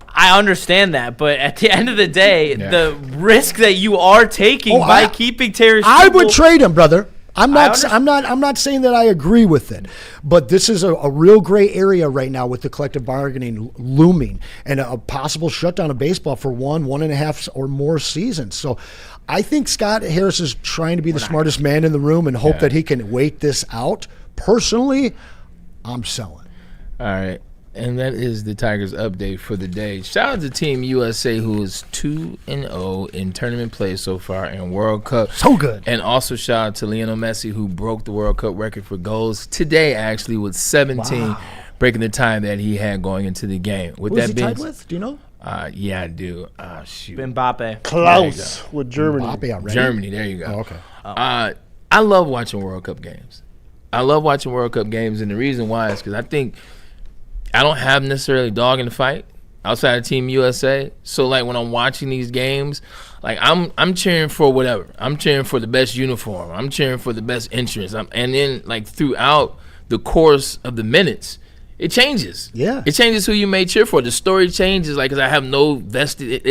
I understand that, but at the end of the day, the risk that you are taking by keeping Terrace Skubal, I would trade him, brother. I'm not saying that I agree with it, but this is a real gray area right now with the collective bargaining looming and a possible shutdown of baseball for 1.5 or more seasons. So I think Scott Harris is trying to be the smartest man in the room and hope that he can wait this out. Personally, I'm selling. All right. And that is the Tigers update for the day. Shout out to Team USA, who is 2-0 in tournament play so far in World Cup. So good. And also shout out to Lionel Messi, who broke the World Cup record for goals today, actually, with 17, breaking the time that he had going into the game. With Who's that he being, tied with? Do you know? Yeah, I do. Shoot. Mbappe. Klaus with Germany. Mbappe already? Germany, there you go. Oh, okay. I love watching World Cup games. I love watching World Cup games, and the reason why is because I think I don't have necessarily dog in the fight outside of Team USA. So like when I'm watching these games, like I'm cheering for whatever. I'm cheering for the best uniform. I'm cheering for the best entrance. And then like throughout the course of the minutes, it changes. Yeah. It changes who you may cheer for. The story changes, like, because I have no vested.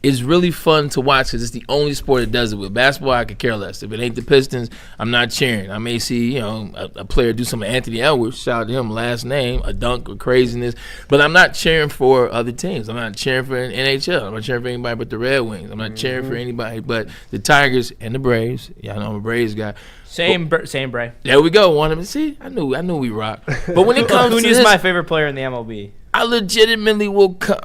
It's really fun to watch because it's the only sport that does it. With basketball, I could care less. If it ain't the Pistons, I'm not cheering. I may see, a player do some Anthony Edwards, shout out to him, last name, a dunk or craziness, but I'm not cheering for other teams. I'm not cheering for NHL. I'm not cheering for anybody but the Red Wings. I'm not cheering for anybody but the Tigers and the Braves. Y'all know I'm a Braves guy. Same Bray. There we go. One of them. See, I knew we rock. But when it comes to Acuna's this, my favorite player in the MLB. I legitimately will come.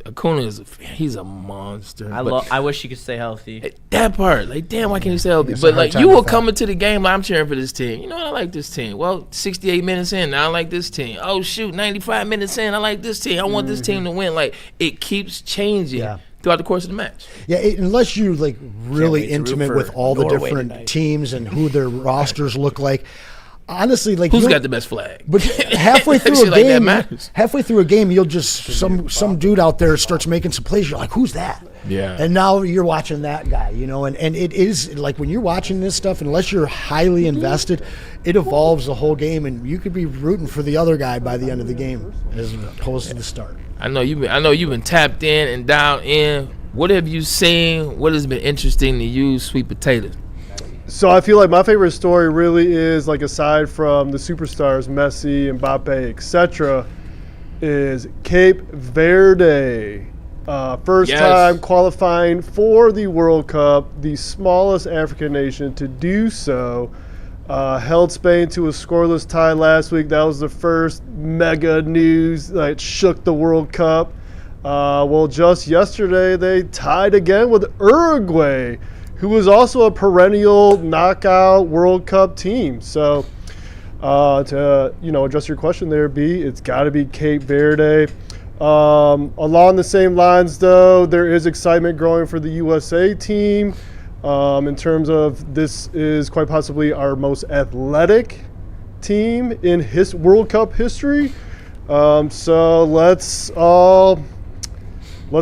Acuna he's a monster. I wish he could stay healthy. That part, like, damn, why can't he stay healthy? It's But a like, hard you time will to come into the game. Like, I'm cheering for this team. You know what? I like this team. Well, 68 minutes in, now I like this team. Oh shoot, 95 minutes in, I like this team. I want this team to win. Like, it keeps changing throughout the course of the match. Yeah, unless you're like really intimate with all the Norway different tonight. teams and who their rosters look like. Honestly, like Who's got the best flag? But halfway through Shit a like that game, matters. you'll just some dude out there starts making some plays. You're like, who's that? Yeah. And now you're watching that guy, and it is like when you're watching this stuff, unless you're highly invested, it evolves the whole game, and you could be rooting for the other guy by the end of the game as opposed to the start. I know you've been tapped in and dialed in. What have you seen? What has been interesting to you, Sweet Potato? So I feel like my favorite story really is, like, aside from the superstars Messi, Mbappe, etc., is Cape Verde. First time qualifying for the World Cup, the smallest African nation to do so. Held Spain to a scoreless tie last week. That was the first mega news that shook the World Cup. Well, just yesterday they tied again with Uruguay, who was also a perennial knockout World Cup team. So to address your question there, B, it's got to be Cape Verde. Along the same lines, though, there is excitement growing for the USA team in terms of this is quite possibly our most athletic team in his World Cup history. So let's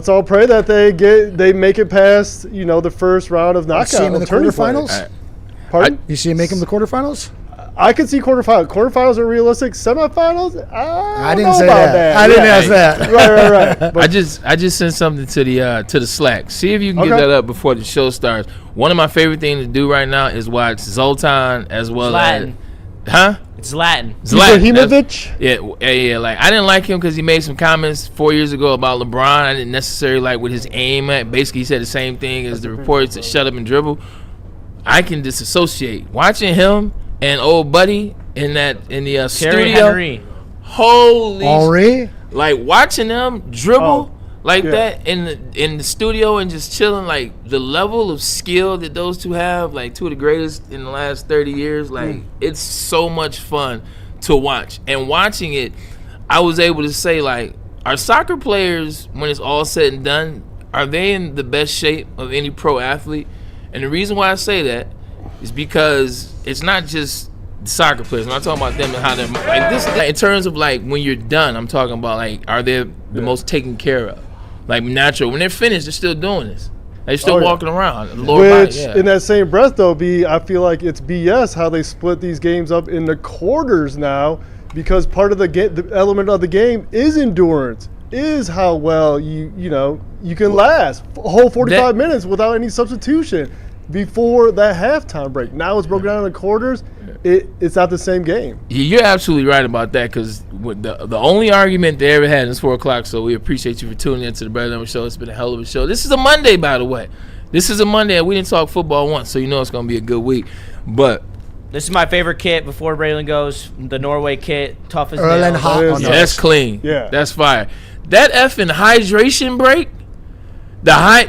all pray that they make it past the first round of knockout. You see him in the quarterfinals? Pardon? You see him make him the quarterfinals? I could see quarterfinals. Quarterfinals are realistic. Semifinals? I didn't say that. I didn't ask that. Right. But I just sent something to the Slack. See if you can get that up before the show starts. One of my favorite things to do right now is watch Zoltan as well as It's Latin. Ibrahimovic? Yeah. Like, I didn't like him because he made some comments 4 years ago about LeBron. I didn't necessarily like what his aim at. Basically, he said the same thing as the reports to shut up and dribble. I can disassociate. Watching him and old buddy in the studio. Henry. Holy Henry? Like, watching them dribble that in the studio and just chilling, like, the level of skill that those two have, like, two of the greatest in the last 30 years, like, it's so much fun to watch. And watching it, I was able to say, like, are soccer players, when it's all said and done, are they in the best shape of any pro athlete? And the reason why I say that is because it's not just soccer players. When I'm talking about them and how they're like this, in terms of like when you're done, I'm talking about like are they the most taken care of? Like natural. When they're finished, they're still doing this. They're still walking around. Which, in that same breath, though, I feel like it's BS how they split these games up into quarters now, because part of the element of the game is endurance, is how well you can last a whole 45 minutes without any substitution before that halftime break. Now it's broken down into quarters. It's not the same game. You're absolutely right about that, because the only argument they ever had is 4 o'clock, so we appreciate you for tuning in to the Braylon Show. It's been a hell of a show. This is a Monday, by the way. This is a Monday, and we didn't talk football once, so you know it's going to be a good week. But this is my favorite kit before Braylon goes, the Norway kit, tough as nails. Yeah, that's clean. Yeah. That's fire. That effing hydration break, why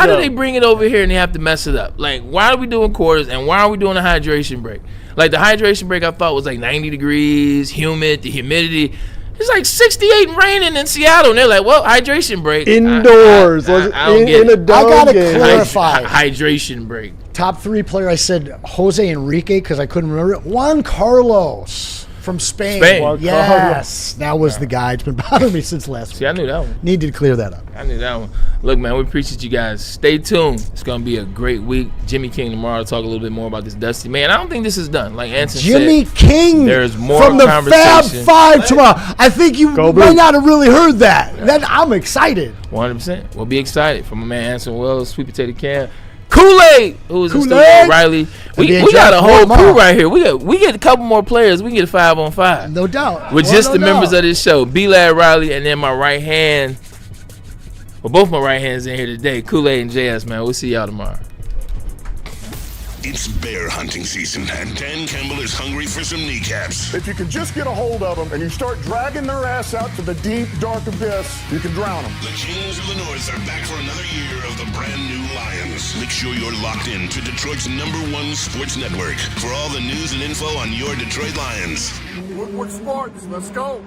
do they bring it over here and they have to mess it up? Like, why are we doing quarters and why are we doing a hydration break? Like, the hydration break I thought was like 90 degrees, humid, the humidity. It's like 68 and raining in Seattle, and they're like, well, hydration break. Indoors. I don't get it. I got to clarify. Hydration break. Top 3 player, I said Jose Enrique because I couldn't remember it. Juan Carlos from Spain. Yes, that was the guy. It's been bothering me since last week. See, I knew that one. Needed to clear that up. I knew that one. Look, man, we appreciate you guys. Stay tuned. It's going to be a great week. Jimmy King tomorrow to talk a little bit more about this Dusty. Man, I don't think this is done. Like Anson Jimmy said, King there's more from the Fab conversation. Five tomorrow. I think you might not have really heard that. I'm excited. 100%. We'll be excited. From my man Anson Wells, Sweet Potato Cam, Kool-Aid, who is in studio, Riley. We got a whole crew right here. We get a couple more players. We can get a 5-on-5. No doubt. With just the members of this show. B-Lad, Riley, and then my right hand. Well, both my right hands in here today. Kool-Aid and JS, man. We'll see y'all tomorrow. It's bear hunting season, and Dan Campbell is hungry for some kneecaps. If you can just get a hold of them and you start dragging their ass out to the deep, dark abyss, you can drown them. The Kings of the North are back for another year of the brand new Lions. Make sure you're locked in to Detroit's #1 sports network for all the news and info on your Detroit Lions. Woodward Sports, let's go.